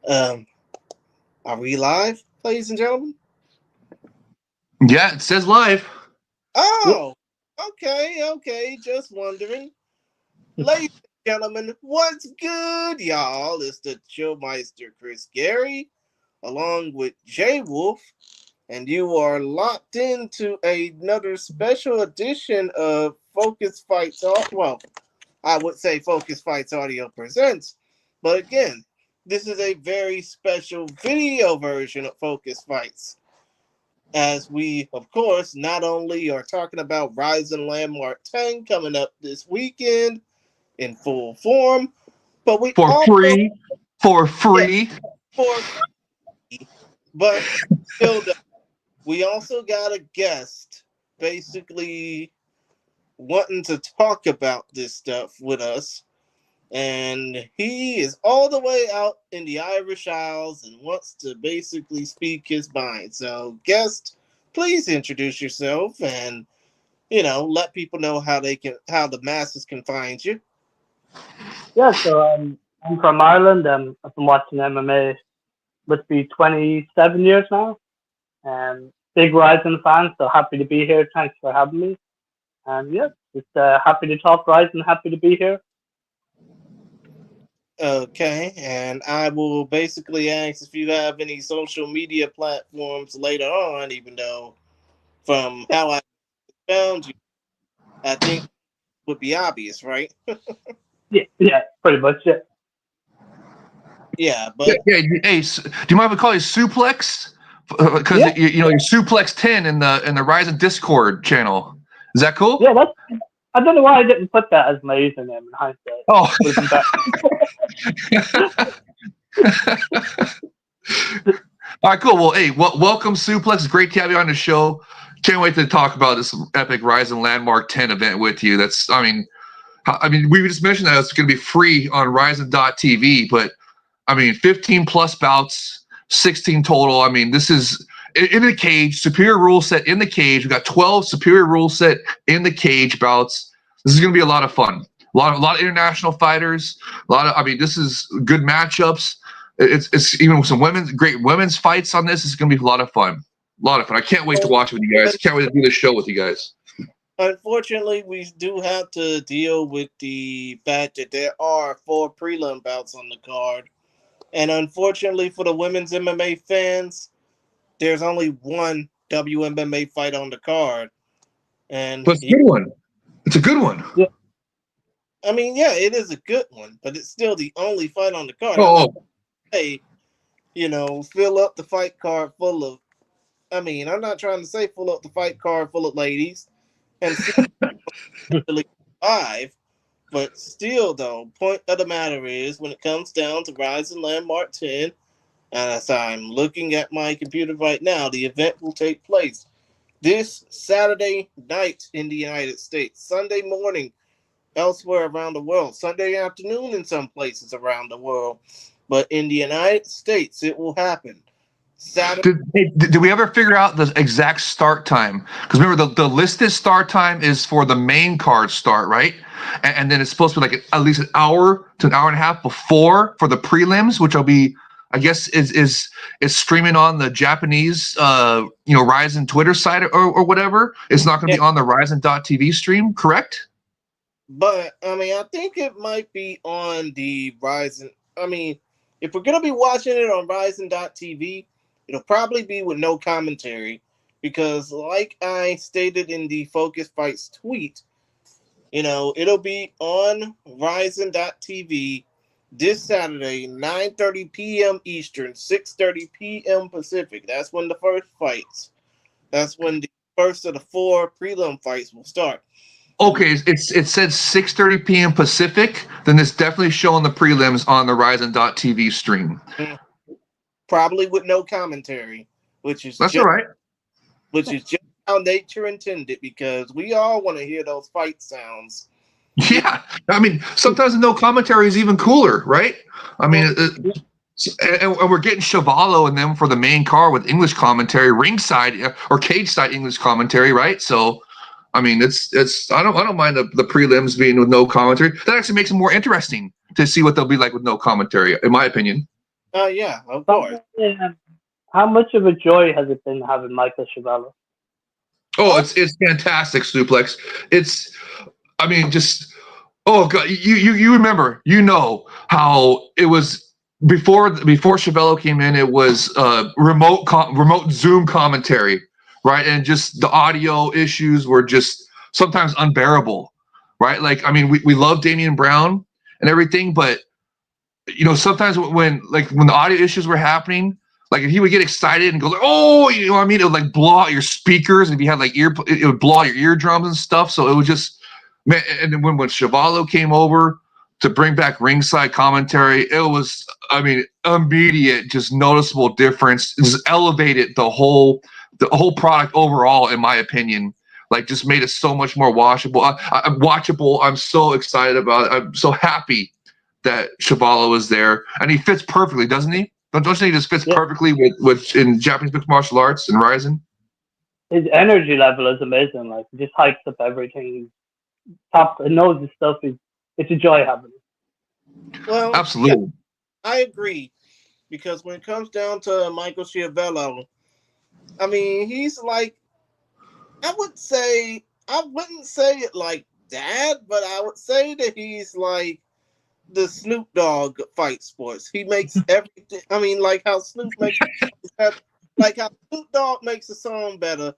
Um, are we live, ladies and gentlemen? Yeah, it says live. Oh, okay. Just wondering. Ladies and gentlemen, what's good, y'all? It's the Chillmeister Chris Gary, along with Jay Wolf, and you are locked into another special edition of Focus Fights. Well, I would say Focus Fights Audio presents, but again, this is a very special video version of Focus Fights. As we, of course, not only are talking about RIZIN Landmark 10 coming up this weekend in full form, but we For also free. For free. But still, we also got a guest basically wanting to talk about this stuff with us. And he is all the way out in the Irish Isles and wants to basically speak his mind. So, guest, please introduce yourself and, let people know how the masses can find you. Yeah, so I'm from Ireland. I've been watching MMA must be 27 years now. Big RIZIN fan, so happy to be here. Thanks for having me. And yeah, just happy to talk RIZIN, happy to be here. Okay, and I will basically ask if you have any social media platforms later on, even though from how I found you, I think would be obvious, right? yeah, pretty much, yeah. Yeah, but Hey, do you mind if I call you Suplex? Because you're Suplex 10 in the RIZIN Discord channel. Is that cool? Yeah, I don't know why I didn't put that as my username in hindsight. Oh. All right, cool. Well, hey, welcome, Suplex. It's great to have you on the show. Can't wait to talk about this epic RIZIN Landmark 10 event with you. I mean, we just mentioned that it's going to be free on RIZIN.tv, but 15 plus bouts, 16 total. I mean, this is in the cage, Superior Ruleset in the cage. We got 12 Superior Ruleset in the cage bouts. This is going to be a lot of fun. A lot of international fighters. This is good matchups. It's even with some great women's fights on this. It's going to be a lot of fun. I can't wait to watch it with you guys. Can't wait to do the show with you guys. Unfortunately, we do have to deal with the fact that there are 4 prelim bouts on the card. And unfortunately for the women's MMA fans, there's only one WMMA fight on the card. And but it's a good one. It's a good one. Yeah. I mean, yeah, it is a good one, but it's still the only fight on the card. Hey, fill up the fight card full of. I'm not trying to say fill up the fight card full of ladies and really live, but still, though, point of the matter is when it comes down to RIZIN Landmark 10, and as I'm looking at my computer right now, the event will take place this Saturday night in the United States, Sunday morning elsewhere around the world, Sunday afternoon in some places around the world. But in the United States, it will happen. Saturday. Did we ever figure out the exact start time? Because remember, the listed start time is for the main card start, right? And then it's supposed to be like at least an hour to an hour and a half before for the prelims, which will be, I guess, is streaming on the Japanese, RIZIN Twitter site or whatever. It's not going to be on the RIZIN.tv stream, correct? But I think it might be on the RIZIN. If we're going to be watching it on RIZIN.tv, it'll probably be with no commentary because, like I stated in the Focus Fights tweet, it'll be on RIZIN.tv this Saturday, 9:30 p.m. Eastern, 6:30 p.m. Pacific. That's when the first fights. That's when the first of the 4 prelim fights will start. Okay, it said 6:30 p.m. Pacific. Then it's definitely showing the prelims on the RIZIN.tv stream. Probably with no commentary, that's all right. Which is just how nature intended, because we all want to hear those fight sounds. Yeah, sometimes no commentary is even cooler, right? And we're getting Chevalo and them for the main card with English commentary, ringside or cage side English commentary, right? So. It's I don't mind the prelims being with no commentary. That actually makes it more interesting to see what they'll be like with no commentary, in my opinion. Yeah, of course. How much of a joy has it been having Michael Schiavello? Oh, it's fantastic, Suplex. Oh God, you remember, how it was before Schiavello came in. It was remote Zoom commentary, right? And just the audio issues were just sometimes unbearable, right? Like, I mean, we love Damian Brown and everything, but sometimes when the audio issues were happening, like if he would get excited and go like, oh, you know what I mean? It would like blow out your speakers, and if you had like it would blow out your eardrums and stuff. So it was just, man. And then when Schiavello came over to bring back ringside commentary, it was, I mean, immediate, just noticeable difference. It just elevated the whole product overall, in my opinion. Like, just made it so much more watchable. Watchable. I'm so excited about it. I'm so happy that Schiavello is there, and he fits perfectly, doesn't he? Don't you think he just fits perfectly with in Japanese mixed martial arts and RIZIN? His energy level is amazing. Like, he just hypes up everything. Top, he knows his stuff. It's a joy having him. Well, absolutely. Yeah, I agree, because when it comes down to Michael Schiavello, I mean, he's like, I wouldn't say it like that, but I would say that he's like the Snoop Dogg fight sports. He makes everything. I mean, like how Snoop makes, like how Snoop Dogg makes a song better.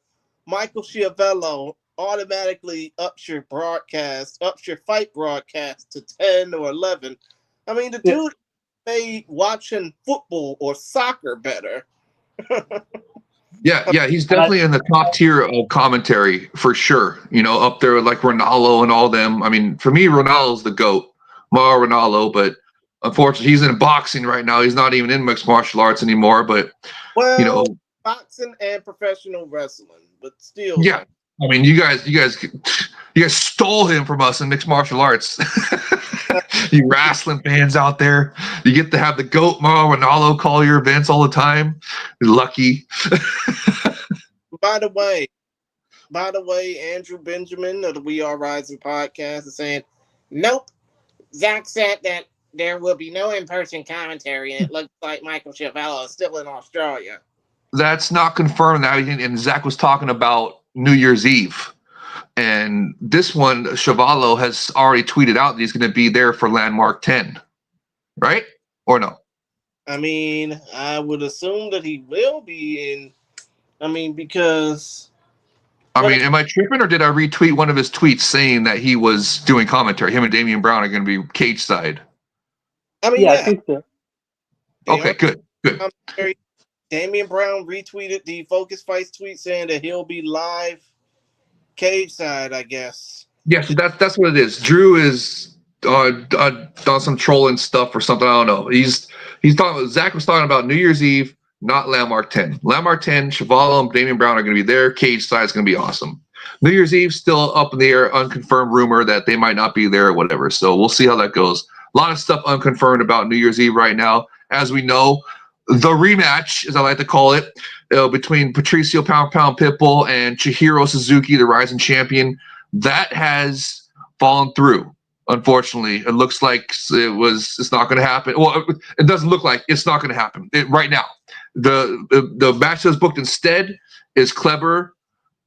Michael Schiavello automatically ups your fight broadcast to 10 or 11. I mean, the dude made watching football or soccer better. Yeah, he's definitely in the top tier of commentary for sure. Up there with like Ronaldo and all them. I mean, for me, Ronaldo's the GOAT. Mauro Ronaldo, but unfortunately he's in boxing right now. He's not even in mixed martial arts anymore, but boxing and professional wrestling, but still. Yeah. I mean, you guys stole him from us in mixed martial arts. You wrestling fans out there, you get to have the GOAT Mauro Ronaldo call your events all the time. You're lucky. By the way, Andrew Benjamin of the We Are RIZIN podcast is saying, nope. Zach said that there will be no in-person commentary, and it looks like Michael Schiavello is still in Australia. That's not confirmed. And Zach was talking about New Year's Eve. And this one, Schiavello has already tweeted out that he's going to be there for Landmark 10. Right? Or no? I mean, I would assume that he will be in. I mean, because... am I tripping, or did I retweet one of his tweets saying that he was doing commentary? Him and Damian Brown are going to be cage side. I mean, I think so. Okay, good. Damian Brown retweeted the Focus Fights tweet saying that he'll be live cage side, I guess. Yeah, so that's what it is. Drew is done some trolling stuff or something. I don't know. He's talking. Zach was talking about New Year's Eve. Not Landmark 10. Landmark 10, Schiavello and Damian Brown are going to be there. Cage side is going to be awesome. New Year's Eve, still up in the air, unconfirmed rumor that they might not be there or whatever. So we'll see how that goes. A lot of stuff unconfirmed about New Year's Eve right now. As we know, the rematch, as I like to call it, between Patricio Pound Pound Pitbull and Chihiro Suzuki, the RIZIN champion, that has fallen through. Unfortunately, it looks like it's not going to happen. Well, it doesn't look like it's not going to happen right now. The match that's booked instead is Kleber,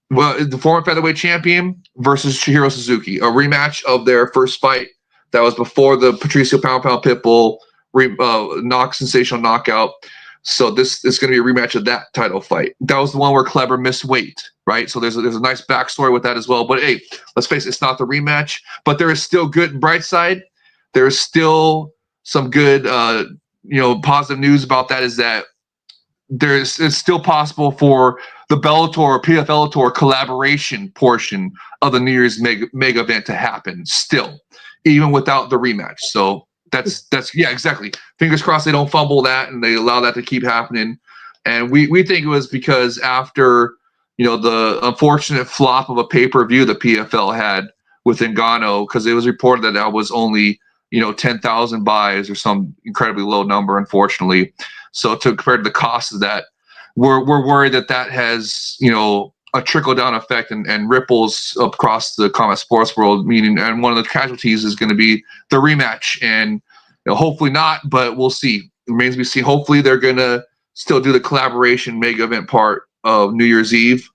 the former featherweight champion, versus Chihiro Suzuki, a rematch of their first fight that was before the Patricio Pound Pound Pitbull sensational knockout. So this is going to be a rematch of that title fight. That was the one where Kleber missed weight, right? So there's a nice backstory with that as well. But hey, let's face it, it's not the rematch. But there is still good and bright side. There is still some good, positive news about that, is that it's still possible for the Bellator or PFL collaboration portion of the New Year's mega event to happen still, even without the rematch. So that's exactly. Fingers crossed they don't fumble that and they allow that to keep happening. And we think it was because after the unfortunate flop of a pay-per-view the PFL had with Ngannou, because it was reported that was only 10,000 buys or some incredibly low number, unfortunately. So compared to the cost of that, we're worried that has a trickle down effect and ripples across the combat sports world. Meaning, and one of the casualties is going to be the rematch, and hopefully not, but we'll see. remains to be seen. Hopefully, they're gonna still do the collaboration mega event part of New Year's Eve,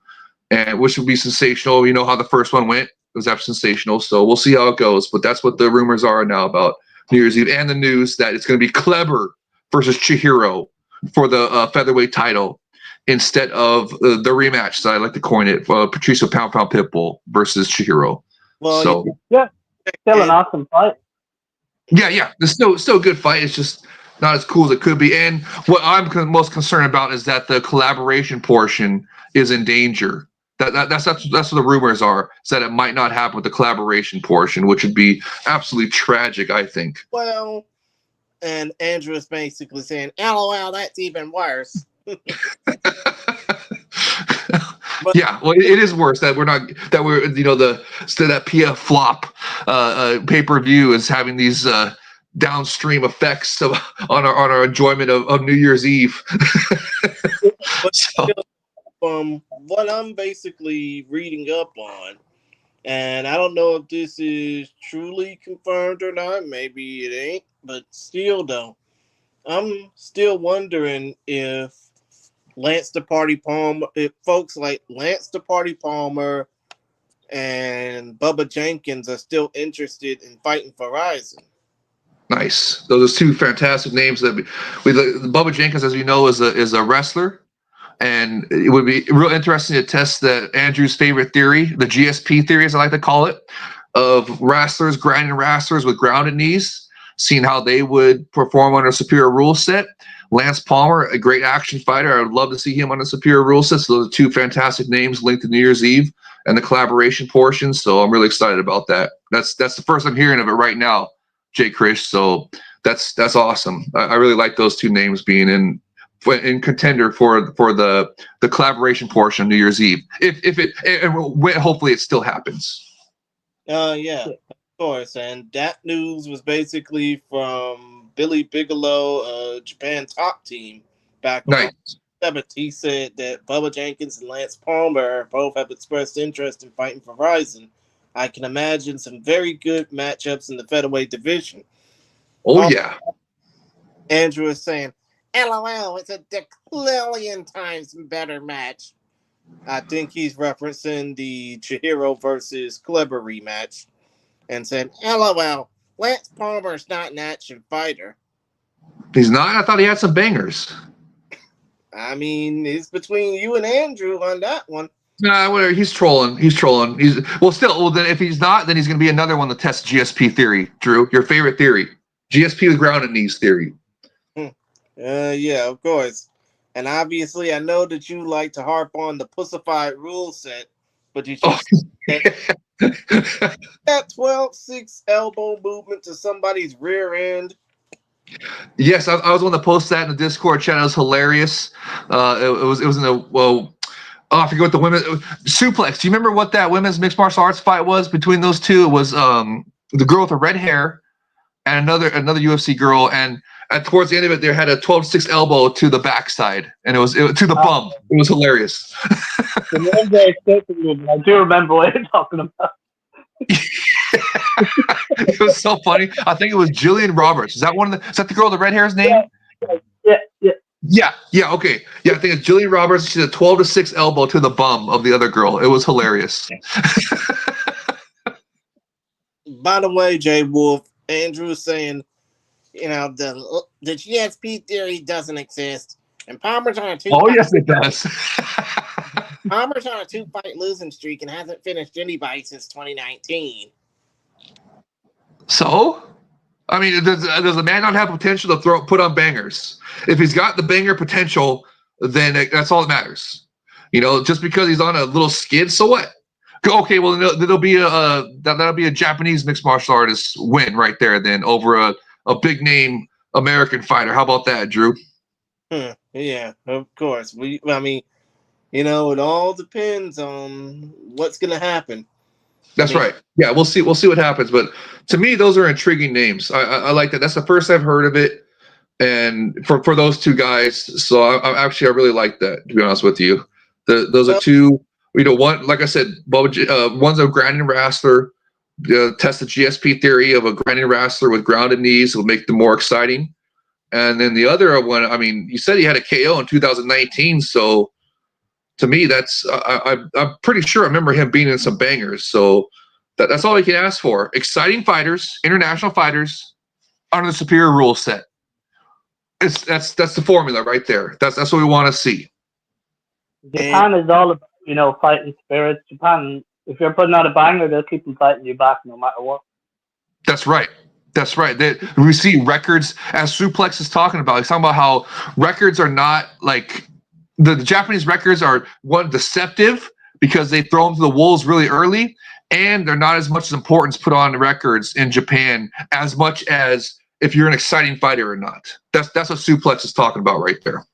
and which would be sensational. You know how the first one went; it was absolutely sensational. So we'll see how it goes. But that's what the rumors are now about New Year's Eve, and the news that it's going to be Kleber versus Chihiro for the featherweight title instead of the rematch that I like to coin it, Patricio Pound Pound Pitbull versus Chihiro. Well, so yeah, still an awesome fight. Yeah, there's still a good fight. It's just not as cool as it could be. And what I'm most concerned about is that the collaboration portion is in danger. That's what the rumors are. Is that it might not happen with the collaboration portion, which would be absolutely tragic, I think. Well, and Andrew is basically saying, "LOL, that's even worse." But, yeah, well, it is worse that we're you know that PF flop pay-per-view is having these downstream effects on our enjoyment of New Year's Eve. But what I'm basically reading up on, and I don't know if this is truly confirmed or not, maybe it ain't, but still though, I'm still wondering if Lance the Party Palmer, if folks like Lance the Party Palmer and Bubba Jenkins are still interested in fighting for RIZIN. Nice. Those are two fantastic names. Bubba Jenkins, as you know, is a wrestler, and it would be real interesting to test Andrew's favorite theory, the GSP theory, as I like to call it, of wrestlers grinding wrestlers with grounded knees, seeing how they would perform under Superior Ruleset. Lance Palmer, a great action fighter. I would love to see him on a Superior Ruleset. So those are two fantastic names linked to New Year's Eve and the collaboration portion. So I'm really excited about that. That's the first I'm hearing of it right now, Jake Krish. So that's awesome. I really like those two names being in contender for the collaboration portion of New Year's Eve. Hopefully it still happens. Yeah, of course. And that news was basically from Billy Bigelow, Japan Top Team, back on 7th. He said that Bubba Jenkins and Lance Palmer both have expressed interest in fighting for RIZIN. I can imagine some very good matchups in the featherweight division. Oh, yeah. Andrew is saying, LOL, it's a decillion times better match. I think he's referencing the Chihiro versus Kleber rematch and said, LOL, Lance Palmer's not an action fighter. He's not? I thought he had some bangers. I mean, it's between you and Andrew on that one. Nah, whatever. He's trolling. Then if he's not, then he's going to be another one to test GSP theory. Drew, your favorite theory, GSP with grounded knees theory. Yeah, of course. And obviously, I know that you like to harp on the pussified rule set, but did you see that 12-6 elbow movement to somebody's rear end? Yes, I was on to post that in the Discord chat. It was hilarious. It was in the I forget what the women suplex. Do you remember what that women's mixed martial arts fight was between those two? It was the girl with the red hair and another UFC girl, and towards the end of it, they had a 12-6 elbow to the backside, and it was to the bum. It was hilarious. The name very escaping me, but I do remember what you're talking about. It was so funny. I think it was Jillian Roberts. Is that the girl with the red hair's name? Yeah. Okay. Yeah, I think it's Jillian Roberts. She's a 12-6 elbow to the bum of the other girl. It was hilarious. By the way, Jay Wolf, Andrew is saying, the GSP theory doesn't exist, and Palmer's on a two. Oh yes, it does. Palmer's on a 2-fight losing streak and hasn't finished anybody since 2019. So, I mean, does the man not have potential to put on bangers? If he's got the banger potential, then that's all that matters. Just because he's on a little skid, so what? Okay, well, that'll be a Japanese mixed martial artist win right there, then over a big name American fighter. How about that, Drew? Yeah, of course. It all depends on what's going to happen. That's right. Yeah, we'll see what happens. But to me, those are intriguing names. I like that. That's the first I've heard of it, and for those two guys. So I really like that. To be honest with you, those are two. One, like I said, one's a grounding wrestler. Test the GSP theory of a grounding wrestler with grounded knees will make them more exciting. And then the other one, I mean, you said he had a KO in 2019, so to me, that's I'm pretty sure I remember him being in some bangers. So that's all we can ask for. Exciting fighters, international fighters, under the superior rule set. That's the formula right there. That's what we want to see. Japan is all about, fighting spirit. Japan, if you're putting out a banger, they'll keep them fighting you back no matter what. That's right. That's right. We see records, as Suplex is talking about. He's talking about how records are not like the Japanese records are deceptive because they throw them to the wolves really early, and they're not as much importance put on the records in Japan as much as if you're an exciting fighter or not. That's what Suplex is talking about right there.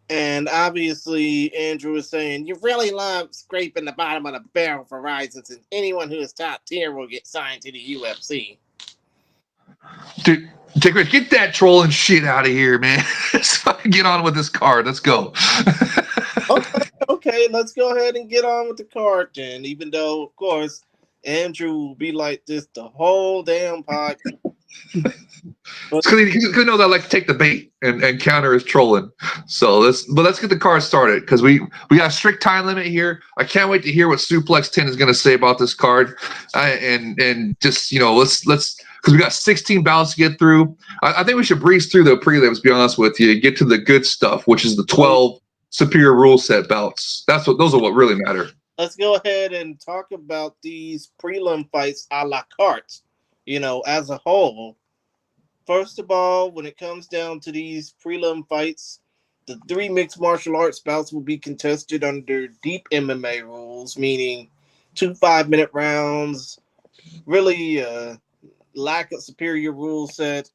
And obviously, Andrew is saying, you really love scraping the bottom of the barrel for RIZIN, and anyone who is top tier will get signed to the UFC. Dude, get that trolling shit out of here, man. Let's fucking get on with this card. Let's go. Okay, let's go ahead and get on with the card then, even though, of course, Andrew will be like this the whole damn podcast. Because he knows I like to take the bait and counter his trolling. So let's get the card started, because we got a strict time limit here. I can't wait to hear what Suplex 10 is going to say about this card, and just let's because we got 16 bouts to get through. I think we should breeze through the prelims. Be honest with you, get to the good stuff, which is the 12 superior rule set bouts. Those are what really matter. Let's go ahead and talk about these prelim fights a la carte. As a whole. First of all, when it comes down to these prelim fights, the 3 mixed martial arts bouts will be contested under deep MMA rules, meaning 2 5-minute rounds, really lack of superior rule set.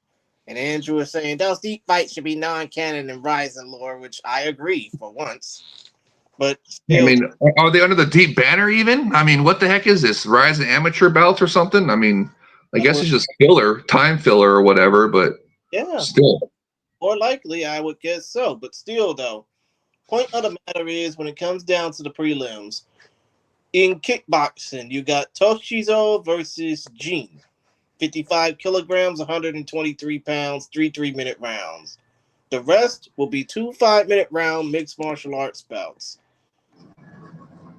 And Andrew is saying those deep fights should be non-canon in RIZIN lore, which I agree for once. But still, I mean, are they under the deep banner even? I mean, what the heck is this? RIZIN amateur bouts or something? I mean, I guess it's just time filler or whatever, but yeah, still. More likely, I would guess so. But still, though, point of the matter is, when it comes down to the prelims, in kickboxing, you got Toshizo versus Jin. 55 kilograms, 123 pounds, 3 3-minute rounds. The rest will be 2 5-minute round mixed martial arts bouts.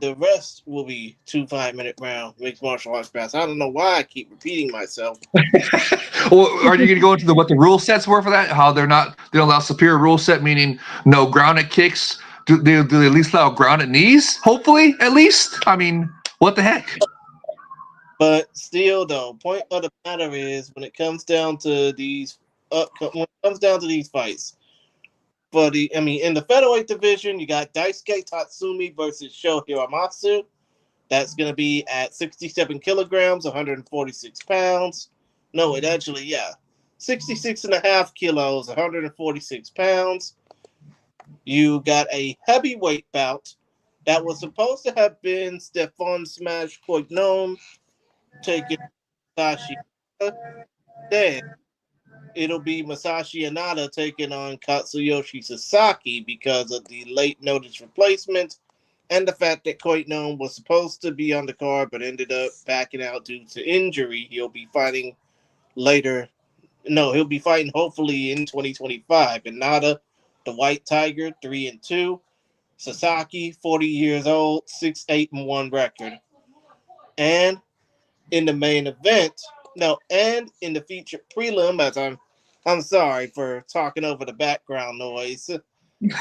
The rest will be 2 5-minute round mixed martial arts bouts. I don't know why I keep repeating myself. Well, are you going to go into what the rule sets were for that? How they don't allow superior rule set, meaning no grounded kicks. Do they at least allow grounded knees? Hopefully, at least. I mean, what the heck? But still, though, point of the matter is, when it comes down to these fights, in the featherweight division, you got Daisuke Tatsumi versus Sho Hiramasu. That's going to be at 67 kilograms, 146 pounds. No, 66.5 kilos, 146 pounds. You got a heavyweight bout that was supposed to have been Stefan Smash Koignon taking Masashi. Then it'll be Masashi Inada taking on Katsuyoshi Sasaki because of the late notice replacement and the fact that Koignon was supposed to be on the card but ended up backing out due to injury. He'll be fighting later. No, he'll be fighting hopefully in 2025. Inada, the White Tiger, 3-2. Sasaki, 40 years old, 6-8-1 record. And in the main event, and in the featured prelim, as I'm sorry for talking over the background noise. Who is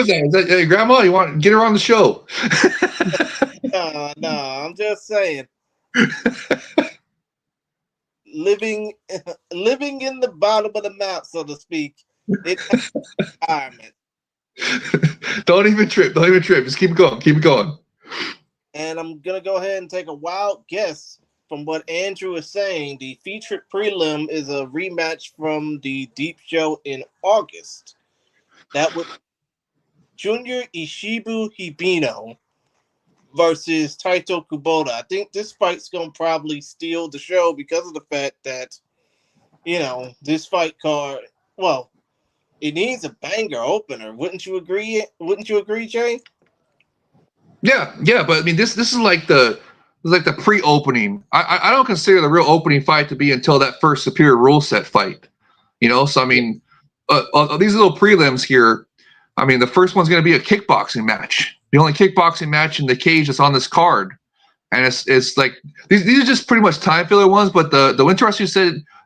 that? Is that your grandma? You want to get her on the show? No, I'm just saying. Living in the bottom of the map, so to speak. It's environment. Don't even trip. Just keep it going. And I'm going to go ahead and take a wild guess from what Andrew is saying. The featured prelim is a rematch from the Deep Show in August. That would Junior Ishibu Hibino versus Taito Kubota. I think this fight's going to probably steal the show because of the fact that, this fight card, well, it needs a banger opener. Wouldn't you agree, Jay? Yeah, but I mean, this is like the like the pre-opening. I don't consider the real opening fight to be until that first Superior Ruleset fight. You know, so I mean, these little prelims here. I mean, the first one's going to be a kickboxing match. The only kickboxing match in the cage that's on this card, and it's like these are just pretty much time filler ones. But the interesting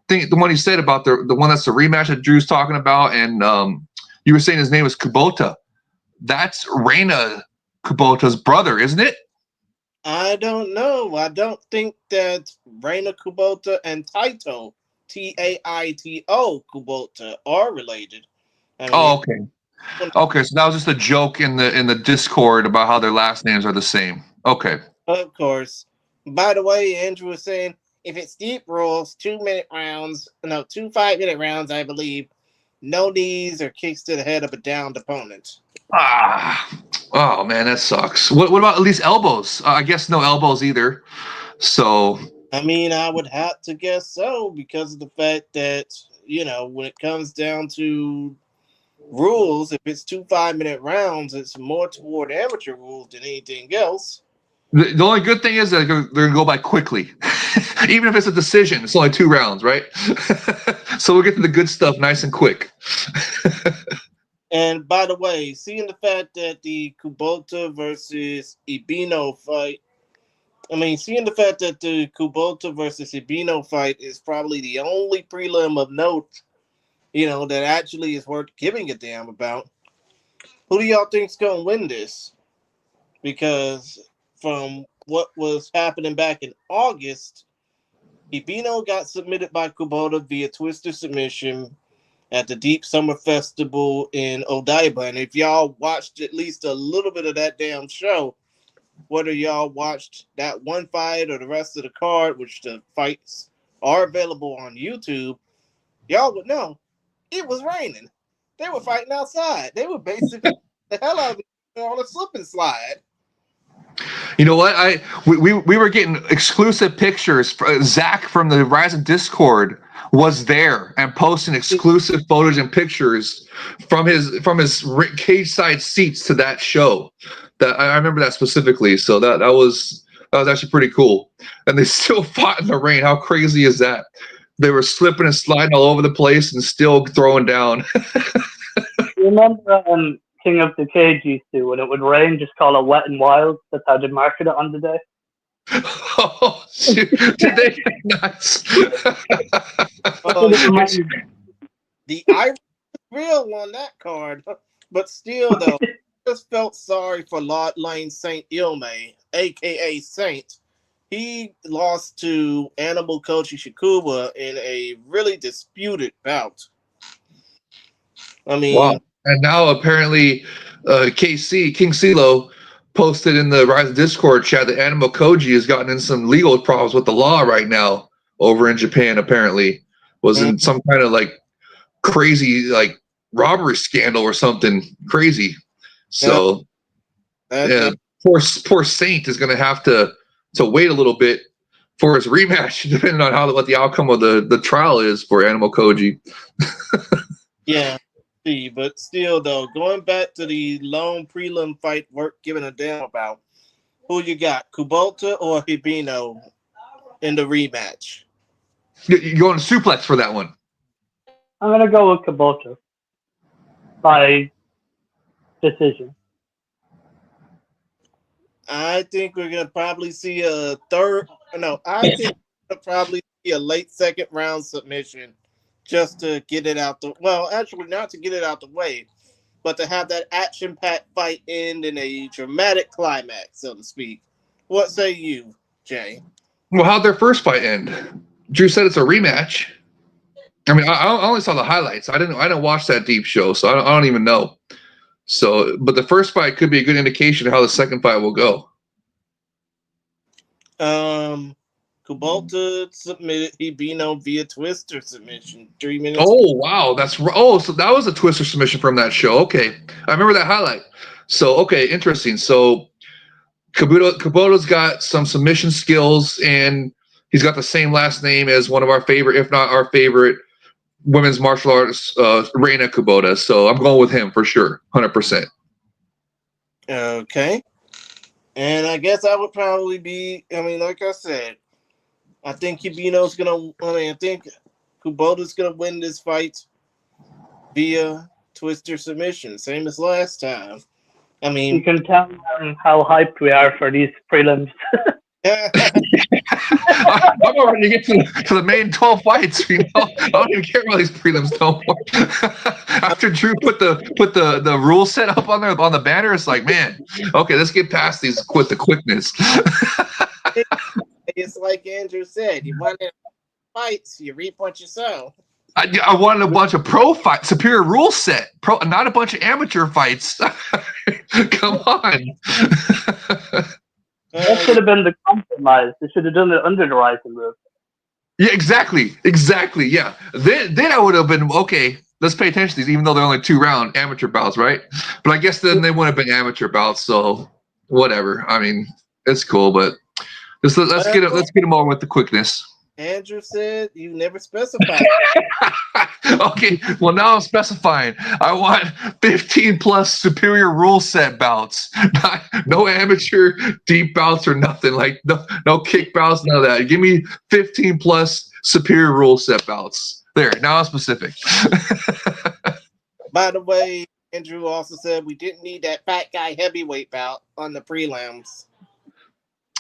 thing, the one you said about the one that's the rematch that Drew's talking about, and you were saying his name was Kubota. That's Reina Kubota's brother, isn't it? I don't know. I don't think that Reina Kubota and Taito, Taito Kubota, are related. I mean, okay. Okay, so that was just a joke in the Discord about how their last names are the same. Okay. Of course. By the way, Andrew was saying if it's deep rules, 2 rounds, 2 5-minute rounds, I believe, no knees or kicks to the head of a downed opponent. Oh man, that sucks. What about at least elbows? I guess no elbows either. So I mean, I would have to guess so because of the fact that, when it comes down to rules, if it's 2 5-minute rounds, it's more toward amateur rules than anything else. The only good thing is that they're going to go by quickly. Even if it's a decision, it's only 2 rounds, right? So we'll get to the good stuff nice and quick. And by the way, seeing the fact that the Kubota versus Ibino fight, seeing the fact that the Kubota versus Ibino fight is probably the only prelim of note, that actually is worth giving a damn about. Who do y'all think's going to win this? Because from what was happening back in August, Ibino got submitted by Kubota via twister submission at the Deep Summer Festival in Odaiba. And if y'all watched at least a little bit of that damn show, whether y'all watched that one fight or the rest of the card, which the fights are available on YouTube, y'all would know it was raining. They were fighting outside. They were basically the hell out of it on a slip and slide. You know what? We were getting exclusive pictures. Zach from the RIZIN Discord was there and posting exclusive photos and pictures from his cage side seats to that show. That I remember that specifically. So that was actually pretty cool. And they still fought in the rain. How crazy is that? They were slipping and sliding all over the place and still throwing down. You remember King of the Cage used to, when it would rain, just call it Wet and Wild. That's how they market it on the day. Oh, shoot. Did they? Nuts. The Irish real on that card, but still, though, I just felt sorry for Lane Saint Ilme, a.k.a. Saint. He lost to Animal Kochi Shikuba in a really disputed bout. Wow. And now apparently KC, King CeeLo, posted in the RIZIN Discord chat that Animal Koji has gotten in some legal problems with the law right now over in Japan, apparently. Was in some kind of crazy robbery scandal or something crazy. So poor Saint is gonna have to wait a little bit for his rematch, depending on what the outcome of the trial is for Animal Koji. Yeah. But still, though, going back to the lone prelim fight worth giving a damn about, who you got, Kubota or Hibino in the rematch? You're going to suplex for that one. I'm going to go with Kubota by decision. I think we're going to probably see I think we're going to probably see a late second round submission. Just to get it out actually not to get it out the way, but to have that action-packed fight end in a dramatic climax, so to speak. What say you, Jay? Well, how'd their first fight end? Drew said it's a rematch. I mean, I only saw the highlights. I didn't watch that deep show, so I don't even know. So, but the first fight could be a good indication of how the second fight will go. Kubota submitted Hibino via twister submission, 3 minutes. Oh wow, so that was a twister submission from that show. Okay, I remember that highlight. So okay, interesting. So Kubota's got some submission skills, and he's got the same last name as one of our favorite, if not our favorite, women's martial artists, Reina Kubota. So I'm going with him for sure, 100%. Okay. And I guess I would probably be, I mean, like I said, I think Hibino's going to, I think Kubota's going to win this fight via twister submission, same as last time. I mean, you can tell how hyped we are for these prelims. I'm already to get to the main 12 fights. You know, I don't even care about these prelims no more. After Drew put the rule set up on there on the banner, it's like, man, okay, let's get past these with the quickness. It's like Andrew said, you want to fights, you reap what you sow. I wanted a bunch of pro fights, superior rule set, not a bunch of amateur fights. Come on. That should have been the compromise. They should have done it under the RIZIN rule. Yeah, exactly. Yeah. Then I would have been okay. Let's pay attention to these, even though they're only 2-round amateur bouts, right? But I guess then they wouldn't have been amateur bouts, so whatever. I mean, it's cool, but let's get them all with the quickness. Andrew said you never specified. Okay, well now I'm specifying. I want 15 plus superior rule set bouts. No amateur deep bouts or nothing. Like no kick bouts, none of that. Give me 15 plus superior rule set bouts. There, now I'm specific. By the way, Andrew also said we didn't need that fat guy heavyweight bout on the prelims.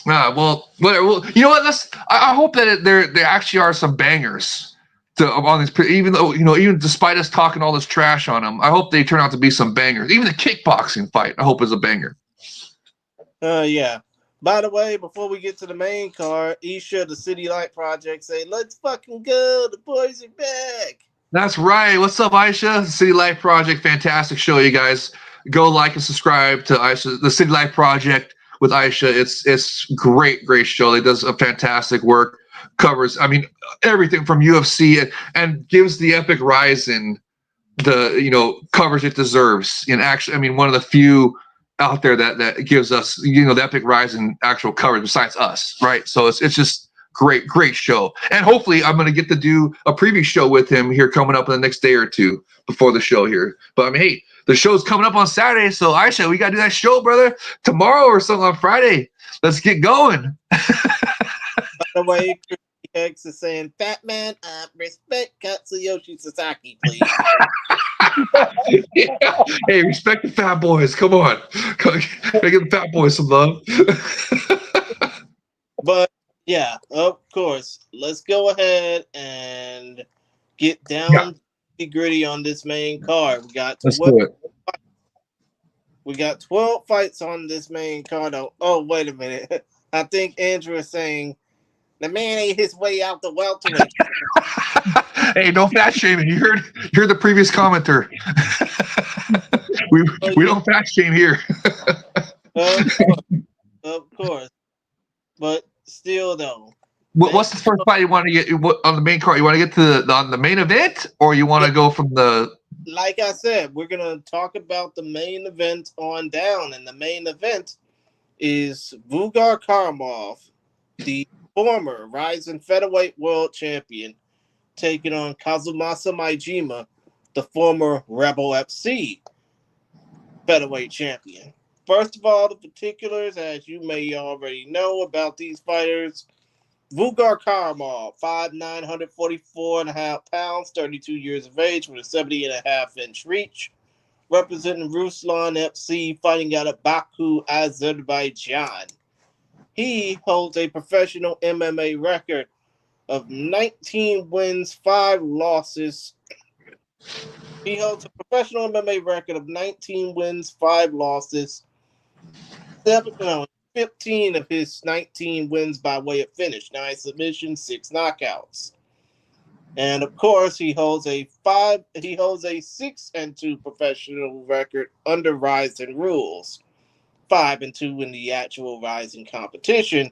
Well, whatever. Well, you know what? I hope that there actually are some bangers on this. Even though even despite us talking all this trash on them, I hope they turn out to be some bangers. Even the kickboxing fight, I hope is a banger. Yeah. By the way, before we get to the main card, Isha, the City Light Project, say, "Let's fucking go. The boys are back." That's right. What's up, Aisha? City Light Project, fantastic show, you guys. Go like and subscribe to Aisha, the City Light Project. With Aisha, it's great show. It does a fantastic work. Covers, I mean, everything from UFC and gives the Epic RIZIN the coverage it deserves. And actually, I mean, one of the few out there that gives us the Epic RIZIN actual coverage besides us, right? So it's just great show. And hopefully, I'm gonna get to do a preview show with him here coming up in the next day or two before the show here. But I mean, hey. The show's coming up on Saturday, so Aisha, we gotta do that show, brother, tomorrow or something on Friday. Let's get going. By the way, X is saying, "Fat man, respect Tsuyoshi Suzuki, please." Yeah. Hey, respect the fat boys. Come on, gotta give the fat boys some love. But yeah, of course, let's go ahead and get down. Gritty on this main card. We got 12 fights on this main card. Oh, wait a minute. I think Andrew is saying the man ate his way out the welterweight. Hey, no fat shaming. You heard the previous commenter. we don't fat shame here. Of course. But still though. What's the first fight you want to get on the main card? You want to get to on the main event, or you want to go from the? Like I said, we're gonna talk about the main event on down, and the main event is Vugar Karamov, the former RIZIN Featherweight World Champion, taking on Kazumasa Majima, the former Rebel FC Featherweight Champion. First of all, the particulars, as you may already know about these fighters. Vugar Karamov, 5'9", 144.5 pounds, 32 years of age, with a 70.5-inch reach, representing Ruslan FC, fighting out of Baku, Azerbaijan. He holds a professional MMA record of 19 wins, 5 losses. He holds a professional MMA record of 19 wins, 5 losses. 15 of his 19 wins by way of finish, 9 submissions, 6 knockouts. And of course, he holds a 6-2 professional record under RIZIN rules, 5-2 in the actual RIZIN competition.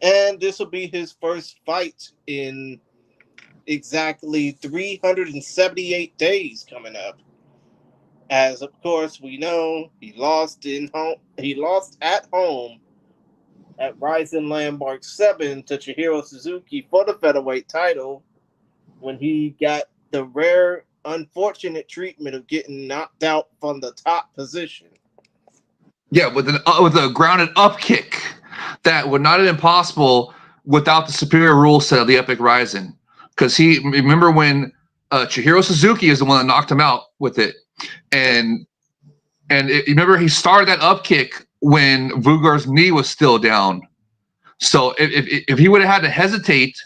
And this will be his first fight in exactly 378 days coming up. As of course we know, he lost at home at RIZIN Landmark 7 to Chihiro Suzuki for the featherweight title when he got the rare, unfortunate treatment of getting knocked out from the top position. Yeah, with a grounded up kick that would not have been possible without the superior rule set of the Epic RIZIN. Because remember when Chihiro Suzuki is the one that knocked him out with it, and remember he started that up kick when Vugar's knee was still down. So if he would have had to hesitate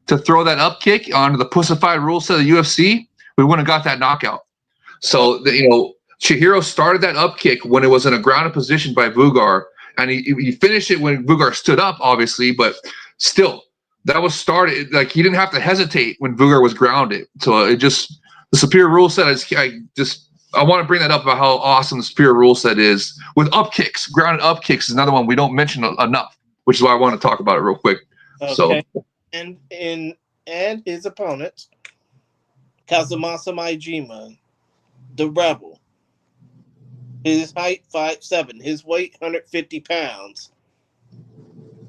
to throw that up kick onto the pussified rule set of the UFC, we wouldn't have got that knockout. So Chihiro started that up kick when it was in a grounded position by Vugar, and he finished it when Vugar stood up, obviously, but still, that was started. Like, he didn't have to hesitate when Vugar was grounded. So it just, the superior rule set is, I want to bring that up about how awesome the superior rule set is with up kicks. Grounded up kicks is another one we don't mention enough, which is why I want to talk about it real quick. Okay. So, and his opponent, Kazumasa Majima, the Rebel. His height 5'7", his weight 150 pounds,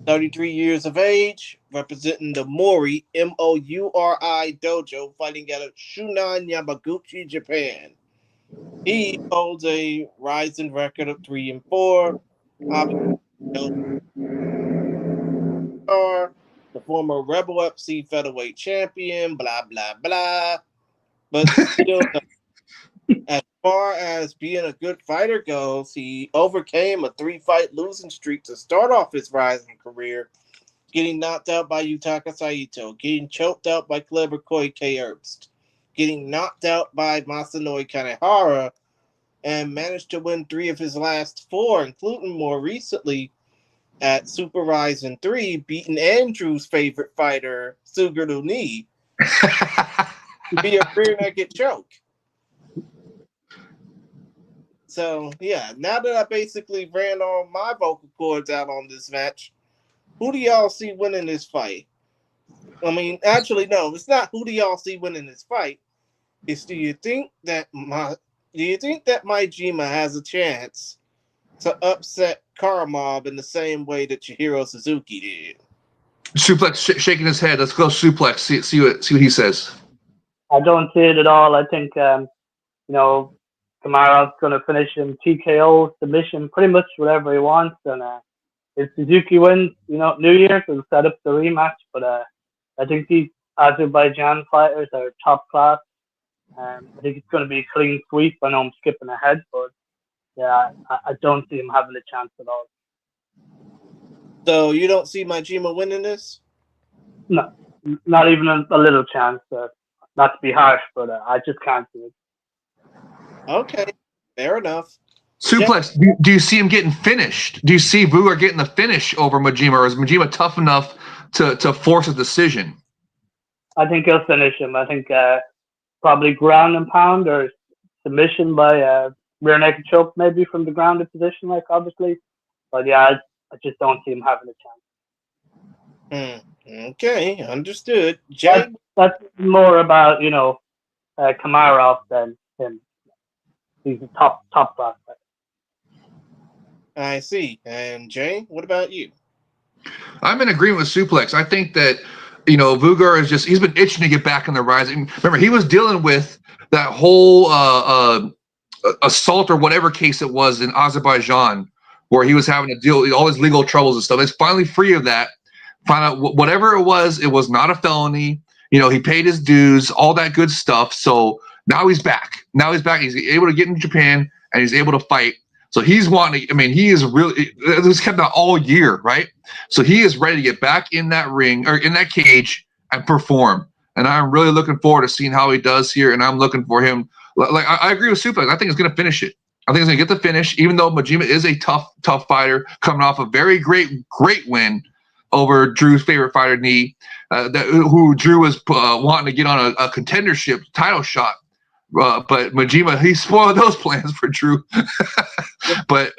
33 years of age, representing the Mori Mouri dojo, fighting out of Shunan, Yamaguchi, Japan. He holds a RIZIN record of 3-4. The former Rebel FC featherweight champion, blah blah blah. But still, as far as being a good fighter goes, he overcame a 3-fight losing streak to start off his RIZIN career, getting knocked out by Yutaka Saito, getting choked out by Kleber Koike Herbst, getting knocked out by Masanori Kanehara, and managed to win 3 of his last 4, including more recently at Super RIZIN 3, beating Andrew's favorite fighter, Suguru Ni, via rear naked choke. So, yeah, now that I basically ran all my vocal cords out on this match, who do y'all see winning this fight? I mean, actually, no, it's not who do y'all see winning this fight. It's do you think that Majima has a chance to upset Karamov in the same way that Chihiro Suzuki did? Suplex shaking his head. Let's go suplex. See what he says. I don't see it at all. I think Kamarov's going to finish him TKO, submission, pretty much whatever he wants. And if Suzuki wins, New Year's will set up the rematch. But I think these Azerbaijan fighters are top class. I think it's going to be a clean sweep. I know I'm skipping ahead, but yeah, I don't see him having a chance at all. So you don't see Majima winning this? No, not even a little chance. Not to be harsh, but I just can't see it. Okay, fair enough. Suplex, do you see him getting finished? Do you see Vugar getting the finish over Majima, or is Majima tough enough to force a decision? I think he'll finish him. I think probably ground and pound or submission by rear naked choke, maybe from the grounded position, like obviously. But yeah, I just don't see him having a chance. Okay, understood. Jay? That's more about Kamarov than him. He's a top prospect. I see. And Jay, what about you? I'm in agreement with Suplex. I think that Vugar is he's been itching to get back in the RIZIN. Remember, he was dealing with that whole assault or whatever case it was in Azerbaijan, where he was having to deal with all his legal troubles and stuff. He's finally free of that. Found out whatever it was not a felony. He paid his dues, all that good stuff. So now he's back. He's able to get into Japan and he's able to fight. So he's wanting to, he is really, this kept out all year, right? So he is ready to get back in that ring or in that cage and perform. And I'm really looking forward to seeing how he does here. And I'm looking for him. Like, I agree with Suplex. I think he's going to finish it. I think he's going to get the finish, even though Majima is a tough fighter coming off a very great win over Drew's favorite fighter, Knee, who Drew was wanting to get on a contendership title shot. But Majima, he spoiled those plans for Drew. But,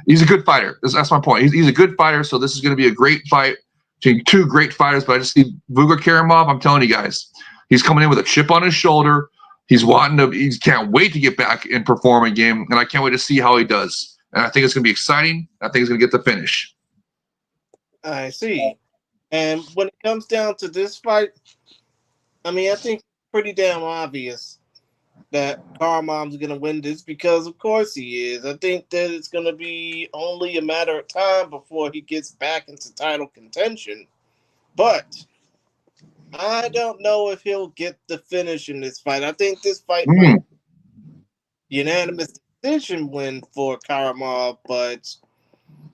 he's a good fighter. That's my point. He's a good fighter, so this is going to be a great fight between 2 great fighters. But I just see Vugar Karamov, I'm telling you guys, he's coming in with a chip on his shoulder. He can't wait to get back and perform again, and I can't wait to see how he does. And I think it's going to be exciting. I think he's going to get the finish. I see. And when it comes down to this fight, I think it's pretty damn obvious that Karamov's going to win this because, of course, he is. I think that it's going to be only a matter of time before he gets back into title contention. But I don't know if he'll get the finish in this fight. I think this fight might be unanimous decision win for Karamov, but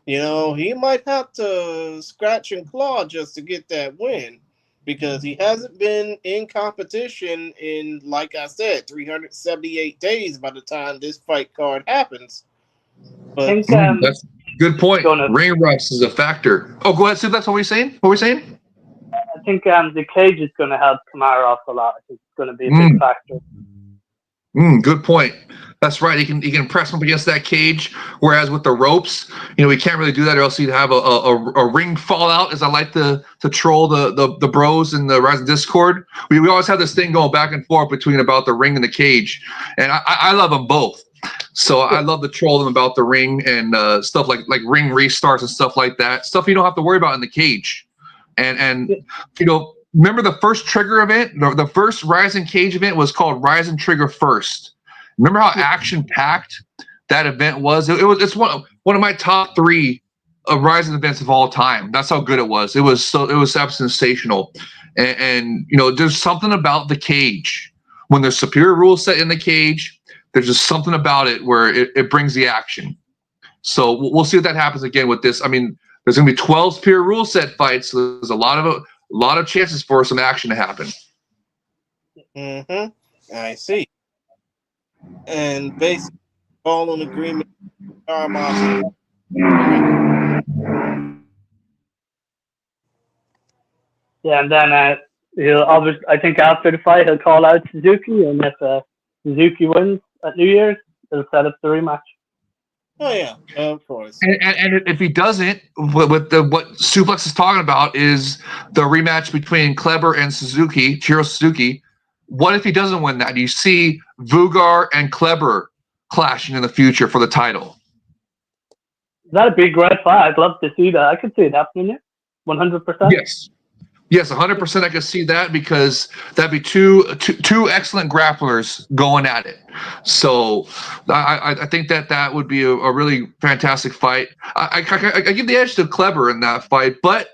he might have to scratch and claw just to get that win because he hasn't been in competition in, like I said, 378 days by the time this fight card happens. But that's a good point. Ring rust is a factor. Oh, go ahead, Sue. That's what we're saying? I think the cage is going to help Kamarov a lot. It's going to be a big factor. Good point. That's right. He can press him up against that cage. Whereas with the ropes, we can't really do that, or else you'd have a ring fallout. As I like to troll the bros in the Rising Discord. We always have this thing going back and forth between about the ring and the cage, and I love them both. So I love to troll them about the ring and stuff like ring restarts and stuff like that. Stuff you don't have to worry about in the cage. And remember the first Trigger event? The first Rising Cage event was called Rising Trigger First. Remember how action-packed that event was? It's one of my top 3 Rising events of all time. That's how good it was. It was absolutely sensational. And there's something about the cage. When there's superior rule set in the cage, there's just something about it where it brings the action. So we'll see if that happens again with this. I mean, there's going to be 12 superior rule set fights. So there's a lot of chances for some action to happen. I see. And basically, all in agreement. Karamov. Yeah, and then he'll obviously, I think after the fight, he'll call out Suzuki, and if Suzuki wins at New Year's, he'll set up the rematch. Oh yeah, of course. And if he doesn't, what Suplex is talking about is the rematch between Kleber and Chihiro Suzuki. What if he doesn't win that? You see Vugar and Kleber clashing in the future for the title. Is that a big red fight? I'd love to see that. I could see it happening. 100%. Yes, 100%. I could see that because that'd be two excellent grapplers going at it. So I think that would be a really fantastic fight. I give the edge to Kleber in that fight, but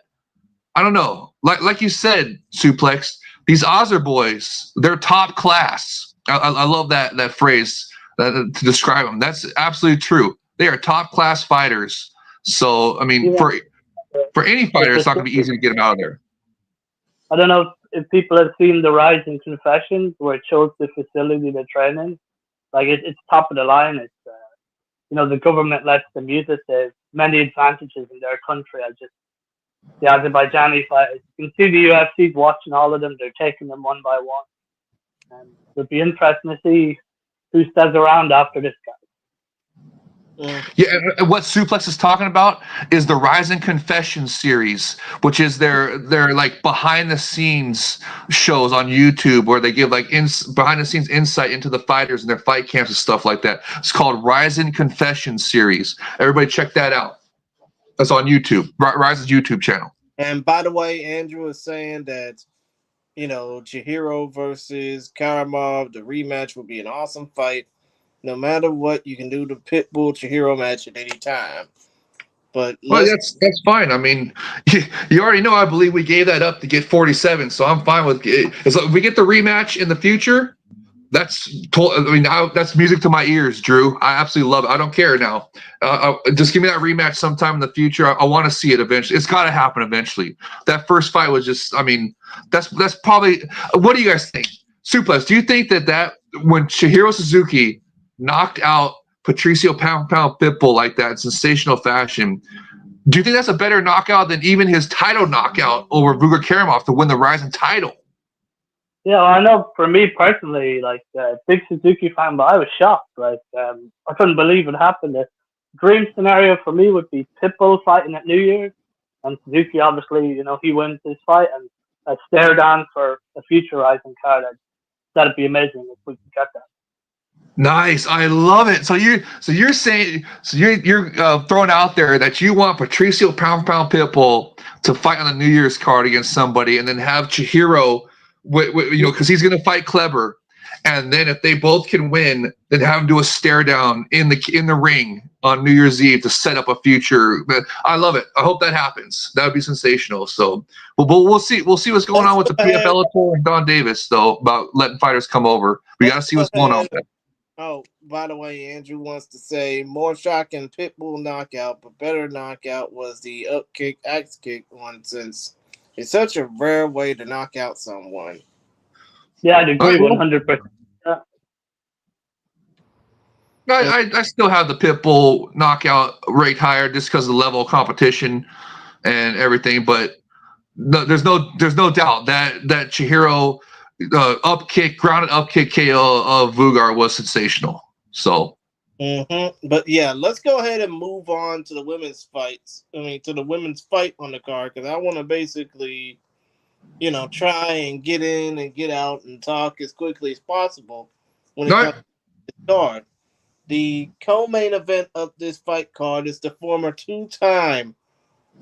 I don't know. Like you said, Suplex, these Auser boys, they're top class. I love that phrase to describe them. That's absolutely true. They are top class fighters. So I mean, for any fighter, it's not going to be easy to get them out of there. I don't know if people have seen the RIZIN Confessions, where it shows the facility they're training. Like it's top of the line. It's the government lets them use it. There's many advantages in their country. The Azerbaijani fighters, you can see the UFC watching all of them. They're taking them one by one, and it'll be interesting to see who stays around after this guy. Yeah, and what Suplex is talking about is the RIZIN Confessions series, which is their like behind the scenes shows on YouTube where they give like behind the scenes insight into the fighters and their fight camps and stuff like that. It's called RIZIN Confessions series. Everybody check that out. That's on YouTube, RIZIN's YouTube channel. And by the way, Andrew is saying that Chihiro versus Karamov, the rematch would be an awesome fight. No matter what, you can do the Pitbull Chihiro match at any time. But that's fine. I mean, you already know. I believe we gave that up to get 47, so I'm fine with it. As long as we get the rematch in the future, that's music to my ears, Drew. I absolutely love it. I don't care now. Just give me that rematch sometime in the future. I want to see it eventually. It's got to happen eventually. That first fight was just. I mean, that's probably. What do you guys think? Suplex. Do you think that when Chihiro Suzuki knocked out Patricio Pound Pitbull like that in sensational fashion, do you think that's a better knockout than even his title knockout over Vugar Karamov to win the RIZIN title? Yeah, well, I know for me personally, big Suzuki fan, but I was shocked. I couldn't believe it happened. The dream scenario for me would be Pitbull fighting at New Year's, and Suzuki obviously, he wins this fight, and a stare down for a future RIZIN card. That'd be amazing if we could get that. Nice, I love it. So you're saying you're throwing out there that you want Patricio Pound Pitbull to fight on the New Year's card against somebody, and then have Chihiro, because he's going to fight Kleber, And then if they both can win, then have them do a stare down in the ring on New Year's Eve to set up a future. But I love it. I hope that happens. That would be sensational. So we'll see. We'll see what's going on with the PF Bellator and Don Davis, though, about letting fighters come over. We got to see what's going on with that. Oh, by the way, Andrew wants to say more shocking pitbull knockout, but better knockout was the up kick, axe kick one, since it's such a rare way to knock out someone. Yeah, I'd agree 100%. I still have the pitbull knockout rate higher just because of the level of competition and everything, but no, there's no doubt that Chihiro grounded up kick KO of Vugar was sensational. So, but yeah, let's go ahead and move on to the women's fights. To the women's fight on the card, because I want to basically, try and get in and get out and talk as quickly as possible when it comes to the card. The co-main event of this fight card is the former two-time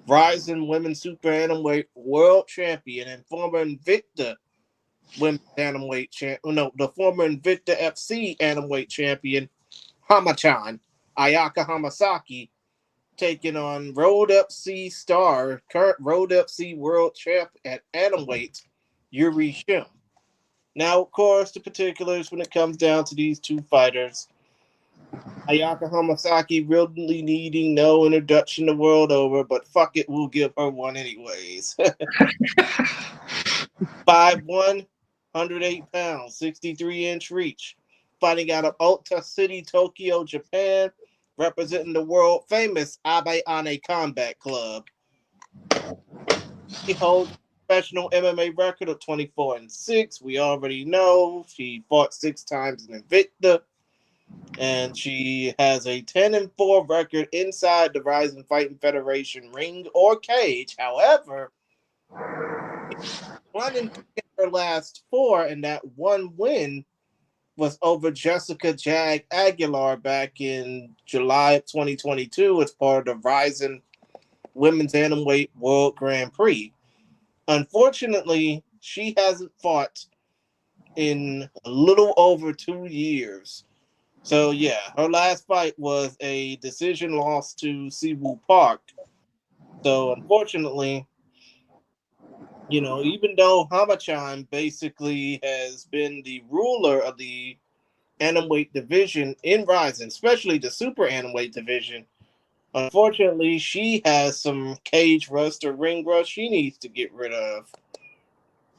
RIZIN Women's Super Atomweight World Champion and former Invicta Women's Atomweight the former Invicta FC Atomweight Champion Hama-chan Ayaka Hamasaki taking on Road FC star, current Road FC World Champ at Atomweight Yu-Ri Shim. Now, of course, the particulars when it comes down to these two fighters. Ayaka Hamasaki really needing no introduction the world over, but fuck it, we'll give her one anyways. 5'1", 108 pounds, 63-inch reach. Fighting out of Ota City, Tokyo, Japan, representing the world-famous Abe Ane Combat Club. He holds a professional MMA record of 24-6. We already know she fought 6 times in Invicta. And she has a 10-4 record inside the RIZIN Fighting Federation ring or cage. However, one in her last 4, and that one win was over Jessica Jag Aguilar back in July of 2022 as part of the RIZIN Women's Atomweight World Grand Prix. Unfortunately, she hasn't fought in a little over 2 years. So, yeah, her last fight was a decision loss to Siwoo Park. So, unfortunately, even though Hama-chan basically has been the ruler of the Atomweight division in RIZIN, especially the Super Atomweight division, unfortunately, she has some cage rust or ring rust she needs to get rid of.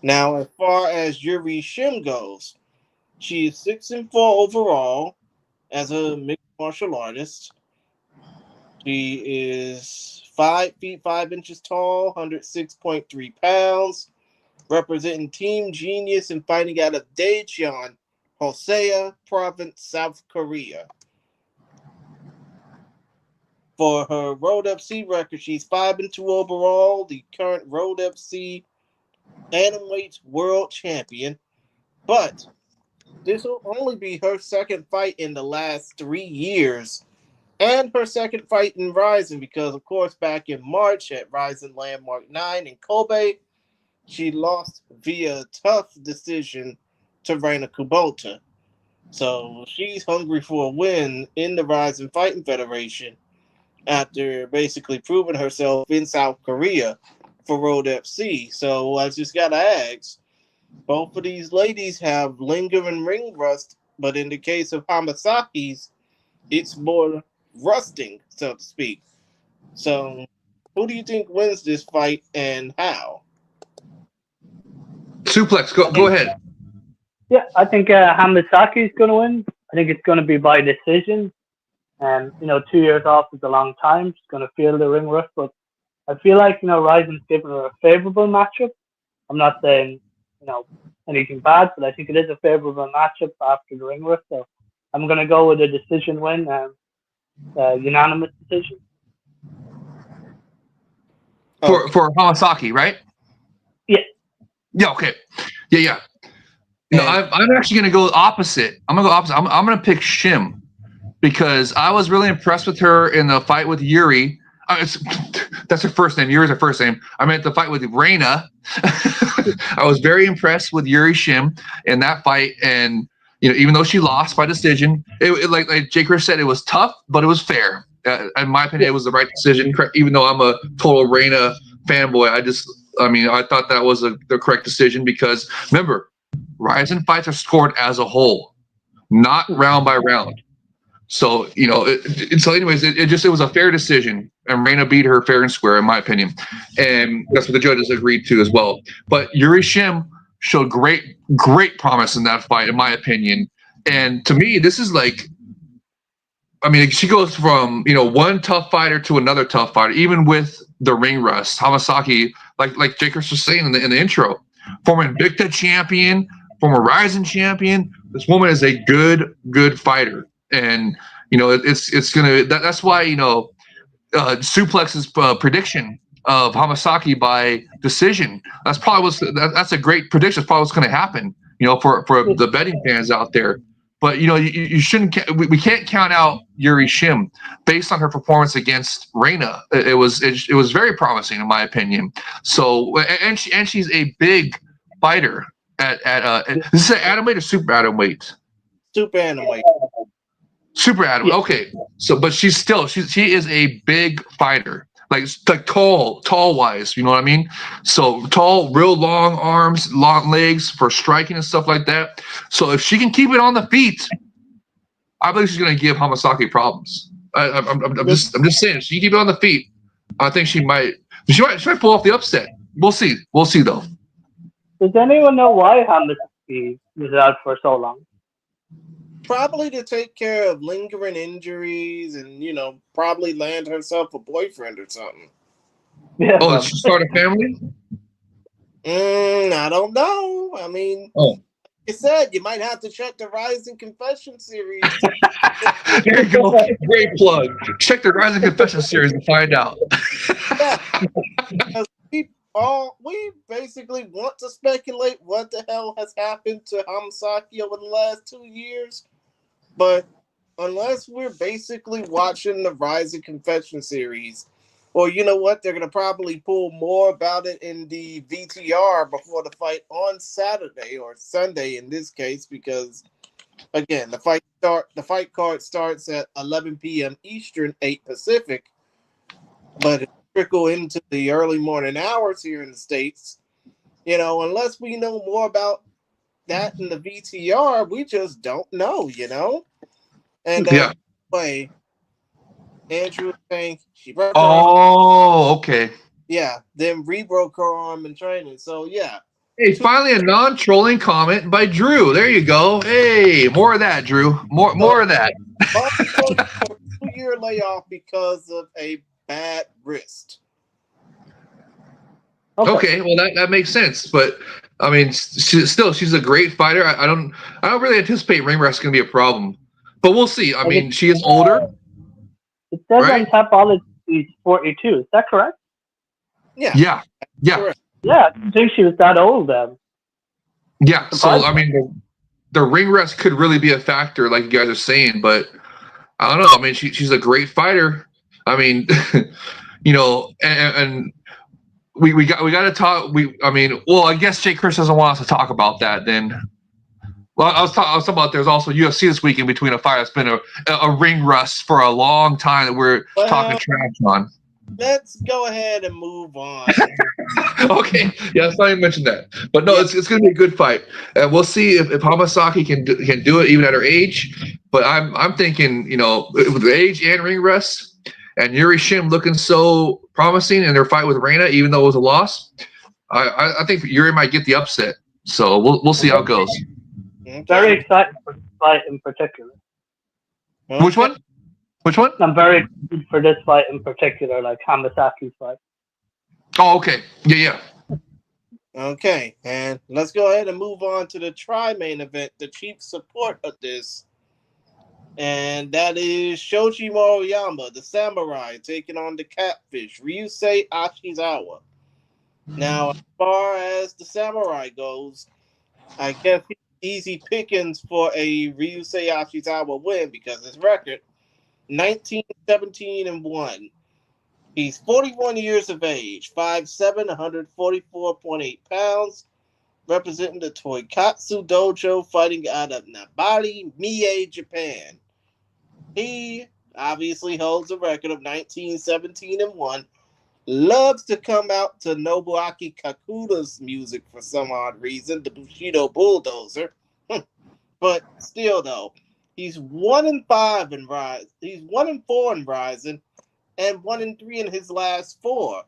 Now, as far as Yu-Ri Shim goes, she is 6-4 overall as a mixed martial artist. She is 5 feet 5 inches tall, 106.3 pounds, representing Team Genius and fighting out of Daejeon, Hosea Province, South Korea. For her Road FC record, she's 5-2 overall, the current Road FC Atomweight World Champion. But this will only be her second fight in the last 3 years, and her second fight in RIZIN, because, of course, back in March at RIZIN Landmark 9 in Kobe, she lost via tough decision to Reina Kubota. So she's hungry for a win in the RIZIN Fighting Federation after basically proving herself in South Korea for Road FC. So I just got to ask, both of these ladies have lingering ring rust, but in the case of Hamasaki's, it's more rusting, so to speak. So who do you think wins this fight and how? Suplex, go ahead. Yeah, I think Hamasaki is going to win. I think it's going to be by decision. And, 2 years off is a long time. She's going to feel the ring rust. But I feel like, RIZIN's given her a favorable matchup. I'm not saying, anything bad, but I think it is a favorable matchup after the ring rust. So I'm going to go with a decision win, unanimous decision. For Hamasaki, right? Yeah. Yeah, okay. Yeah. I'm actually going to go opposite. I'm going to go opposite. I'm going to pick Shim because I was really impressed with her in the fight with Yuri. That's her first name. Yuri's her first name. I meant the fight with Reina. I was very impressed with Yu-Ri Shim in that fight, and even though she lost by decision, like Jake Chris said, it was tough, but it was fair. In my opinion, it was the right decision. Even though I'm a total Reina fanboy, I thought that was the correct decision because remember, RIZIN fights are scored as a whole, not round by round. So so anyways, it was a fair decision, and Reina beat her fair and square, in my opinion, and that's what the judges agreed to as well. But Yu-Ri Shim showed great promise in that fight, in my opinion. And to me, this is like, she goes from one tough fighter to another tough fighter, even with the ring rust. Hamasaki, like Jake was saying in the intro, former Invicta champion, former RIZIN champion. This woman is a good fighter. And it's gonna. That's why Suplex's prediction of Hamasaki by decision. That's a great prediction. That's probably what's going to happen. For the betting fans out there. But you shouldn't. We can't count out Yu-Ri Shim based on her performance against Reina. It was very promising in my opinion. So and she's a big fighter at this is an atomweight or super atomweight? Super atomweight. Super atomweight. Yeah. Okay. So, but she is a big fighter, like tall wise. You know what I mean? So tall, real long arms, long legs for striking and stuff like that. So if she can keep it on the feet, I believe she's going to give Hamasaki problems. I'm just saying, if she can keep it on the feet, I think she might pull off the upset. We'll see though. Does anyone know why Hamasaki was out for so long? Probably to take care of lingering injuries and, probably land herself a boyfriend or something. Yeah, did she start a family? I don't know. Like you said, you might have to check the RIZIN Confession series. There you go. Great plug. Check the RIZIN Confession series and find out. Yeah. Because we basically want to speculate what the hell has happened to Hamasaki over the last 2 years. But unless we're basically watching the RIZIN Confession series, or you know what, they're going to probably pull more about it in the VTR before the fight on Saturday or Sunday in this case, because again, the fight card starts at 11 p.m. Eastern, 8 Pacific, but it trickle into the early morning hours here in the States. Unless we know more about that in the VTR, we just don't know, And way, Andrew was saying she broke her arm. Oh, okay. Yeah, then re-broke her arm in training. So yeah. Hey, finally a non-trolling comment by Drew. There you go. Hey, more of that, Drew. More of that. 2-year layoff because of a bad wrist. Okay, well that makes sense, but she's a great fighter. I don't really anticipate ring rust is going to be a problem, but we'll see. She is older. It says on Tapology she's 42. Is that correct? Yeah. Correct. Yeah, I didn't think she was that old then. Yeah, so the ring rust could really be a factor, like you guys are saying, but I don't know. She's a great fighter. And we got to talk. I guess Jake Chris doesn't want us to talk about that. Then, I was talking about there's also UFC this weekend between a fight that's been a ring rust for a long time that we're talking trash on. Let's go ahead and move on. Okay, yeah, let's not even mention that. But no, it's going to be a good fight, and we'll see if Hamasaki can do it even at her age. But I'm thinking, with the age and ring rust, and Yu-Ri Shim looking so promising in their fight with Reina, even though it was a loss, I think Yuri might get the upset. So we'll see how it goes. Okay. Very excited for this fight in particular. Okay. Which one? I'm very excited for this fight in particular, like Hamasaki's fight. Oh, okay. Yeah. Okay, and let's go ahead and move on to the tri-main event, the chief support of this. And that is SHOJI Mauryama, the samurai, taking on the catfish, Ryusei Ashizawa. Now, as far as the samurai goes, I guess it's easy pickings for a Ryusei Ashizawa win because his record, 19-17-1. He's 41 years of age, 5'7", 144.8 pounds, representing the Toikatsu Dojo, fighting out of Nabari, Mie, Japan. He obviously holds a record of 19-17-1. Loves to come out to Nobuaki Kakuta's music for some odd reason, the Bushido Bulldozer. But still, though, he's 1-5 in RIZIN. He's 1-4 in RIZIN, and 1-3 in his last 4.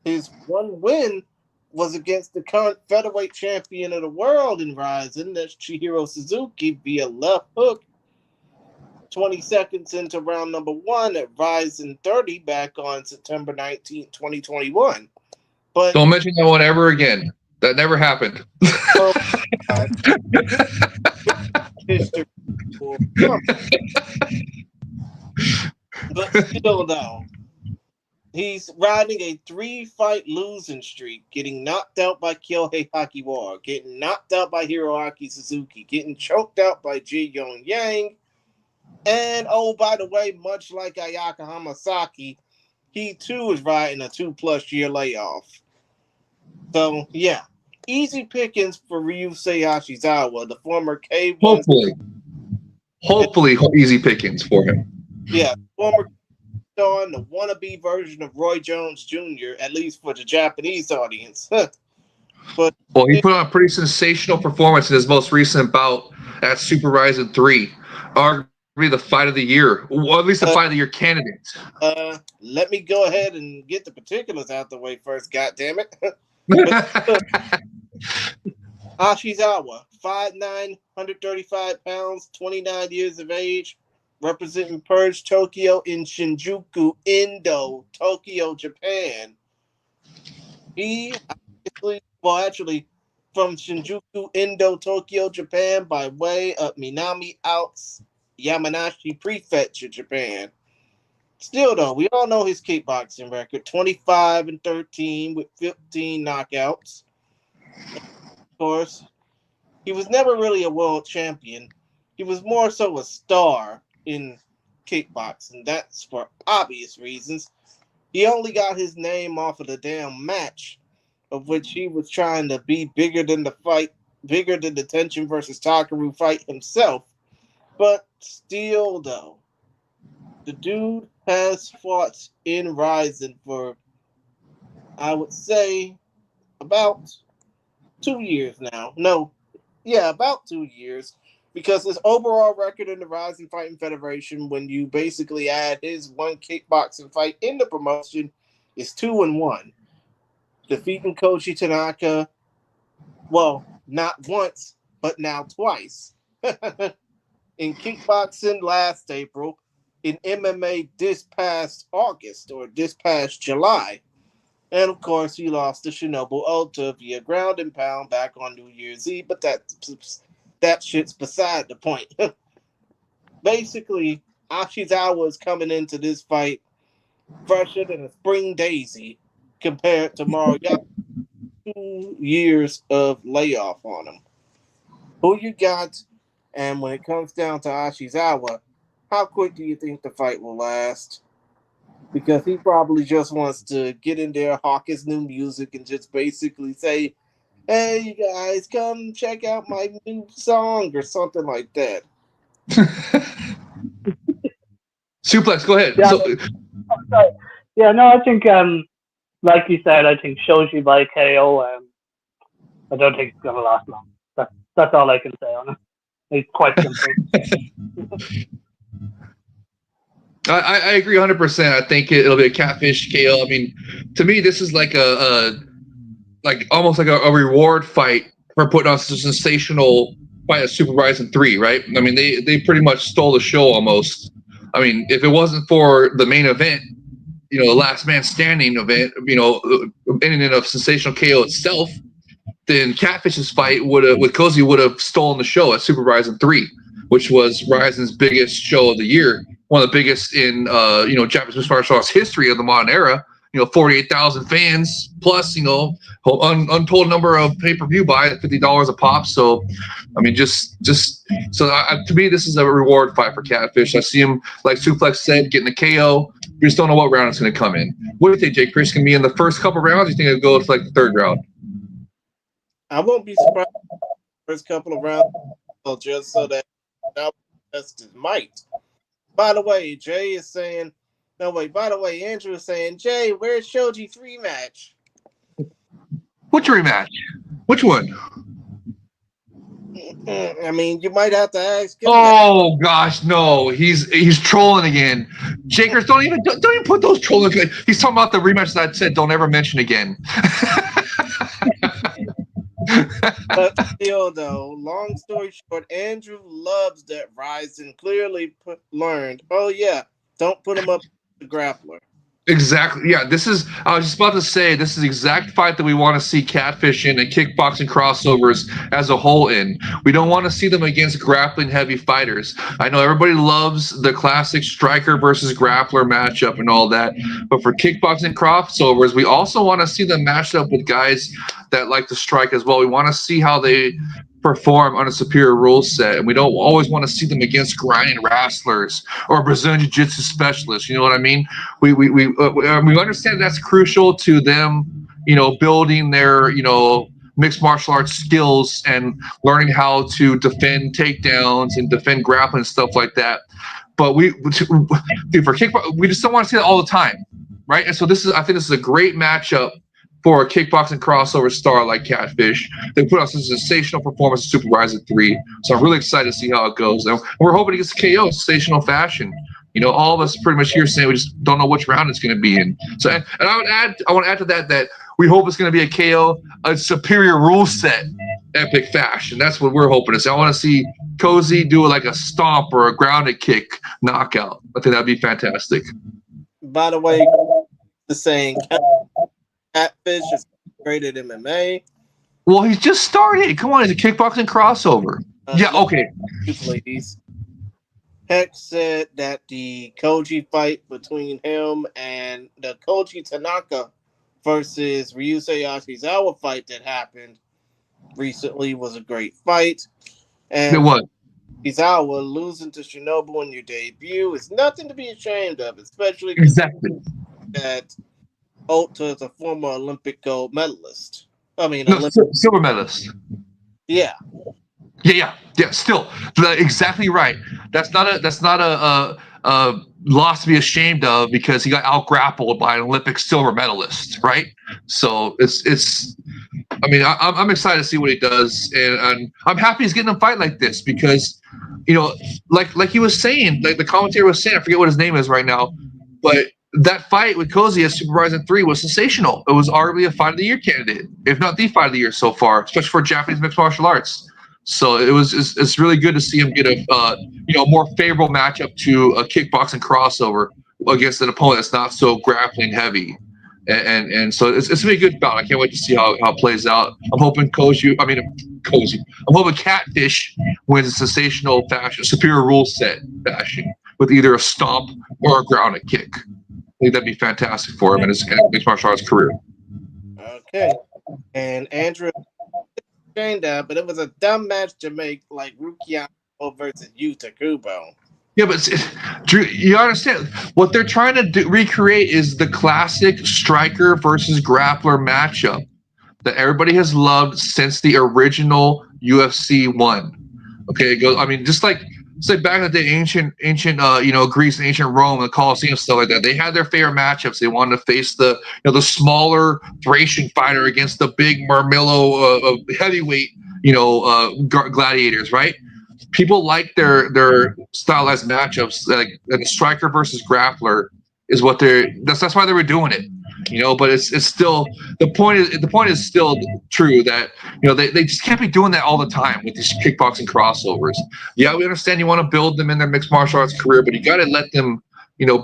His one win was against the current featherweight champion of the world in RIZIN, that's Chihiro Suzuki, via left hook. 20 seconds into round number 1 at RIZIN 30 back on September 19, 2021. But don't mention that one ever again. That never happened. Oh, history. But still, though, he's riding a 3-fight losing streak, getting knocked out by Kyohei Hakiwara, getting knocked out by Hiroaki Suzuki, getting choked out by Ji Yong Yang. And, oh, by the way, much like Ayaka Hamasaki, he too is riding a 2+ year layoff. So, yeah, easy pickings for Ryusei Ashizawa, the former K1. Hopefully, easy pickings for him. Yeah, former on the wannabe version of Roy Jones Jr., at least for the Japanese audience. But well, he put on a pretty sensational performance in his most recent bout at Super RIZIN 3. Arguably the fight of the year, or at least the fight of the year candidate. Let me go ahead and get the particulars out the way first, goddammit. Ashizawa, 5'9", 135 pounds, 29 years of age, representing Purge Tokyo in Shinjuku, Indo, Tokyo, Japan. He actually from Shinjuku, Indo, Tokyo, Japan, by way of Minami Alps, Yamanashi Prefecture, Japan. Still, though, we all know his kickboxing record, 25-13 with 15 knockouts. Of course, he was never really a world champion. He was more so a star in kickboxing. That's for obvious reasons. He only got his name off of the damn match, of which he was trying to be bigger than the fight, bigger than the Tenshin versus Takaru fight himself. But still, though, the dude has fought in RIZIN for, I would say, about 2 years now. About 2 years. Because his overall record in the RIZIN Fighting Federation, when you basically add his one kickboxing fight in the promotion, is 2-1. Defeating Koji Tanaka, well, not once, but now twice. In kickboxing last April, in MMA this past August or this past July. And of course, he lost to Shinobu Ota via ground and pound back on New Year's Eve, but that shit's beside the point. Basically, Ashizawa is coming into this fight fresher than a spring daisy compared to Mauryama. 2 years of layoff on him. Who you got? And when it comes down to Ashizawa, how quick do you think the fight will last? Because he probably just wants to get in there, hawk his new music, and just basically say, hey, you guys, come check out my new song or something like that. Suplex, go ahead. I think, like you said, I think SHOJI by KO. I don't think it's going to last long. That's all I can say on it. It's quite simple. I agree 100%. I think it'll be a catfish KO. I mean, to me, this is like almost like a reward fight for putting on some sensational fight at Super RIZIN 3, right? I mean, they pretty much stole the show almost. I mean, if it wasn't for the main event, the last man standing event, ending in a sensational KO itself, then Catfish's fight with Cozy would have stolen the show at Super RIZIN 3, which was RIZIN's biggest show of the year, one of the biggest in Japanese mixed martial arts history of the modern era. 48,000 fans plus, untold number of pay-per-view buys, $50 a pop. So, I mean, to me, this is a reward fight for Catfish. I see him, like Suplex said, getting the KO. We just don't know what round it's going to come in. What do you think, Jake? Chris can be in the first couple rounds? You think it'll go to like the third round? I won't be surprised first couple of rounds, just so that now test his might. By the way, Jay is saying, no wait. By the way, Andrew is saying, Jay, where's Shoji 3 match? Which rematch? Which one? I mean, you might have to ask him. Oh gosh, no, he's trolling again. Shakers, don't even put those trolling. He's talking about the rematch that I said don't ever mention again. But still, though, long story short, Andrew loves that RIZIN clearly learned. Oh yeah, don't put him up the grappler. Exactly. Yeah, I was just about to say, this is the exact fight that we want to see Catfish in and kickboxing crossovers as a whole in. We don't want to see them against grappling heavy fighters. I know everybody loves the classic striker versus grappler matchup and all that, but for kickboxing crossovers, we also want to see them matched up with guys that like to strike as well. We want to see how they perform on a superior rule set, and we don't always want to see them against grinding wrestlers or Brazilian Jiu-Jitsu specialists. You know what I mean? We understand that's crucial to them, building their mixed martial arts skills and learning how to defend takedowns and defend grappling and stuff like that. But for kickboxing, we just don't want to see that all the time, right? And so I think this is a great matchup for a kickboxing crossover star like Catfish. They put on some sensational performance in Super RIZIN 3. So I'm really excited to see how it goes. And we're hoping to get KO in sensational fashion. All of us pretty much here saying we just don't know which round it's going to be in. So, and I want to add to that we hope it's going to be a KO, a superior rule set epic fashion. That's what we're hoping to see. I want to see Cozy do like a stomp or a grounded kick knockout. I think that'd be fantastic. By the way, the saying Catfish is great at MMA. Well, he's just started. Come on, he's a kickboxing crossover. Yeah, okay. Ladies. Heck said that the Koji fight between him and the Koji Tanaka versus Ryusei Ashizawa fight that happened recently was a great fight. And it was. Ashizawa losing to Shinobu in your debut is nothing to be ashamed of, especially exactly that Ota is a former Olympic gold medalist. Silver medalist. Yeah. Yeah. Still, exactly right. That's not a loss to be ashamed of because he got out grappled by an Olympic silver medalist, right? So it's. I mean, I'm excited to see what he does, and I'm happy he's getting a fight like this because, like he was saying, like the commentator was saying, I forget what his name is right now, but that fight with Cozy at Super RIZIN 3 was sensational. It was arguably a fight of the year candidate, if not the fight of the year so far, especially for Japanese mixed martial arts. So it's really good to see him get a more favorable matchup to a kickboxing crossover against an opponent that's not so grappling heavy, and so it's gonna be a good bout. I can't wait to see how it plays out. I'm hoping I'm hoping Catfish wins in sensational fashion, superior rule set fashion with either a stomp or a grounded kick. I think that'd be fantastic for him in his mixed martial arts career. Okay, and Andrew. That, but it was a dumb match to make, like Rukiano versus Yuta Kubo. Yeah, but Drew, you understand what they're trying to recreate is the classic striker versus grappler matchup that everybody has loved since the original UFC 1. Okay, it goes. I mean, just like back in the day, ancient Greece and ancient Rome, the Colosseum, stuff like that. They had their favorite matchups. They wanted to face the smaller Thracian fighter against the big Marmillo heavyweight gladiators, right? People like their stylized matchups. Like the striker versus grappler is what that's why they were doing it. But it's still the point is still true that they just can't be doing that all the time with these kickboxing crossovers. Yeah, we understand you want to build them in their mixed martial arts career, but you got to let them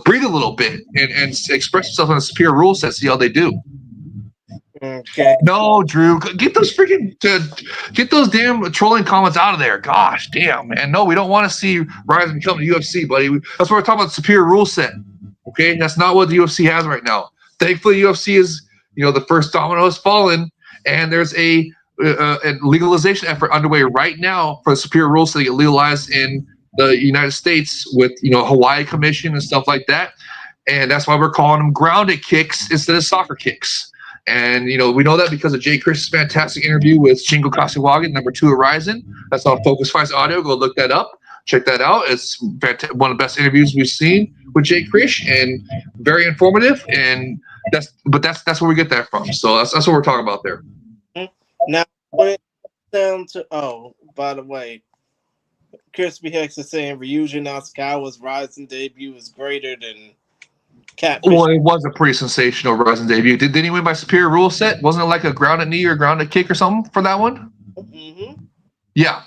breathe a little bit and express themselves on a superior rule set. See how they do. Okay. No, Drew, get those damn trolling comments out of there. Gosh, damn, man. No, we don't want to see RIZIN become the UFC, buddy. That's what we're talking about. Superior rule set. Okay, that's not what the UFC has right now. Thankfully, UFC is, the first domino has fallen, and there's a legalization effort underway right now for the superior rules to get legalized in the United States with, Hawaii Commission and stuff like that. And that's why we're calling them grounded kicks instead of soccer kicks. And we know that because of Jay Chris's fantastic interview with Shingo Kashiwagi, number 2 at RIZIN. That's on Focus Fights Audio. Go look that up. Check that out. It's one of the best interviews we've seen with Jay Krish, and very informative. And that's where we get that from. So that's what we're talking about there. Now, when it comes down to by the way, Crispy Hex is saying Ryuji Nasukawa's RIZIN debut is greater than Catfish. Well, it was a pretty sensational RIZIN debut. Didn't he win by superior rule set? Wasn't it like a grounded knee or grounded kick or something for that one? Mm-hmm. Yeah.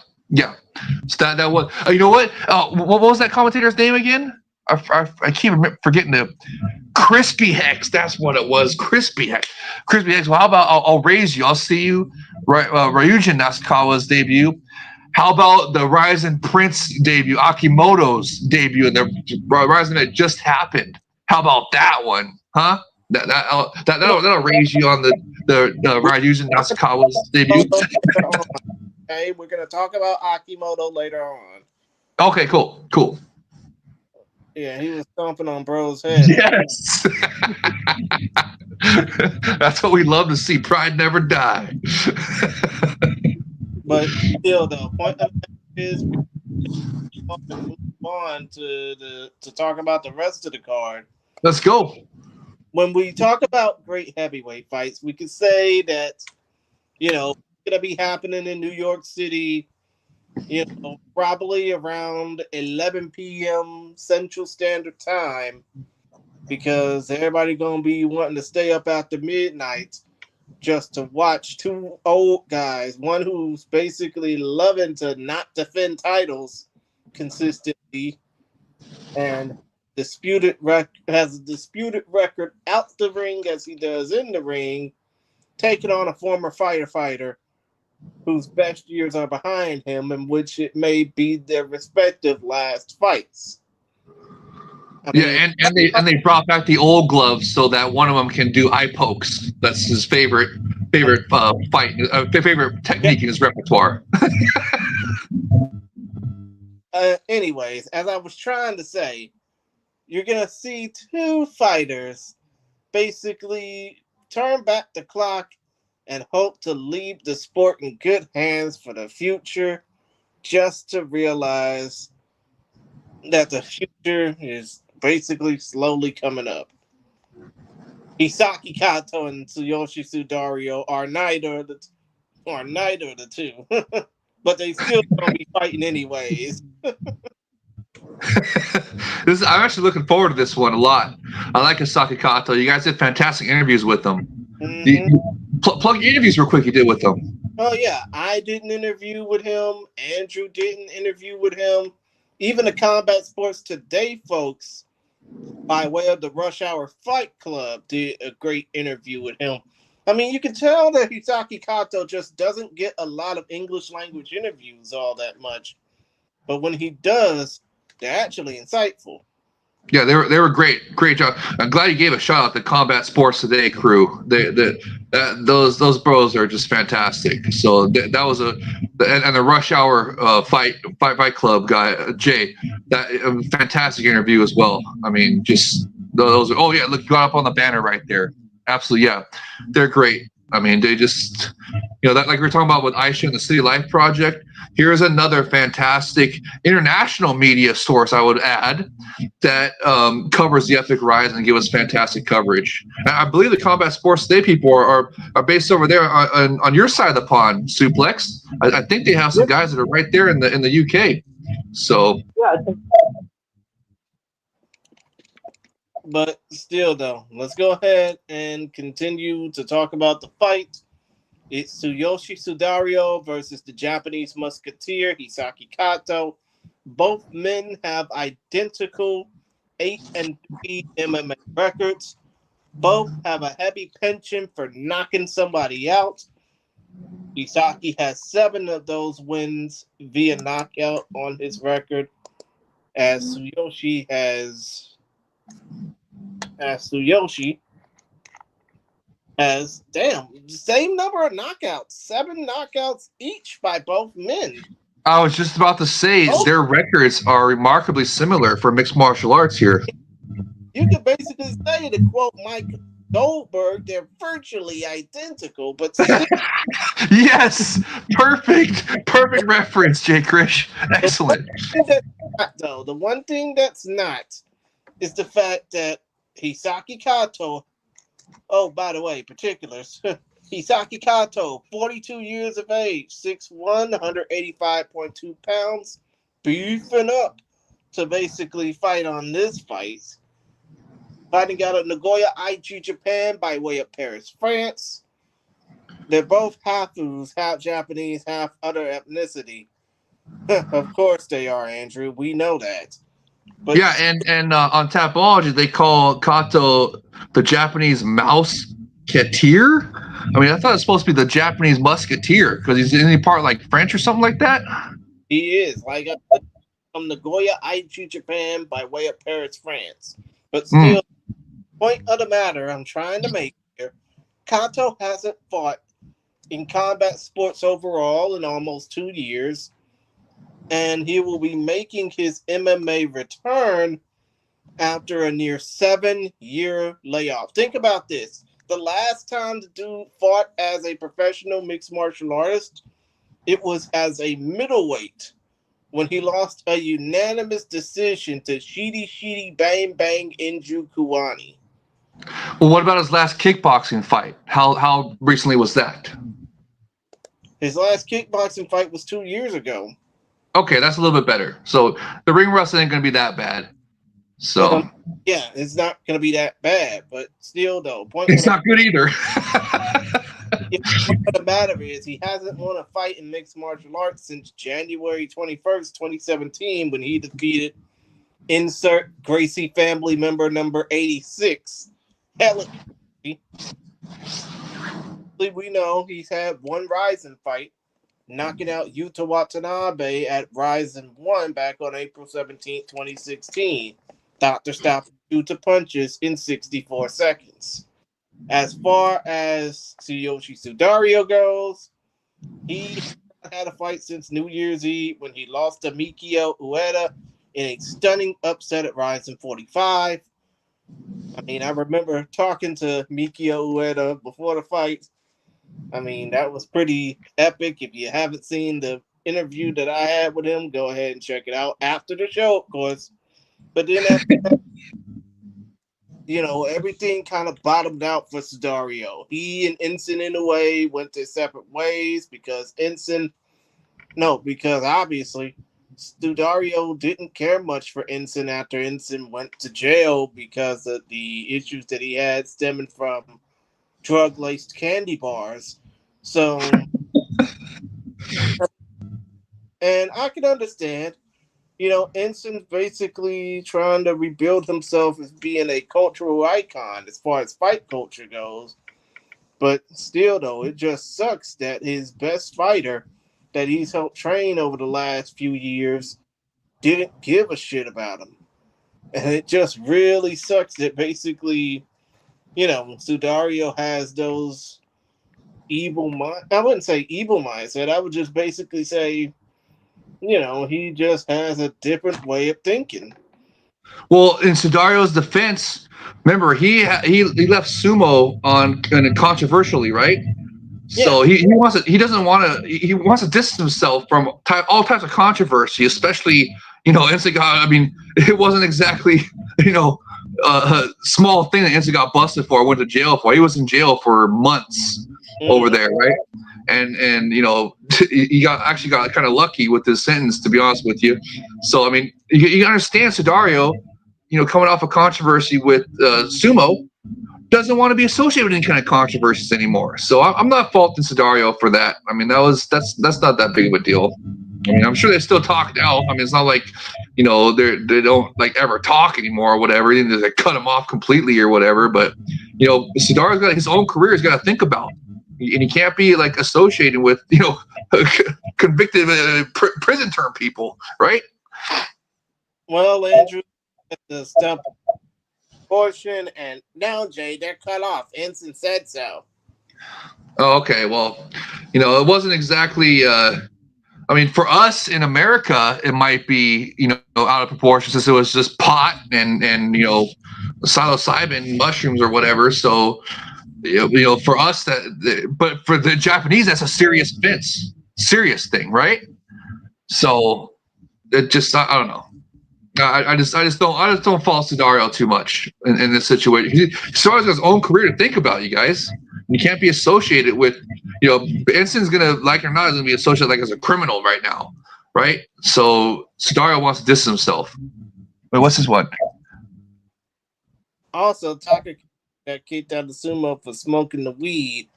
So that was. You know what? What was that commentator's name again? I keep forgetting the Crispy Hex. That's what it was. Crispy Hex. Well, how about I'll raise you? I'll see you. Ryuji Nasukawa's debut. How about the RIZIN Prince debut? Akimoto's debut in the RIZIN that just happened. How about that one? Huh? That'll raise you on the Ryuji Nasukawa's debut. Okay, we're gonna talk about Akimoto later on. Okay, cool. Yeah, he was stomping on bro's head. Yes. That's what we love to see. Pride never die. But still, the point of it is we want to move on to talk about the rest of the card. Let's go. When we talk about great heavyweight fights, we could say that, it's going to be happening in New York City, probably around 11 p.m. Central Standard Time, because everybody going to be wanting to stay up after midnight just to watch two old guys, one who's basically loving to not defend titles consistently and has a disputed record out the ring as he does in the ring, taking on a former fighter whose best years are behind him, in which it may be their respective last fights. And they brought back the old gloves so that one of them can do eye pokes. That's his favorite fight, favorite technique in his repertoire. Anyways, as I was trying to say, you're gonna see two fighters basically turn back the clock and hope to leave the sport in good hands for the future, just to realize that the future is basically slowly coming up. Hisaki Kato and Tsuyoshi Sudario are neither of the two, but they still gonna be fighting anyways. I'm actually looking forward to this one a lot. I like Hisaki Kato. You guys did fantastic interviews with him. Mm-hmm. Plug your interviews real quick. You did with them. Oh yeah, I did an interview with him. Andrew did an interview with him. Even the Combat Sports Today folks, by way of the Rush Hour Fight Club, did a great interview with him. I mean, you can tell that Hisaki Kato just doesn't get a lot of English language interviews all that much. But when he does, they're actually insightful. Yeah, they were great job. I'm glad you gave a shout out to Combat Sports Today crew. Those bros are just fantastic. So that was and the Rush Hour Fight Club guy Jay, that fantastic interview as well. I mean, just those. Oh yeah, look, you got up on the banner right there. Absolutely, yeah, they're great. I mean, they just, that like we were talking about with Aisha and the City Life Project. Here's another fantastic international media source, I would add, that covers the Epic Rise and give us fantastic coverage. And I believe the Combat Sports Today people are based over there on your side of the pond, Suplex. I think they have some guys that are right there in the UK. So yeah, I think. But still, though, let's go ahead and continue to talk about the fight. It's Tsuyoshi Sudario versus the Japanese Musketeer, Hisaki Kato. Both men have identical 8-3 MMA records. Both have a heavy penchant for knocking somebody out. Hisaki has 7 of those wins via knockout on his record, as Tsuyoshi has same number of knockouts, 7 knockouts each by both men. I was just about to say their records are remarkably similar for mixed martial arts here. You could basically say, to quote Mike Goldberg, they're virtually identical, but still, Yes, perfect reference, Jay Krish. Excellent. the one thing that's not is the fact that Hisaki Kato. Oh, by the way, particulars. Hisaki Kato, 42 years of age, 6'1", 185.2 pounds, beefing up to basically fight on this fight. Fighting out of Nagoya, Aichi, Japan, by way of Paris, France. They're both half-Us, half Japanese, half other ethnicity. Of course they are, Andrew. We know that. But yeah, and on Tapology, they call Kato the Japanese Musketeer. I mean, I thought it was supposed to be the Japanese Musketeer because he's in any part like French or something like that. he is, like, from Nagoya, Aichi, Japan, by way of Paris, France. But still, point of the matter I'm trying to make here, Kato hasn't fought in combat sports overall in almost 2 years, and he will be making his MMA return after a near 7-year layoff. Think about this. The last time the dude fought as a professional mixed martial artist, it was as a middleweight when he lost a unanimous decision to Shidi Bang Bang Inju Kuwani. Well, what about his last kickboxing fight? How recently was that? His last kickboxing fight was 2 years ago. Okay, that's a little bit better. So the ring rust ain't going to be that bad. So yeah, it's not going to be that bad, but still, though, it's not good either. The point of the matter is he hasn't won a fight in mixed martial arts since January 21st, 2017, when he defeated insert Gracie family member number 86. Hell, we know he's had one RIZIN fight, knocking out Yuta Watanabe at RIZIN 1 back on April 17, 2016. Doctor stopped Yuta punches in 64 seconds. As far as Tsuyoshi Sudario goes, he had a fight since New Year's Eve when he lost to Mikio Ueda in a stunning upset at RIZIN 45. I mean, I remember talking to Mikio Ueda before the fight. I mean, that was pretty epic. If you haven't seen the interview that I had with him, go ahead and check it out after the show, of course. But then after that, everything kind of bottomed out for Sudario. He and Enson Inoue went their separate ways because obviously Sudario didn't care much for Enson after Enson went to jail because of the issues that he had stemming from drug-laced candy bars. So, and I can understand, Enson's basically trying to rebuild himself as being a cultural icon as far as fight culture goes. But still, though, it just sucks that his best fighter that he's helped train over the last few years didn't give a shit about him. And it just really sucks that basically, Sudario has those evil mind. I wouldn't say evil mindset. I would just basically say, he just has a different way of thinking. Well, in Sudario's defense, remember he left sumo controversially, right? Yeah. So he wants to distance himself from all types of controversy, especially Enson got. I mean, it wasn't exactly a small thing that Enson got busted for, went to jail for. He was in jail for months over there, right? And he got kind of lucky with his sentence, to be honest with you. So I mean, you understand Sudario, coming off a controversy with sumo, doesn't want to be associated with any kind of controversies anymore. So I'm not faulting Sudario for that. I mean, that's not that big of a deal. I mean, I'm sure they still talk now. I mean, it's not like they don't like ever talk anymore or whatever. They like cut him off completely or whatever. But Sudario's got his own career he's got to think about, and he can't be like associated with convicted prison term people, right? Well, Andrew, the stump portion, and now Jay, they're cut off. Enson said so. Oh, okay. Well, it wasn't exactly a I mean, for us in America, it might be, out of proportion since it was just pot and psilocybin mushrooms or whatever. So, for us but for the Japanese, that's a serious offense, serious thing, right? So it just, I don't know. I just don't follow Sudario too much in this situation. He still has his own career to think about, you guys. You can't be associated with, Enson's gonna, like it or not, is gonna be associated like as a criminal right now, right? So Sudario wants to distance himself. Wait, what's his one? Also, Taka got kicked out of sumo for smoking the weed,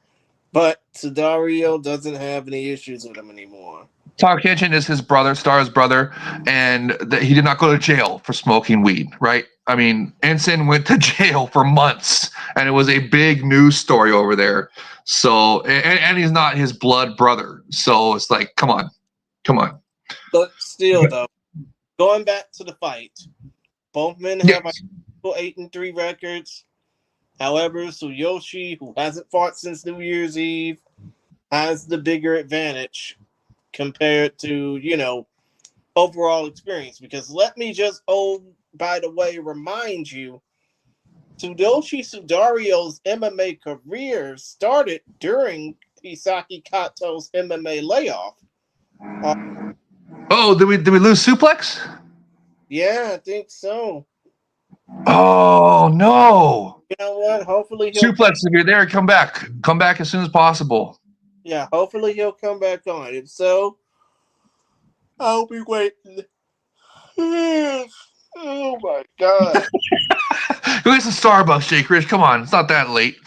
but Sudario doesn't have any issues with him anymore. Takakenshin is his brother, Star's brother, and he did not go to jail for smoking weed, right? I mean, Enson went to jail for months, and it was a big news story over there. So, and he's not his blood brother. So it's like, come on. But still, though, going back to the fight, both men have 8-3 records. However, Tsuyoshi, who hasn't fought since New Year's Eve, has the bigger advantage compared to, overall experience. Because let me just, by the way, remind you, Tsuyoshi Sudario's MMA career started during Hisaki Kato's MMA layoff. Did we lose Suplex? Yeah, I think so. Oh, no. You know what? Hopefully Suplex, if you're there, come back. Come back as soon as possible. Yeah, hopefully he'll come back on. If so, I'll be waiting. Oh my God. Go get some Starbucks, Jake Rich. Come on, it's not that late.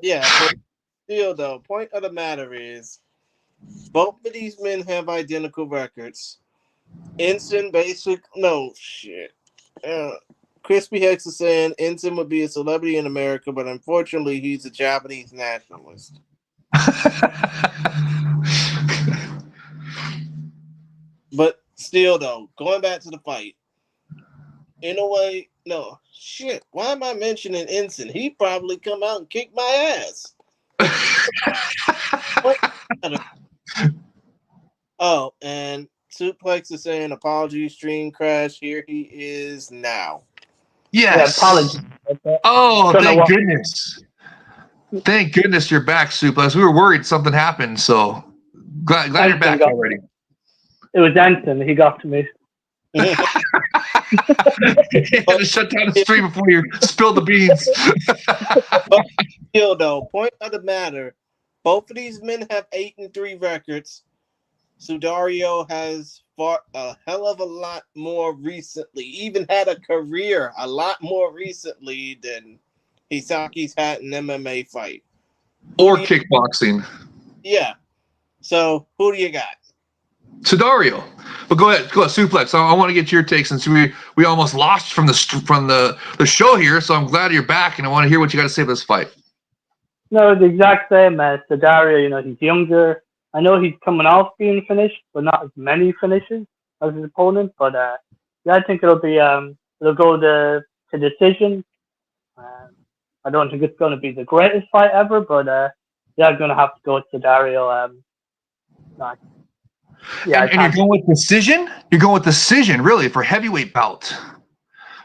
Yeah, but still though, point of the matter is both of these men have identical records. Enson Crispy Hex is saying Enson would be a celebrity in America, but unfortunately he's a Japanese nationalist. But still, though, going back to the fight, why am I mentioning Enson? He probably come out and kick my ass. Oh, and Suplex is saying, apologies, stream crash. Here he is now. Yes. Yeah, apologies. Oh, thank goodness. Thank goodness you're back, Suplex. We were worried something happened, so glad you're back already. It was Enson. He got to me. You had to shut down the stream before you spilled the beans. But still, though, point of the matter, both of these men have 8-3 records. Sudario has fought a hell of a lot more recently, even had a career a lot more recently than Hisaki's had an MMA fight. Or kickboxing. Yeah. So, who do you got? Sudario. But go ahead, Suplex. I want to get your take since we almost lost from the show here. So I'm glad you're back, and I want to hear what you got to say about this fight. No, the exact same as Sudario. He's younger. I know he's coming off being finished, but not as many finishes as his opponent. But I think it'll be it'll go to decision. I don't think it's going to be the greatest fight ever, but I'm going to have to go with Sudario. Yeah, and you're going with decision? You're going with decision, really, for heavyweight bout.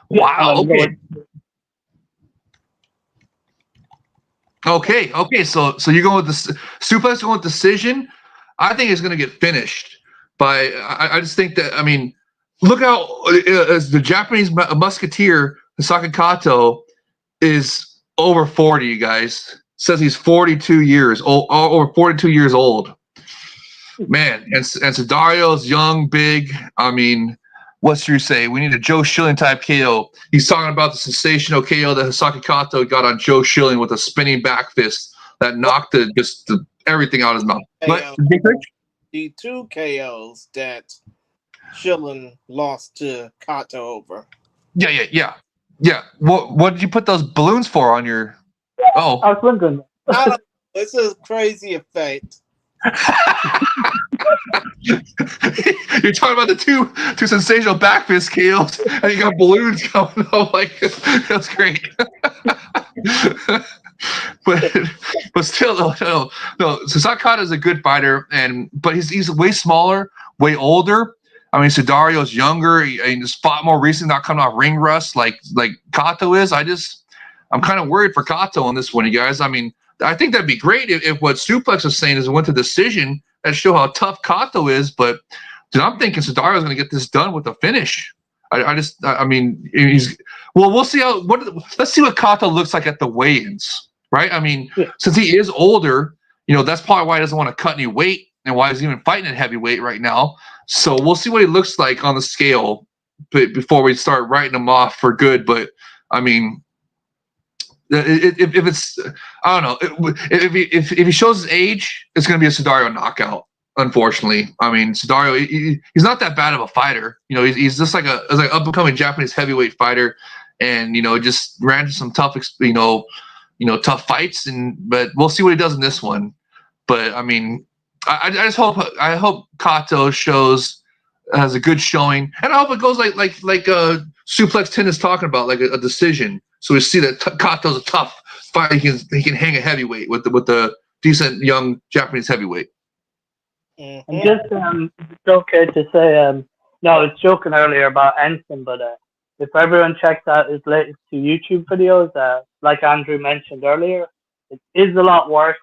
Wow. Okay. So you're going with the Suplex going with decision. I think it's going to get finished by. I just think that. I mean, look how as the Japanese Musketeer Hisaki Kato is over 40. You guys says he's 42 years old, over 42 years old. Man, and Sudario's young, big. I mean, what's your say? We need a Joe Schilling type KO. He's talking about the sensational KO that Hisaki Kato got on Joe Schilling with a spinning back fist that knocked everything out of his mouth. But the 2 KOs that Schilling lost to Kato over. Yeah. What did you put those balloons for on your? Oh, I was wondering. It's a crazy effect. You're talking about the two sensational back fist KOs, and you got balloons coming. Oh my god, that's great. but still, no. Hisaki Kato is a good fighter, but he's way smaller, way older. I mean, Sudario's younger. He just fought more recently, not coming off ring rust like Kato is. I'm kind of worried for Kato on this one, you guys. I mean, I think that'd be great if what Suplex is saying is it went to decision. That show how tough Kato is. But dude, I'm thinking Sudario's going to get this done with a finish. I mean, we'll see let's see what Kato looks like at the weigh-ins, right? I mean, since he is older, that's probably why he doesn't want to cut any weight and why he's even fighting at heavyweight right now. So we'll see what he looks like on the scale before we start writing him off for good. But I mean, if it's, I don't know, if he shows his age, it's going to be a Sudario knockout. Unfortunately, I mean, Sudario, he's not that bad of a fighter. He's just like an up and coming Japanese heavyweight fighter, and just ran into some tough, tough fights. But we'll see what he does in this one. But I mean, I just hope Kato has a good showing, and I hope it goes like Suplex 10 is talking about, like a decision. So we see that Kato's a tough fighter. He can hang a heavyweight with the decent young Japanese heavyweight. And just it's okay to say, no, I was joking earlier about Enson, but if everyone checks out his latest 2 YouTube videos, like Andrew mentioned earlier, it is a lot worse.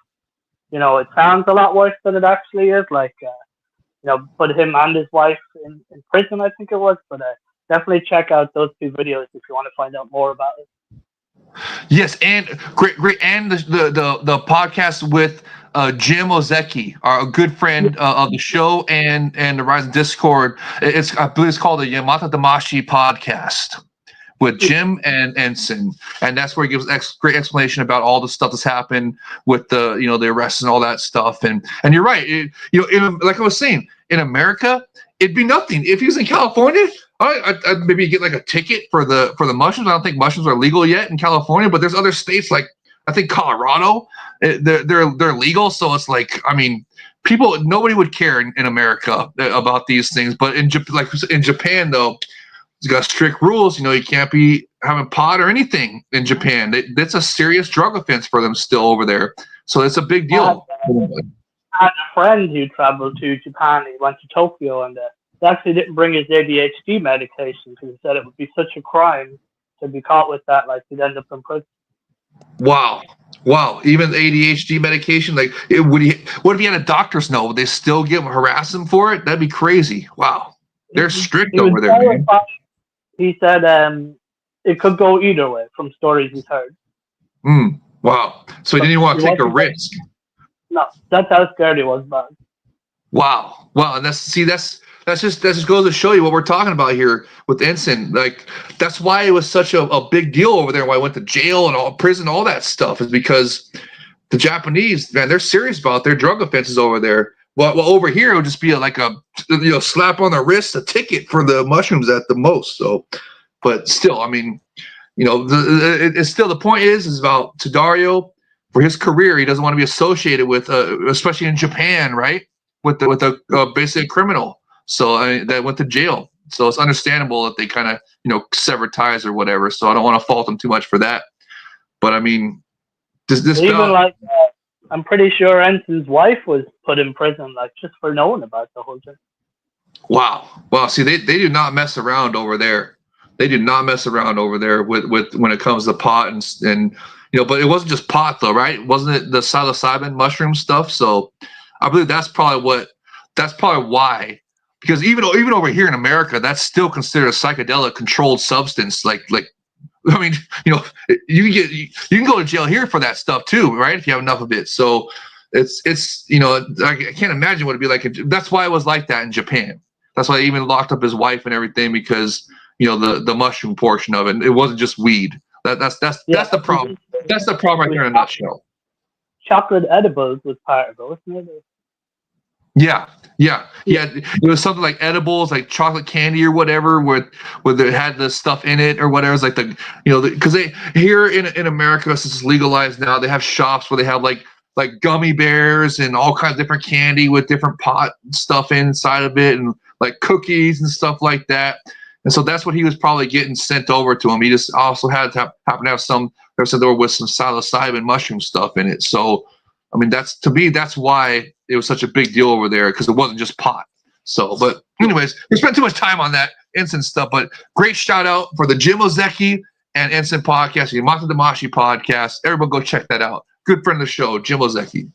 It sounds a lot worse than it actually is. Like, put him and his wife in prison, I think it was. But definitely check out those 2 videos if you want to find out more about it. Yes, and great, and the podcast with Jim Ozeki, our good friend of the show and the RIZIN Discord. I believe it's called the Yamata Damashi podcast with Jim and Enson, and that's where he gives great explanation about all the stuff that's happened with the the arrests and all that stuff. And you're right, like I was saying, in America, it'd be nothing if he was in California. I'd maybe get like a ticket for the mushrooms. I don't think mushrooms are legal yet in California, but there's other states like I think Colorado, they're legal. So it's like, I mean, nobody would care in America about these things, but in Japan though, it's got strict rules. You can't be having pot or anything in Japan. That's a serious drug offense for them still over there. So it's a big deal. I had a friend who traveled to Japan. He went to Tokyo and he actually didn't bring his ADHD medication because he said it would be such a crime to be caught with that. Like, he'd end up in prison. Wow. Even ADHD medication, like, what if he had a doctor's note? Would they still harass him for it? That'd be crazy. Wow. They're strict over there, man. He said it could go either way from stories he's heard. Wow. So he didn't even want to take a risk. No, that's how scared he was about it. Wow. And that just goes to show you what we're talking about here with Enson. Like, that's why it was such a big deal over there. Why I went to jail and prison, all that stuff, is because the Japanese, man, they're serious about their drug offenses over there. Well, over here it would just be like a slap on the wrist, a ticket for the mushrooms at the most. So, but still, I mean, it's still, the point is about Sudario. For his career, he doesn't want to be associated with, especially in Japan, right? With a basic criminal. So that went to jail. So it's understandable that they kind of, sever ties or whatever. So I don't want to fault them too much for that. But I mean, I'm pretty sure Enson's wife was put in prison, like, just for knowing about the whole thing. Wow. See, they do not mess around over there. They do not mess around over there with when it comes to pot and but it wasn't just pot though, right? Wasn't it the psilocybin mushroom stuff? So I believe that's probably why. Because even over here in America, that's still considered a psychedelic controlled substance. Like I mean, you can go to jail here for that stuff too, right? If you have enough of it. So it's I can't imagine what it'd be like. That's why it was like that in Japan. That's why they even locked up his wife and everything, because the mushroom portion of it. It wasn't just weed. That's the problem. That's the problem right there in a nutshell. Chocolate edibles was part of it, wasn't it? Yeah. It was something like edibles, like chocolate candy or whatever, where they had the stuff in it or whatever. It's like because they here in America, since it's legalized now, they have shops where they have like gummy bears and all kinds of different candy with different pot stuff inside of it, and like cookies and stuff like that. And so that's what he was probably getting sent over to him. He just also had to happen to have some They said there was some psilocybin mushroom stuff in it. So, I mean, that's why it was such a big deal over there, because it wasn't just pot. So, but anyways, we spent too much time on that Enson stuff. But great shout out for the Jim Ozeki and Enson podcast, the Yamata Damashi podcast. Everyone go check that out. Good friend of the show, Jim Ozeki.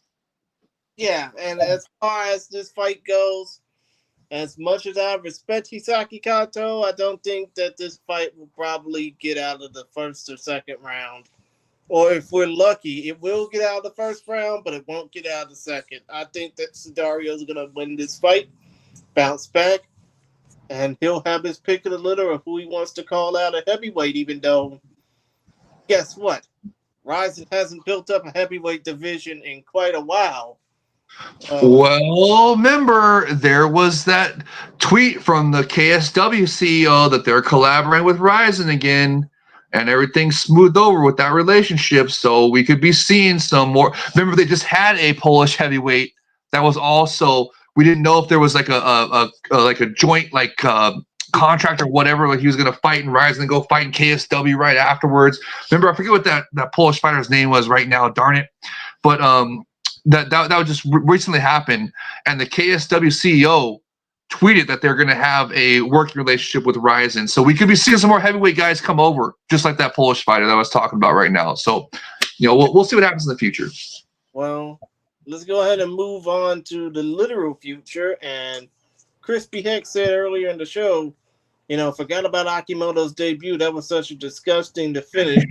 Yeah, and as far as this fight goes, as much as I respect Hisaki Kato, I don't think that this fight will probably get out of the first or second round. Or if we're lucky, it will get out of the first round, but it won't get out of the second. I think that Sudario is going to win this fight, bounce back, and he'll have his pick of the litter of who he wants to call out a heavyweight, even though, guess what? RIZIN hasn't built up a heavyweight division in quite a while. Well, remember, there was that tweet from the KSW CEO that they're collaborating with RIZIN again, and everything's smoothed over with that relationship, so we could be seeing some more. Remember, they just had a Polish heavyweight that was also, we didn't know if there was like a joint contract or whatever, like he was going to fight in RIZIN and go fight in KSW right afterwards. Remember, I forget what that Polish fighter's name was right now, darn it. But that would just recently happen, and the KSW CEO tweeted that they're going to have a working relationship with RIZIN, so we could be seeing some more heavyweight guys come over, just like that Polish fighter that I was talking about right now. So, we'll see what happens in the future. Well, let's go ahead and move on to the literal future. And Crispy Heck said earlier in the show, forgot about Akimoto's debut. That was such a disgusting to finish.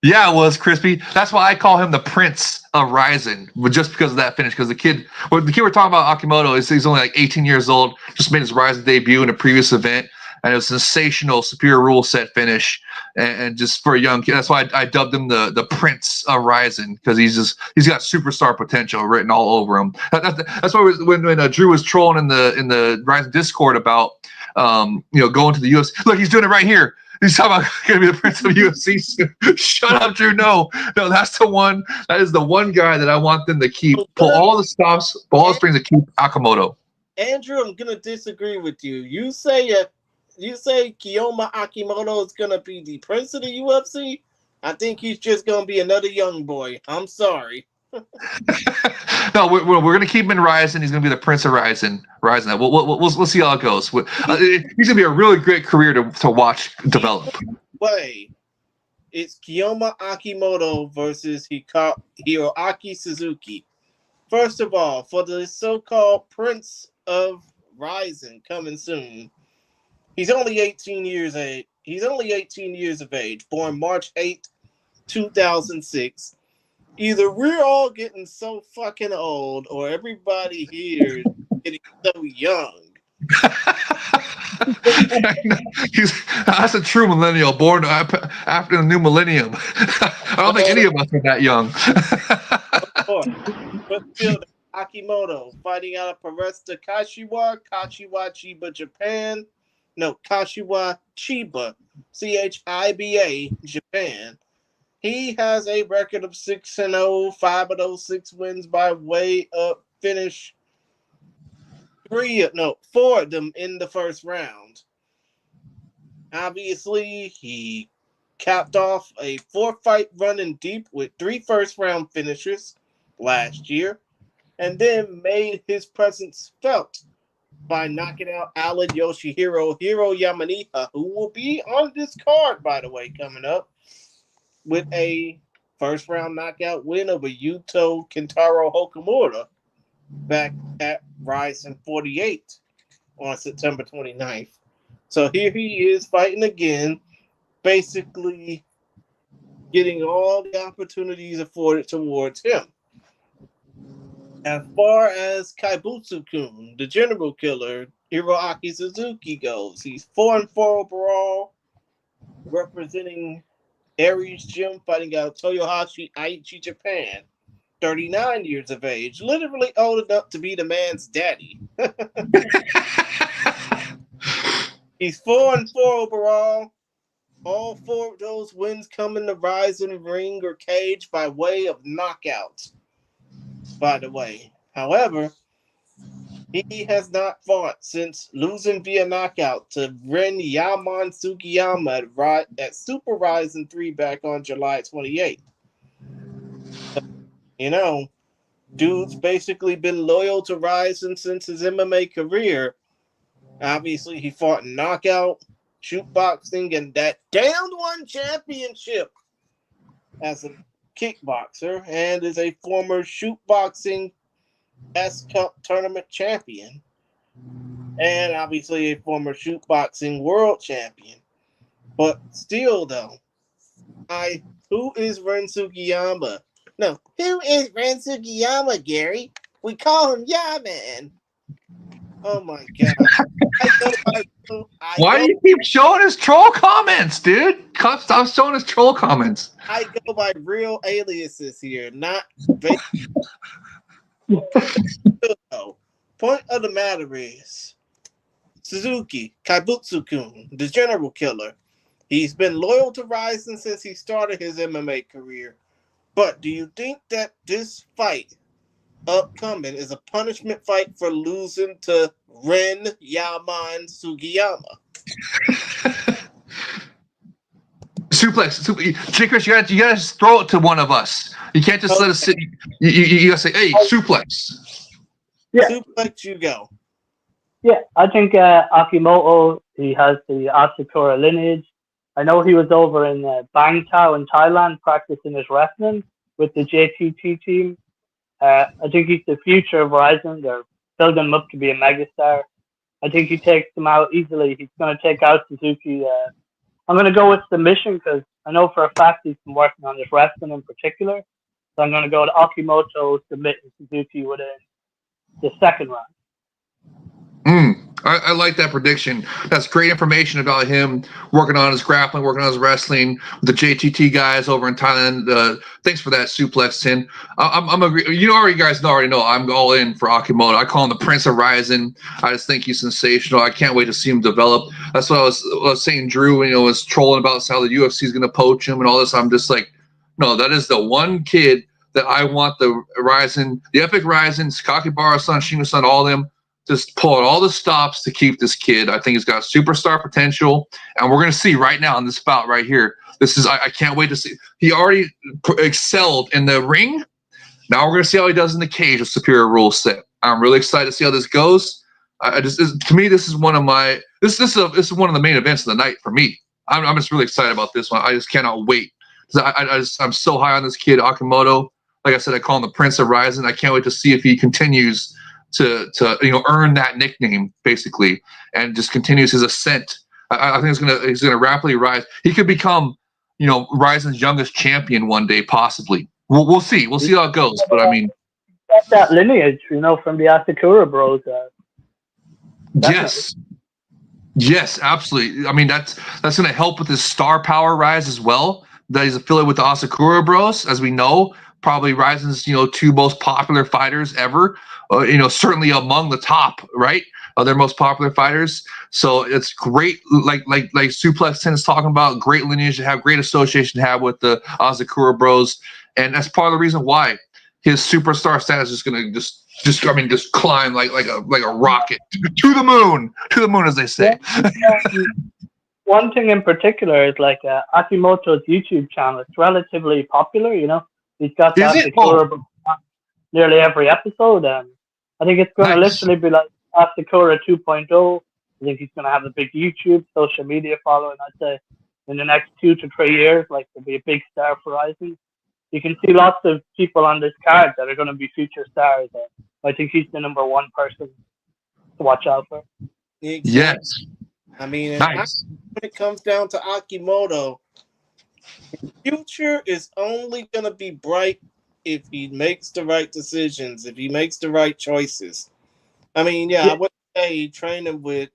Yeah, it was, Crispy. That's why I call him the Prince of RIZIN, just because of that finish. Because the kid we're talking about, Akimoto, he's only like 18 years old, just made his RIZIN debut in a previous event, and it was a sensational Superior Ruleset finish, and just for a young kid. That's why I dubbed him the Prince of RIZIN, because he's got superstar potential written all over him. That's why when Drew was trolling in the RIZIN Discord about going to the UFC. Look, he's doing it right here. He's talking about going to be the Prince of UFC. Shut up, Drew. No, that's the one. That is the one guy that I want them to keep. Pull all the stops, pull all the strings to keep Akimoto. Andrew, I'm gonna disagree with you. You say Kyouma Akimoto is gonna be the Prince of the UFC. I think he's just gonna be another young boy. I'm sorry. No, we're going to keep him in RIZIN. He's going to be the Prince of RIZIN. We'll see how it goes. He's going to be a really great career to watch develop. Way, it's Kyouma Akimoto versus Hiroaki Suzuki. First of all, for the so-called Prince of RIZIN coming soon, he's only 18 years old. He's only 18 years of age, born March 8th, 2006. Either we're all getting so fucking old, or everybody here is getting so young. That's a true millennial, born after the new millennium. I don't think any of us are that young. But still, Akimoto fighting out of Peresta Kashiwa, Chiba, Japan. No, Kashiwa Chiba, Chiba, Japan. He has a record of 6-0, 5 of those 6 wins by way of finish. 4 of them in the first round. Obviously, he capped off a 4-fight run in deep with 3 first-round finishes last year, and then made his presence felt by knocking out Alan Yoshihiro Yamaniha, who will be on this card, by the way, coming up, with a first-round knockout win over Yuto Kentaro Hokumura back at RIZIN 48 on September 29th. So here he is fighting again, basically getting all the opportunities afforded towards him. As far as Kaibutsu-Kun, the general killer, Hiroaki Suzuki goes, he's 4-4 overall, representing Aries Gym, fighting out of Toyohashi, Aichi, Japan. 39 years of age, literally old enough to be the man's daddy. He's 4-4 overall. All 4 of those wins come in the RIZIN ring or cage by way of knockout, by the way. However, He has not fought since losing via knockout to Ren Yaman Sugiyama at Super RIZIN 3 back on July 28th. You know, dude's basically been loyal to RIZIN since his MMA career. Obviously, he fought in knockout, shoot boxing, and that downed one championship as a kickboxer, and is a former shoot boxing S Cup tournament champion, and obviously a former shoot boxing world champion. But still, though, who is Ren Sugiyama? No, who is Ren Sugiyama, Gary? We call him Ya-Man. Oh my god! Why do you keep showing his troll comments, dude? Stop showing his troll comments. I go by real aliases here, not. Point of the matter is, Suzuki, Kaibutsu-Kun, the General Killer. He's been loyal to RIZIN since he started his MMA career. But do you think that this fight upcoming is a punishment fight for losing to Ren Yaman Sugiyama? Suplex. Chris, you gotta throw it to one of us. You can't just let us sit. You gotta say, hey, suplex. Yeah. Suplex, you go. Yeah, I think Akimoto, he has the Asakura lineage. I know he was over in Bangtao in Thailand practicing his wrestling with the JTT team. I think he's the future of RIZIN. They're building him up to be a megastar. I think he takes them out easily. He's going to take out Suzuki. I'm going to go with submission because I know for a fact he's been working on his wrestling in particular. So I'm going to go with Akimoto submitting Suzuki within the second round. I like that prediction. That's great information about him working on his grappling, working on his wrestling with the JTT guys over in Thailand. Thanks for that, Suplex 10. I'm agree. You guys already know I'm all in for Akimoto. I call him the Prince of RIZIN. I just think he's sensational. I can't wait to see him develop. That's what I was saying. Drew, was trolling about how the UFC is going to poach him and all this. I'm just like, no, that is the one kid that I want the RIZIN, the Epic RIZIN, Sakakibara-san, Shima-san, all of them. Just pull out all the stops to keep this kid. I think he's got superstar potential, and we're going to see right now in this bout right here. I can't wait to see. He already excelled in the ring. Now we're going to see how he does in the cage with Superior Ruleset. I'm really excited to see how this goes. To me, this is one of my this is one of the main events of the night for me. I'm just really excited about this one. I just cannot wait. I'm so high on this kid Akimoto. Like I said, I call him the Prince of RIZIN. I can't wait to see if he continues to earn that nickname basically, and just continues his ascent. I think he's gonna rapidly rise. He could become, RIZIN's youngest champion one day, possibly. We'll see. We'll see how it goes. But I mean, that's that lineage, from the Asakura bros. Yes, absolutely. I mean, that's gonna help with his star power rise as well. That he's affiliated with the Asakura bros, as we know. Probably RIZIN's, two most popular fighters ever. Certainly among the top, right? Their most popular fighters. So it's great, like Suplex 10 is talking about, great lineage to have, great association to have with the Asakura bros, and that's part of the reason why his superstar status is going to just climb like a rocket to the moon, as they say. One thing in particular is Akimoto's YouTube channel. It's relatively popular, He's got Asakura nearly every episode. I think it's going to literally be like Asakura 2.0. I think he's going to have a big YouTube, social media following. I'd say in the next 2 to 3 years, there'll be a big star for RIZIN. You can see lots of people on this card that are going to be future stars. I think he's the number one person to watch out for. Exactly. Yes. I mean, nice. When it comes down to Akimoto, his future is only going to be bright if he makes the right decisions, if he makes the right choices. I mean, I would say training with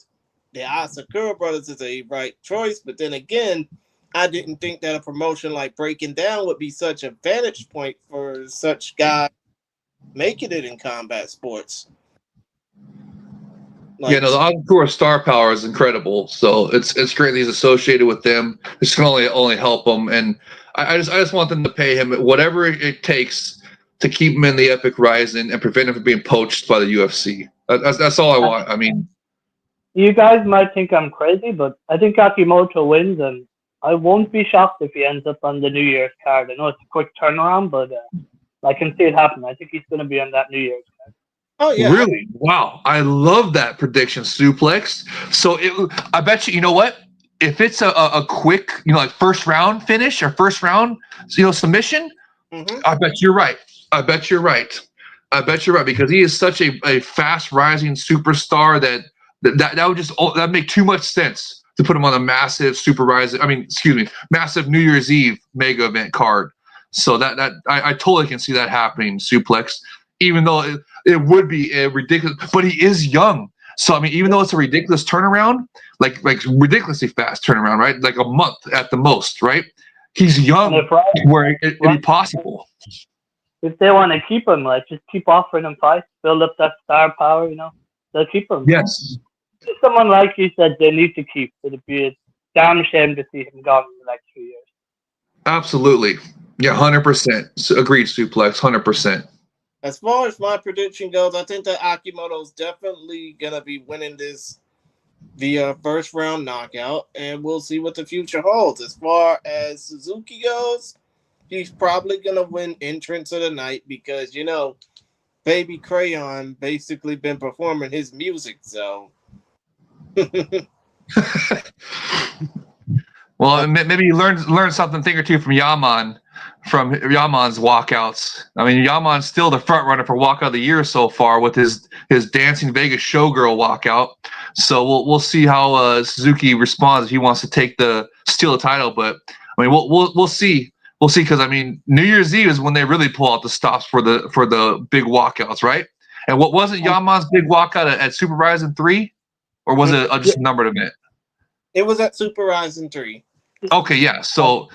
the Asakura brothers is a right choice, but then again, I didn't think that a promotion like Breaking Down would be such a vantage point for such guys making it in combat sports. The Asakura star power is incredible, so it's great that he's associated with them. This can only help him, and I just want them to pay him whatever it takes to keep him in the Epic Ryzen and prevent him from being poached by the UFC. That's all I want. I mean, you guys might think I'm crazy, but I think Akimoto wins, and I won't be shocked if he ends up on the New Year's card. I know it's a quick turnaround, but I can see it happen. I think he's going to be on that New Year's card. Oh yeah, really? Wow, I love that prediction, Suplex. So I bet you. You know what? If it's a quick, like first round finish or first round, submission, I bet you're right. I bet you're right because he is such a fast rising superstar that would just that make too much sense to put him on a massive massive New Year's Eve mega event card. So that I totally can see that happening, Suplex. Even though it would be a ridiculous, but he is young. So I mean, even though it's a ridiculous turnaround, like ridiculously fast turnaround, right? Like a month at the most, right? He's young, where it'd be possible. If they want to keep him, like just keep offering him fights, build up that star power, they'll keep him. Yes. Just someone like you said they need to keep. It'd be a damn shame to see him gone in the next few years. Absolutely. Yeah, 100%. Agreed, Suplex, 100%. As far as my prediction goes, I think that Akimoto's definitely going to be winning this via first round knockout, and we'll see what the future holds. As far as Suzuki goes, he's probably going to win entrance of the night because, Baby Crayon basically been performing his music, so. Well, maybe you learn something thing or two from Yaman's walkouts. I mean, Yaman's still the front runner for walkout of the year so far with his Dancing Vegas Showgirl walkout. So we'll see how Suzuki responds if he wants to steal the title. But I mean, we'll see. We'll see because I mean, New Year's Eve is when they really pull out the stops for the big walkouts, right? And what wasn't Yaman's big walkout at Super Ryzen 3, or was it just a numbered event? It was at Super Ryzen 3. Okay, yeah. So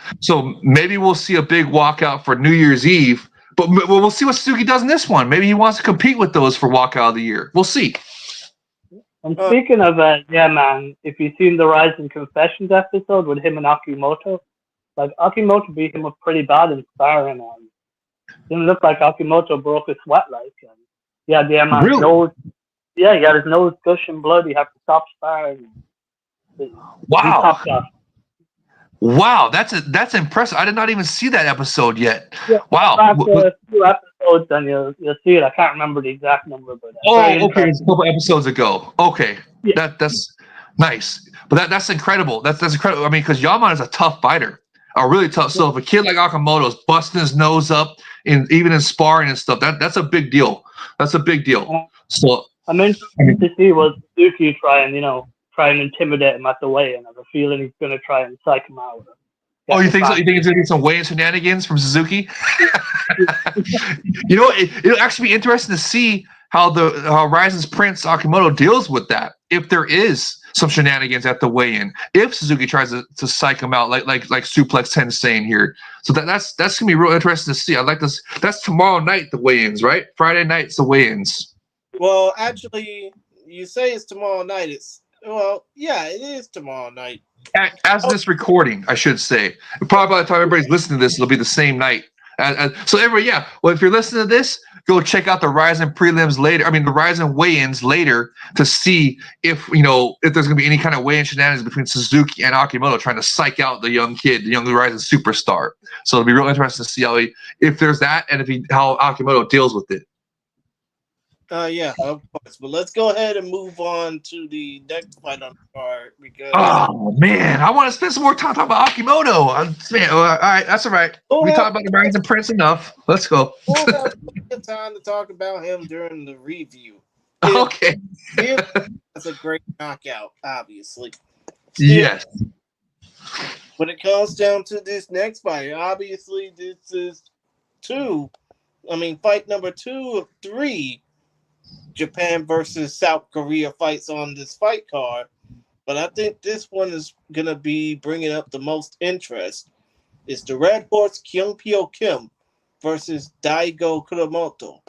maybe we'll see a big walkout for New Year's Eve, but we'll see what Suzuki does in this one. Maybe he wants to compete with those for walkout of the year. We'll see. And speaking of man, if you've seen the RIZIN Confessions episode with him and Akimoto, like Akimoto beat him up pretty bad in sparring. Didn't look like Akimoto broke his sweat man's really? nose. Yeah, he got his nose gushing blood. He had to stop sparring. Wow. Wow, that's impressive. I did not even see that episode yet. Yeah, wow. After a few episodes, then you'll see it. I can't remember the exact number, but okay, it's a couple episodes ago. Okay, yeah. That's nice, but that's incredible. That's incredible. I mean, because Yaman is a tough fighter, a really tough. So if a kid like Akimoto's busting his nose up, even in sparring and stuff, that's a big deal. That's a big deal. So I'm interested to see what Suzuki try and intimidate him at the weigh-in. I have a feeling he's going to try and psych him out. Oh, you think so? You think it's going to be some weigh-in shenanigans from Suzuki? It'll actually be interesting to see how RIZIN's Prince Akimoto deals with that. If there is some shenanigans at the weigh-in, if Suzuki tries to psych him out, like Suplex 10 is saying here. So that's going to be real interesting to see. I like this. That's tomorrow night, the weigh-ins, right? Friday night's the weigh-ins. Well, actually, you say it's tomorrow night. it is tomorrow night. As this recording, I should say. Probably by the time everybody's listening to this, it'll be the same night. So everybody, well, if you're listening to this, go check out the RIZIN prelims later. I mean, the RIZIN weigh-ins later to see if there's going to be any kind of weigh-in shenanigans between Suzuki and Akimoto trying to psych out the young kid, the young RIZIN superstar. So it'll be real interesting to see if there's that and how Akimoto deals with it. Yeah, of course. But let's go ahead and move on to the next fight on the card because. Oh man, I want to spend some more time talking about Akimoto. All right, that's all right. We talked about the RIZIN Prince enough. Let's go. We'll have time to talk about him during the review. Okay. That's a great knockout, obviously. Yes. When it comes down to this next fight, obviously this is fight number 2 of 3. Japan versus South Korea fights on this fight card, but I think this one is going to be bringing up the most interest. It's the Red Horse Kyung Pyo Kim versus Daigo Kuramoto.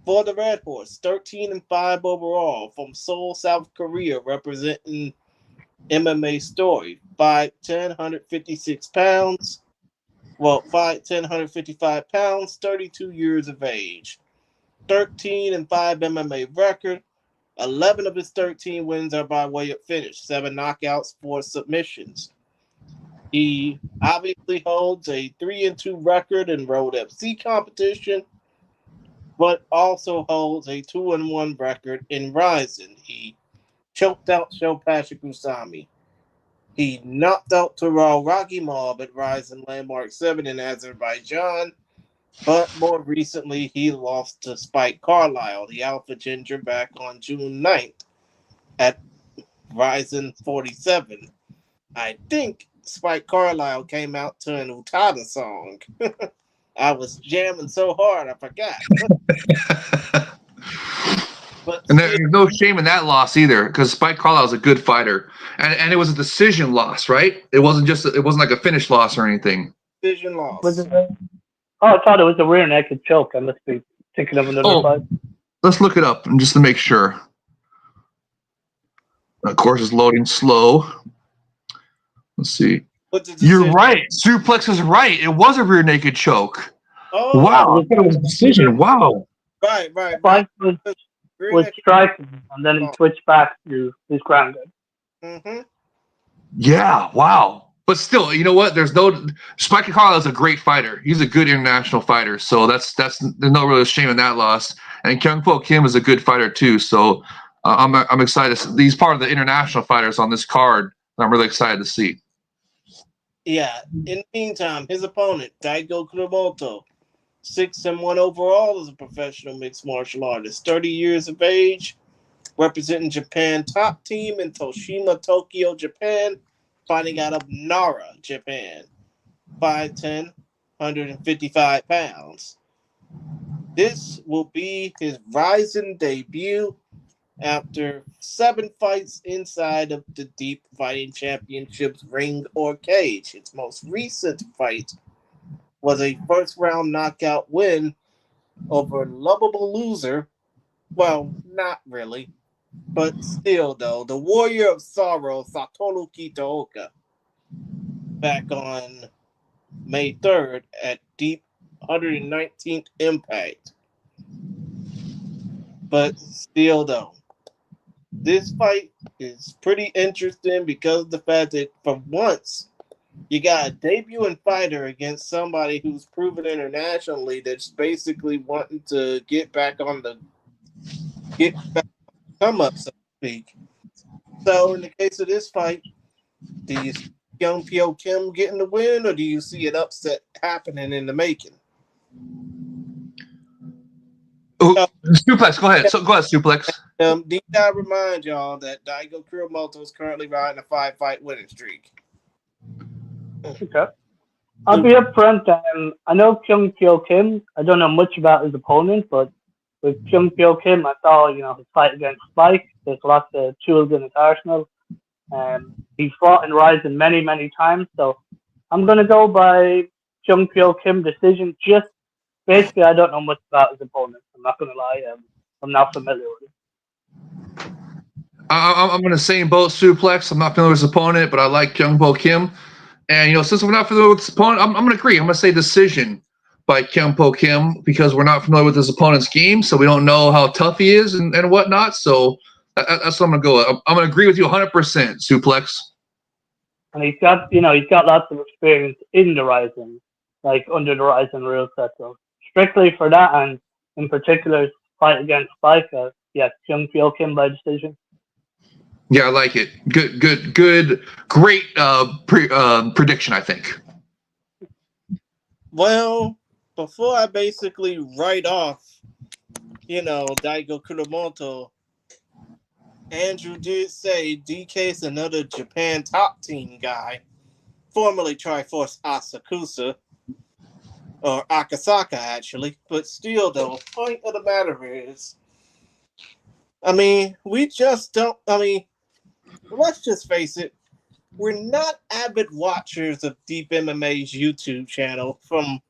For the Red Horse, 13-5 overall from Seoul, South Korea, representing MMA Story. 5'10", 156 pounds. Well, 5'10", 155 pounds, 32 years of age. 13-5 MMA record. 11 of his 13 wins are by way of finish. 7 knockouts, 4 submissions. He obviously holds a 3-2 record in Road FC competition, but also holds a 2-1 record in RIZIN. He choked out Shopashi Kusami. He knocked out Terrell Rocky Mob at RIZIN Landmark 7 in Azerbaijan, but more recently he lost to Spike Carlisle, the Alpha Ginger, back on June 9th at RIZIN 47. I think Spike Carlisle came out to an Utada song. I was jamming so hard I forgot. And there's no shame in that loss either, because Spike Carlisle's a good fighter, and it was a decision loss, right? It wasn't like a finish loss or anything. Decision loss. I thought it was a rear naked choke. I must be thinking of another fight. Let's look it up and just to make sure. Of course, it's loading slow. Let's see. You're right. Suplex is right. It was a rear naked choke. Oh, wow! It was a decision. Wow. Right. Spike was striking, and then he switched back to his ground game. Mm-hmm. Yeah. Wow. But still, you know what? Spike Carlisle is a great fighter. He's a good international fighter. So there's no real shame in that loss. And Kyung Pyo Kim is a good fighter too. So I'm excited. He's part of the international fighters on this card. I'm really excited to see. Yeah. In the meantime, his opponent, Daigo Kuromoto, 6-1 overall as a professional mixed martial artist, 30 years of age, representing Japan top team in Toshima, Tokyo, Japan, fighting out of Nara, Japan. 5'10", 155 pounds. This will be his RIZIN debut after 7 fights inside of the Deep Fighting Championships ring or cage. His most recent fight was a first-round knockout win over a lovable loser. Well, not really, but still, though. The Warrior of Sorrow, Satoru Kitaoka, back on May 3rd at Deep 119th Impact. But still, though, this fight is pretty interesting because of the fact that for once, you got a debuting fighter against somebody who's proven internationally that's basically wanting to get back come up, so to speak. So in the case of this fight, do you see Kyung Pyo Kim getting the win, or do you see an upset happening in the making? Suplex, go ahead. Go ahead, Suplex. Need I remind y'all that Daigo Kuromoto is currently riding a 5-fight winning streak. Okay. I'll be upfront. I know Kyung Pyo Kim. I don't know much about his opponent, but with Kyung Pyo Kim, I saw his fight against Spike. There's lots of tools in his arsenal. He fought in RIZIN many, many times. So I'm gonna go by Kyung Pyo Kim decision. Just basically, I don't know much about his opponent. I'm not gonna lie. I'm not familiar with him. I'm going to say in both Suplex. I'm not familiar with his opponent, but I like Kyung Pyo Kim. And, since we're not familiar with his opponent, I'm going to agree. I'm going to say decision by Kyung Pyo Kim because we're not familiar with his opponent's game, so we don't know how tough he is and whatnot. So that's what I'm going to go with. I'm going to agree with you 100%, Suplex. And he's got lots of experience in the RIZIN, like under the RIZIN rule set. So strictly for that, and in particular, his fight against Spike, Kyung Pyo Kim by decision. Yeah, I like it. Good, great prediction, I think. Well, before I basically write off, Daigo Kuromoto, Andrew did say DK's another Japan top team guy, formerly Triforce Asakusa, or Akasaka actually, but still though, point of the matter is, let's just face it, we're not avid watchers of Deep MMA's YouTube channel from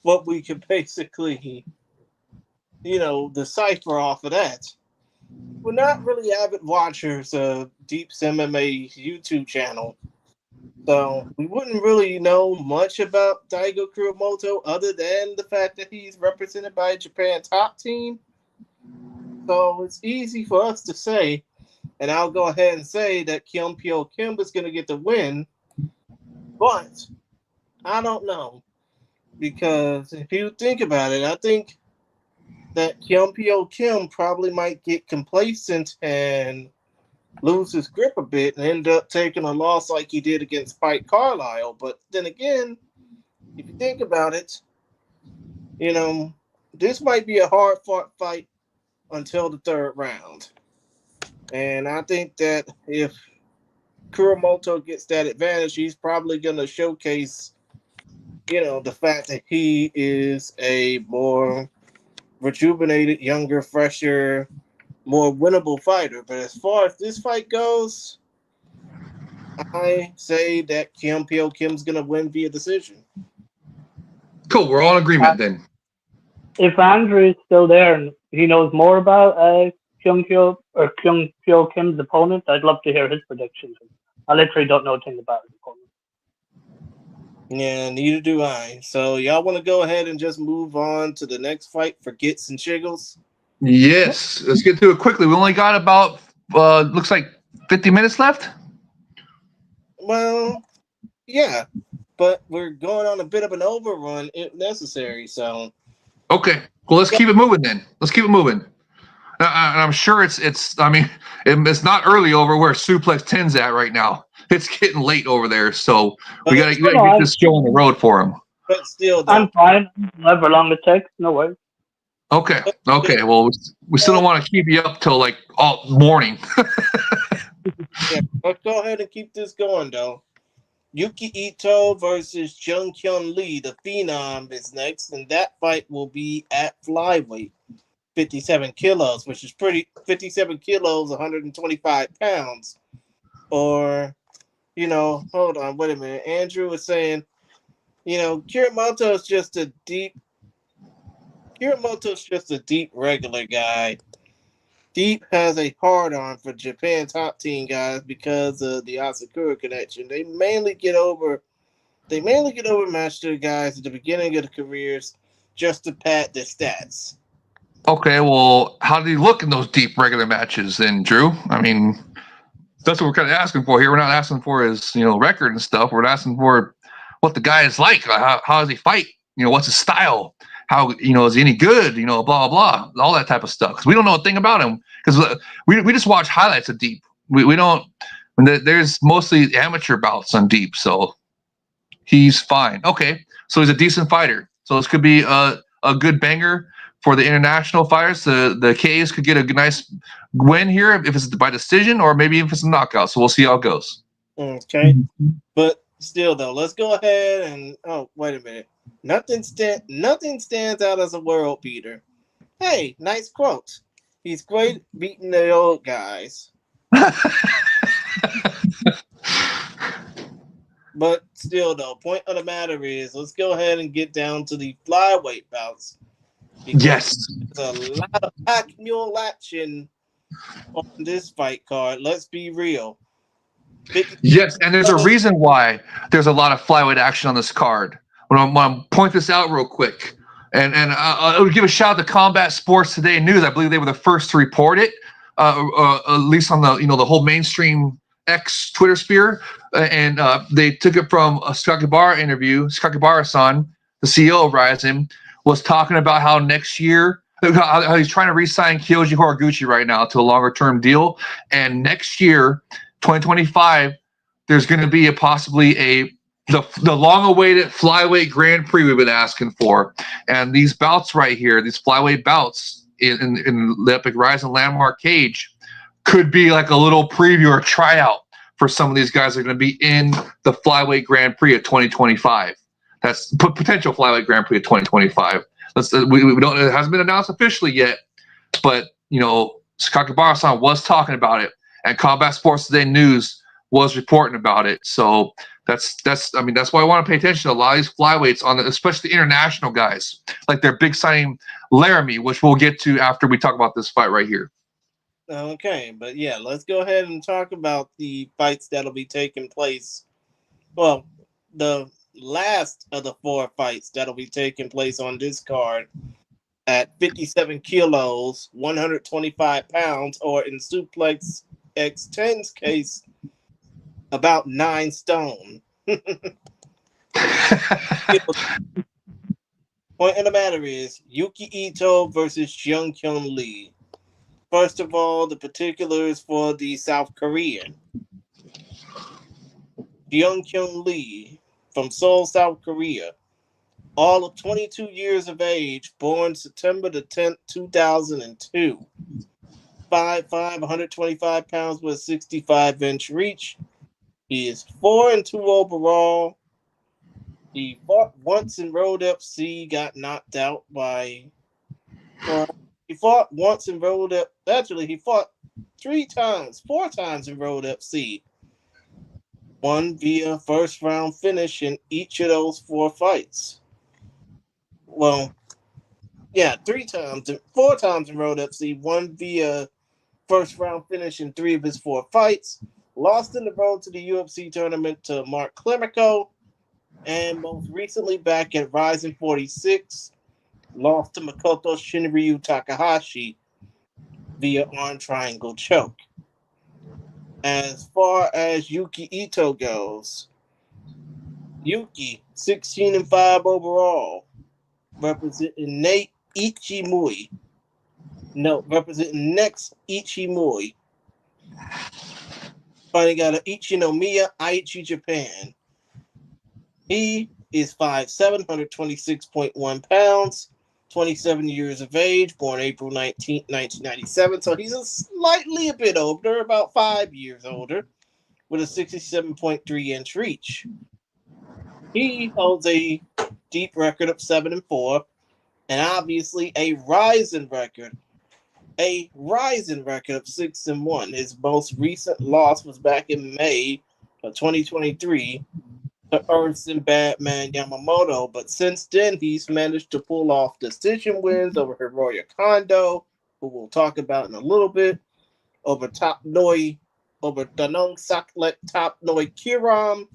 what we could basically, decipher off of that. We're not really avid watchers of Deep's MMA YouTube channel. So we wouldn't really know much about Daigo Kuromoto other than the fact that he's represented by a Japan top team. So it's easy for us to say, and I'll go ahead and say that Kyung Pyo Kim is going to get the win. But I don't know. Because if you think about it, I think that Kyung Pyo Kim probably might get complacent and lose his grip a bit and end up taking a loss like he did against Spike Carlisle. But then again, if you think about it, this might be a hard fought fight until the third round. And I think that if Kuromoto gets that advantage, he's probably going to showcase, the fact that he is a more rejuvenated, younger, fresher, more winnable fighter. But as far as this fight goes, I say that Kyung Pyo Kim's going to win via decision. Cool. We're all in agreement then. If Andrew is still there and he knows more about Kyung Pyo Kim's opponent, I'd love to hear his predictions. I literally don't know anything about his opponent. Yeah, neither do I. So y'all want to go ahead and just move on to the next fight for Gits and Shiggles? Yes. Let's get through it quickly. We only got about, looks like 50 minutes left. Well, yeah, but we're going on a bit of an overrun if necessary. So okay, well, let's keep it moving then. Let's keep it moving. And I'm sure it's not early over where Suplex 10's at right now. It's getting late over there, so we gotta get this show on the road for him. But still, though, I'm fine. However long it takes, no worries. Okay. Well, we still don't want to keep you up till like all morning. Yeah, let's go ahead and keep this going, though. Yuki Ito versus Jung Hyun Lee, the Phenom, is next, and that fight will be at flyweight, 57 kilos, which is 57 kilos, 125 pounds. Or, hold on, wait a minute. Andrew was saying, Kuramoto's just a deep regular guy. Deep has a hard on for Japan top team guys because of the Asakura connection. They mainly get over master guys at the beginning of the careers just to pad their stats. Okay, well, how did he look in those deep regular matches then, Drew? I mean, that's what we're kind of asking for here. We're not asking for his, record and stuff. We're asking for what the guy is like. How does he fight? What's his style? How, is he any good? Blah, blah, blah. All that type of stuff. Because we don't know a thing about him. Because we just watch highlights of Deep. We don't, there's mostly amateur bouts on Deep. So he's fine. Okay. So he's a decent fighter. So this could be a good banger for the international fighters. The K's could get a nice win here if it's by decision or maybe if it's a knockout. So we'll see how it goes. Okay. But still, though, let's go ahead and wait a minute. Nothing stands out as a world beater. Hey, nice quote. He's great beating the old guys. But still, though, point of the matter is, let's go ahead and get down to the flyweight bouts. Yes. There's a lot of pack mule action on this fight card. Let's be real. Yes, and there's a reason why there's a lot of flyweight action on this card. I'm going to point this out real quick. And I would give a shout out to Combat Sports Today News. I believe they were the first to report it, at least on the whole mainstream X Twitter sphere. And they took it from a Sakakibara interview. Sakakibara-san, the CEO of RIZIN, was talking about how next year, how he's trying to re-sign Kyoji Horiguchi right now to a longer-term deal. And next year, 2025, there's going to be possibly the long-awaited flyweight Grand Prix we've been asking for. And these bouts right here, these flyweight bouts in the Epic RIZIN Landmark Cage, could be like a little preview or tryout for some of these guys that are going to be in the flyweight Grand Prix of 2025. That's potential flyweight Grand Prix of 2025. We don't. It hasn't been announced officially yet, but Sakakibara-san was talking about it, and Combat Sports Today News was reporting about it. So that's why I want to pay attention to a lot of these flyweights especially the international guys, like their big signing Laramie, which we'll get to after we talk about this fight right here. Okay, but yeah, let's go ahead and talk about the fights that'll be taking place Well, the last of the 4 fights that'll be taking place on this card at 57 kilos, 125 pounds, or in Suplex X10's case, about 9 stone. Point of the matter is Yuki Ito versus Jung Kyun Lee. First of all, the particulars for the South Korean. Jung Kyun Lee from Seoul, South Korea. All of 22 years of age, born September the 10th, 2002. 5'5", 125 pounds with a 65-inch reach. He is 4-2 overall. He fought once in Road FC, got knocked out by... Well, he fought once in Road FC. Actually, he fought 4 times in Road FC. Won via first round finish in each of those 4 fights. Well, yeah, 4 times in Road FC. Won via first round finish in 3 of his 4 fights. Lost in the road to the UFC tournament to Mark Clerico. And most recently back at RIZIN 46, lost to Makoto Shinryu Takahashi via arm triangle choke. As far as Yuki Ito goes, Yuki, 16-5 overall, representing representing next Ichimui. Fighting out of Ichinomiya, Aichi, Japan. He is 5'7", 126.1 pounds, 27 years of age, born April 19th, 1997. So he's slightly a bit older, about 5 years older, with a 67.3-inch reach. He holds a deep record of 7-4, and obviously a RIZIN record. A RIZIN record of 6-1. His most recent loss was back in May of 2023 to Enson Batman Yamamoto, but since then he's managed to pull off decision wins over Hiroya Kondo, who we'll talk about in a little bit, over Danong Saklet Top Noi Kiram,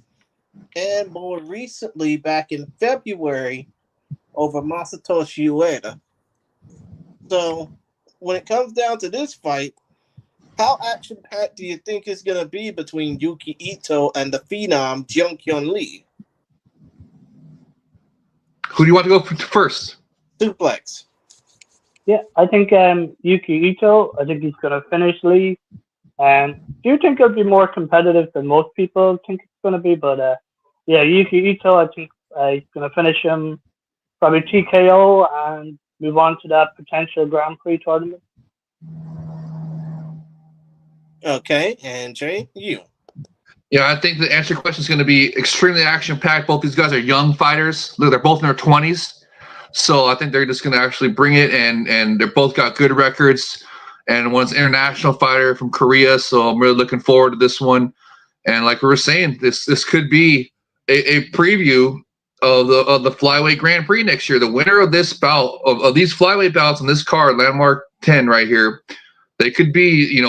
and more recently back in February over Masatoshi Ueda. So when it comes down to this fight, how action-packed do you think it's going to be between Yuki Ito and the Phenom Jung Kyun Lee? Who do you want to go first? Suplex. Yeah, I think Yuki Ito, I think he's going to finish Lee. Do you think it'll be more competitive than most people think it's going to be? But yeah, Yuki Ito, I think he's going to finish him probably TKO and move on to that potential Grand Prix tournament. Okay, and Jay, you. Yeah, I think the answer to your question is going to be extremely action-packed. Both these guys are young fighters. Look, they're both in their 20s. So I think they're just going to actually bring it, and they're both got good records. And one's an international fighter from Korea, so I'm really looking forward to this one. And like we were saying, this could be a preview of the Flyweight Grand Prix next year. The winner of this bout, of these Flyweight bouts on this card, Landmark 10 right here, they could be,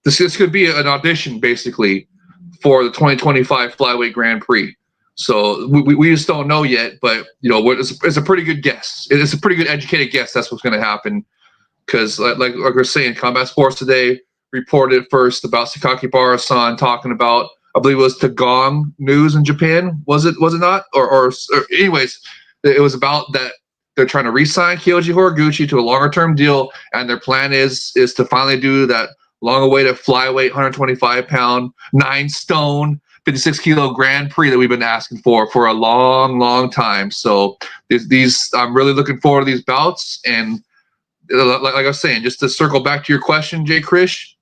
this could be an audition, basically, for the 2025 Flyweight Grand Prix. So we just don't know yet, but it's a pretty good guess. It's a pretty good educated guess that's what's going to happen. Because like we're saying, Combat Sports Today reported first about Sakaki Bara-san talking about, I believe it was Tagong News in Japan. Was it not? Or anyways, it was about that they're trying to re-sign Kyoji Horiguchi to a longer term deal, and their plan is to finally do that long-awaited flyweight 125-pound, 9 stone, 56-kilo Grand Prix that we've been asking for a long time. So these I'm really looking forward to these bouts. And like I was saying, just to circle back to your question, Jay Krish,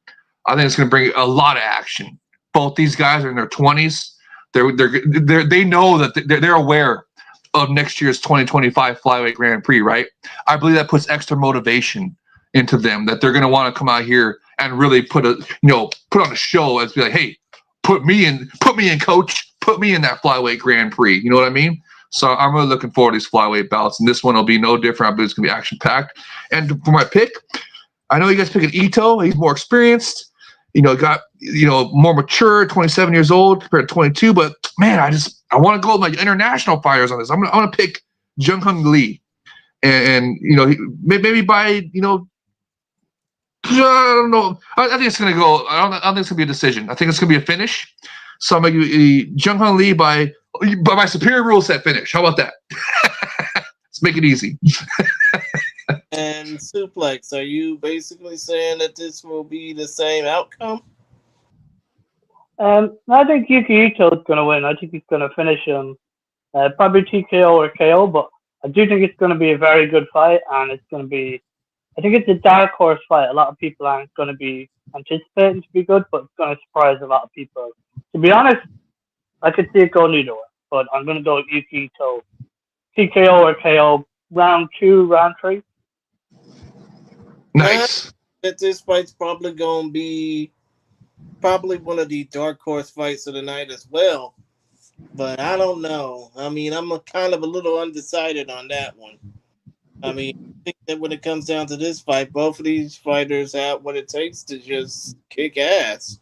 I think it's going to bring a lot of action. Both these guys are in their 20s. They know that they're aware of next year's 2025 Flyweight Grand Prix, right? I believe that puts extra motivation into them, that they're going to want to come out here and really put on a show and be like, hey, put me in, coach, put me in that Flyweight Grand Prix. You know what I mean? So I'm really looking forward to these flyweight bouts, and this one will be no different. I believe it's going to be action-packed. And for my pick, I know you guys picking Ito. He's more experienced. got more mature, 27 years old compared to 22. But man, I want to go with my international fighters on this. I'm gonna pick Jung-Hung Lee, and maybe by I don't know. I think it's gonna go. I don't think it's gonna be a decision. I think it's gonna be a finish. So I'm gonna give Jung-Hung Lee by my superior rule set finish. How about that? Let's make it easy. And Suplex, are you basically saying that this will be the same outcome? I think Yuki Ito is going to win. I think he's going to finish him, probably TKO or KO, but I do think it's going to be a very good fight, and it's going to be, I think it's a dark horse fight. A lot of people aren't going to be anticipating to be good, but it's going to surprise a lot of people. To be honest, I could see it going either way, but I'm going to go with Yuki Ito, TKO or KO, round 2, round 3. Nice. That this fight's probably going to be one of the dark horse fights of the night as well. But I don't know. I mean, I'm kind of a little undecided on that one. I mean, I think that when it comes down to this fight, both of these fighters have what it takes to just kick ass.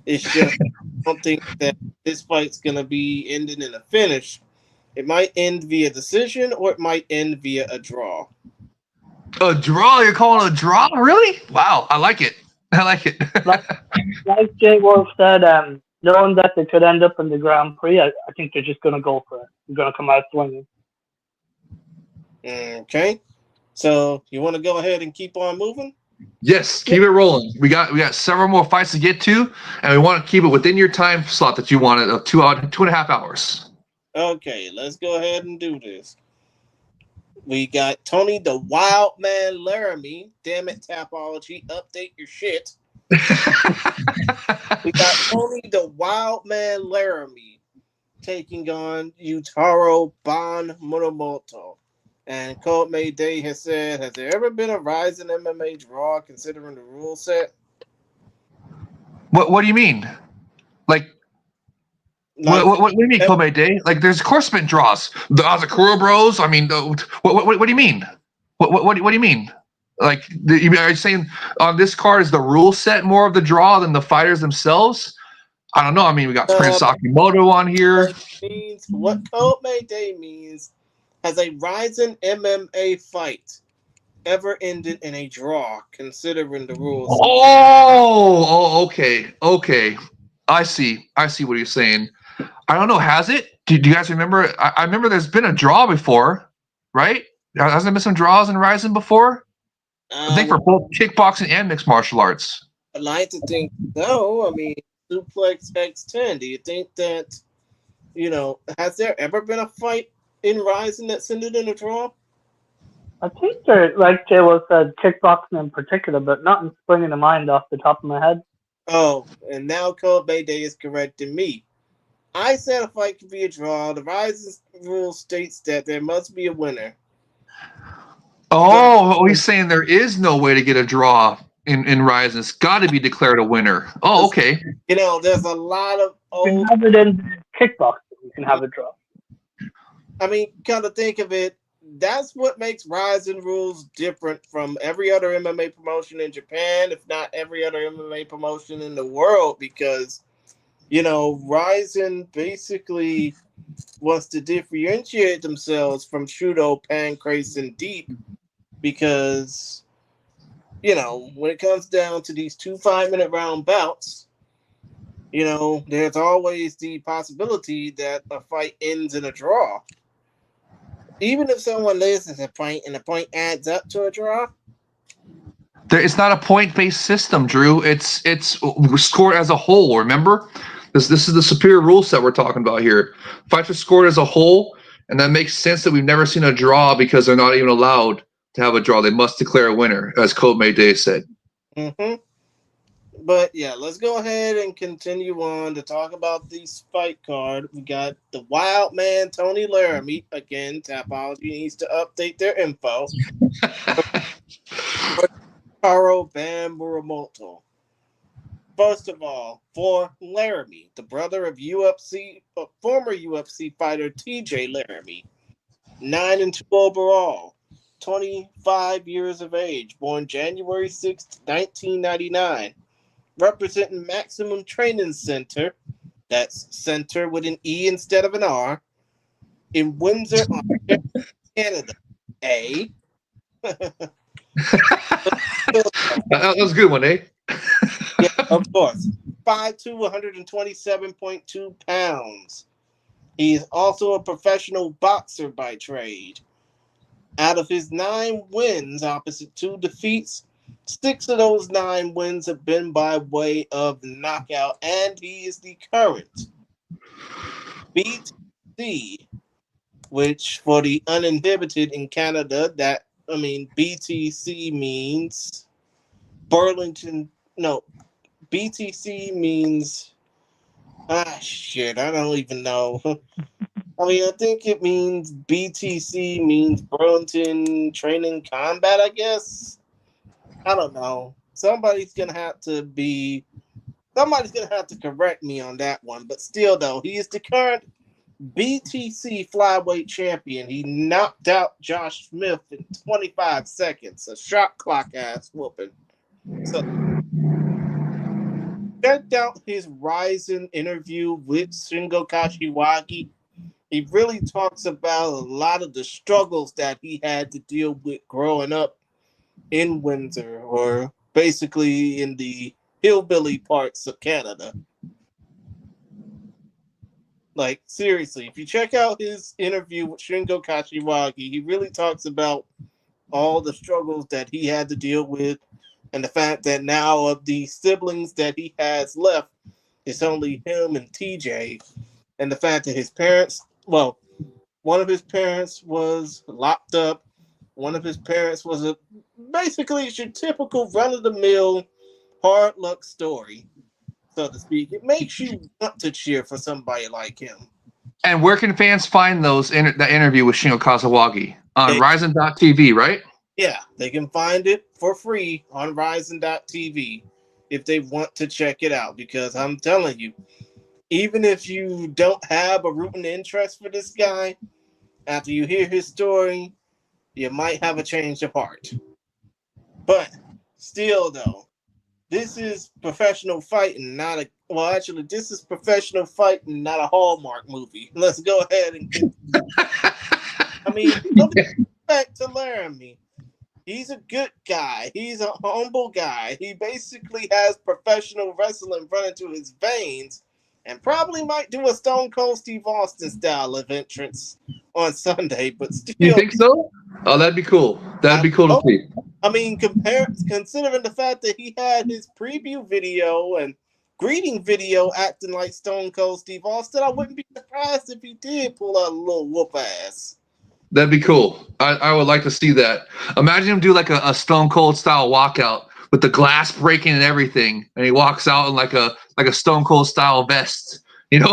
It's just I don't think that this fight's going to be ending in a finish. It might end via decision or it might end via a draw. A draw? You're calling a draw? Really? Wow, I like it. Like Jay Wolf said, knowing that they could end up in the Grand Prix, I think they're just going to go for it. They're going to come out swinging. Okay. So you want to go ahead and keep on moving? Yes, keep it rolling. We got several more fights to get to, and we want to keep it within your time slot that you wanted of 2.5 hours. Okay, let's go ahead and do this. We got Tony the Wildman Laramie. Damn it, Tapology. Update your shit. We got Tony the Wildman Laramie taking on Yutaro Ban Muramoto. And Colt Mayday has said, has there ever been a RIZIN MMA draw considering the rule set? What do you mean? Like what do you mean, Kobe Day? Like, there's of course been draws. The Azakura Bros. I mean, what do you mean? What do you mean? Like, are you saying on this card is the rule set more of the draw than the fighters themselves? I don't know. I mean, we got Prince Akimoto on here. What Colt Mayday means, has a RIZIN MMA fight ever ended in a draw considering the rules? Oh, okay. I see what you're saying. I don't know. Has it? Do you guys remember? I remember there's been a draw before, right? Hasn't there been some draws in RIZIN before? I think for both kickboxing and mixed martial arts. I'd like to think so. I mean, Suplex X10. Do you think that, has there ever been a fight in RIZIN that's ended in a draw? I think there, like Jay was said, kickboxing in particular, but nothing springing to mind off the top of my head. Oh, and now Colt Mayday is correcting me. I said a fight could be a draw. The RIZIN rule states that there must be a winner. Oh, he's saying there is no way to get a draw in RIZIN. It's got to be declared a winner. Oh, okay. There's a lot of old. You can have it in kickboxing. You can have a draw. I mean, kind of think of it. That's what makes RIZIN rules different from every other MMA promotion in Japan, if not every other MMA promotion in the world, because, RIZIN basically wants to differentiate themselves from Shudo, Pancrase, and Deep, because, when it comes down to these 2 5-minute round bouts, there's always the possibility that a fight ends in a draw. Even if someone loses a point and the point adds up to a draw. It's not a point-based system, Drew. It's scored as a whole, remember? This is the superior rule set we're talking about here. Fights are scored as a whole, and that makes sense that we've never seen a draw because they're not even allowed to have a draw. They must declare a winner, as Colt Mayday said. Mm-hmm. But yeah, let's go ahead and continue on to talk about this fight card. We got the wild man Tony Laramie. Again, Tapology needs to update their info. Taro Ban Muramoto. First of all, for Laramie, the brother of former UFC fighter TJ Laramie, 9-2 overall, 25 years of age, born January 6th, 1999. representing Maximum Training Center, that's center with an E instead of an R, in Windsor, Ontario, Canada. A. That was a good one, eh? Yeah, of course. 5'2", 127.2 pounds. He is also a professional boxer by trade. Out of his 9 wins, opposite 2 defeats, 6 of those 9 wins have been by way of knockout, and he is the current BTC, which for the uninhibited in Canada, BTC means Burlington. No, BTC means I don't even know. I think it means BTC means Burlington Training Combat, I guess. I don't know. Somebody's gonna have to correct me on that one. But still though, he is the current BTC flyweight champion. He knocked out Josh Smith in 25 seconds. A shot clock ass whooping. So check out his RIZIN interview with Shingo Kashiwagi. He really talks about a lot of the struggles that he had to deal with growing up in Windsor, or basically in the hillbilly parts of Canada. Like, seriously, if you check out his interview with Shingo Kashiwagi, he really talks about all the struggles that he had to deal with, and the fact that now of the siblings that he has left, it's only him and TJ, and the fact that his parents, well, one of his parents was locked up. One of his parents was basically your typical run-of-the-mill hard luck story, so to speak. It makes you want to cheer for somebody like him. And where can fans find that interview with Shingo Kashiwagi? On RIZIN.TV, right? Yeah, they can find it for free on RIZIN.TV if they want to check it out, because I'm telling you, even if you don't have a rooting interest for this guy, after you hear his story, you might have a change of heart. But still, though, this is professional fighting, this is professional fighting, not a Hallmark movie. Let's go ahead and get. No disrespect to Laramie. He's a good guy. He's a humble guy. He basically has professional wrestling running through his veins, and probably might do a Stone Cold Steve Austin style of entrance on Sunday. But still, you think so? Oh, that'd be cool. That'd be cool to see. Considering the fact that he had his preview video and greeting video acting like Stone Cold Steve Austin, I wouldn't be surprised if he did pull out a little whoop ass. That'd be cool. I would like to see that. Imagine him do like a Stone Cold style walkout with the glass breaking and everything, and he walks out in like a Stone Cold style vest, and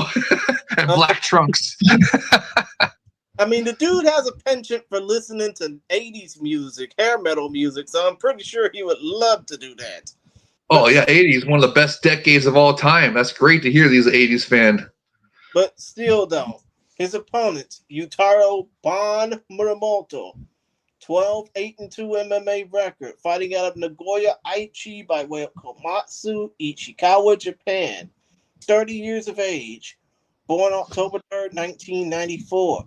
black trunks. The dude has a penchant for listening to 80s music, hair metal music, so I'm pretty sure he would love to do that. Oh, yeah, 80s, one of the best decades of all time. That's great to hear, these 80s fan. But still, though, his opponent, Yutaro Ban Muramoto, 12-8-2 MMA record, fighting out of Nagoya, Aichi by way of Komatsu, Ichikawa, Japan. 30 years of age, born October 3rd, 1994.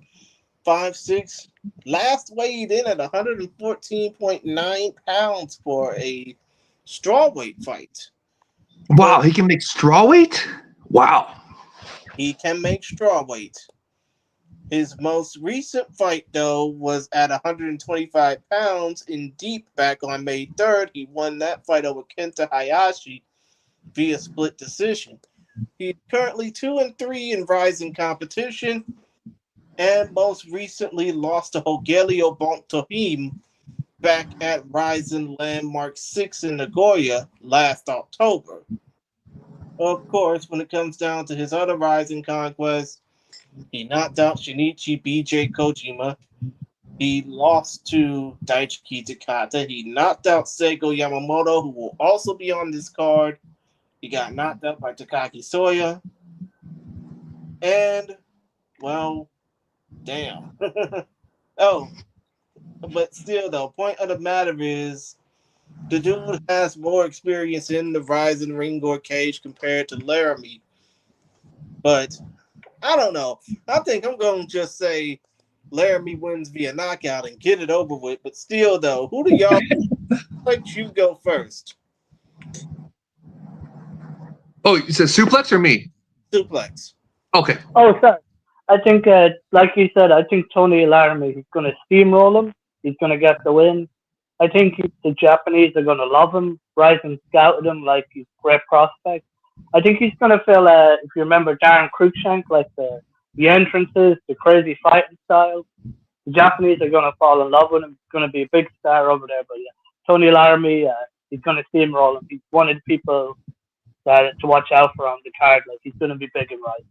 5'6", last weighed in at 114.9 pounds for a strawweight fight. Wow, he can make strawweight? Wow. He can make strawweight. His most recent fight, though, was at 125 pounds in deep back on May 3rd. He won that fight over Kenta Hayashi via split decision. He's currently 2-3 in RIZIN competition, and most recently lost to Rogelio Bontohim back at RIZIN Landmark 6 in Nagoya last October. Of course, when it comes down to his other RIZIN conquests, he knocked out Shinichi BJ Kojima. He lost to Daichi Takata. He knocked out Seigo Yamamoto, who will also be on this card. He got knocked out by Takaki Soya. And, well, damn. Oh, but still, though, point of the matter is the dude has more experience in the RIZIN ring or cage compared to Laramie. But I don't know. I think I'm going to just say Laramie wins via knockout and get it over with. But still, though, who do y'all let you go first? Oh, you said suplex or me? Suplex. Okay. Oh, sorry. I think, like you said, I think Tony Laramie, he's going to steamroll him. He's going to get the win. I think the Japanese are going to love him. RIZIN scouted him like he's a great prospect. I think he's going to feel, if you remember Darren Cruikshank, like the entrances, the crazy fighting style. The Japanese are going to fall in love with him. He's going to be a big star over there. But yeah, Tony Laramie, he's going to steamroll him. He's one of the people that to watch out for on the card. Like he's going to be big and right.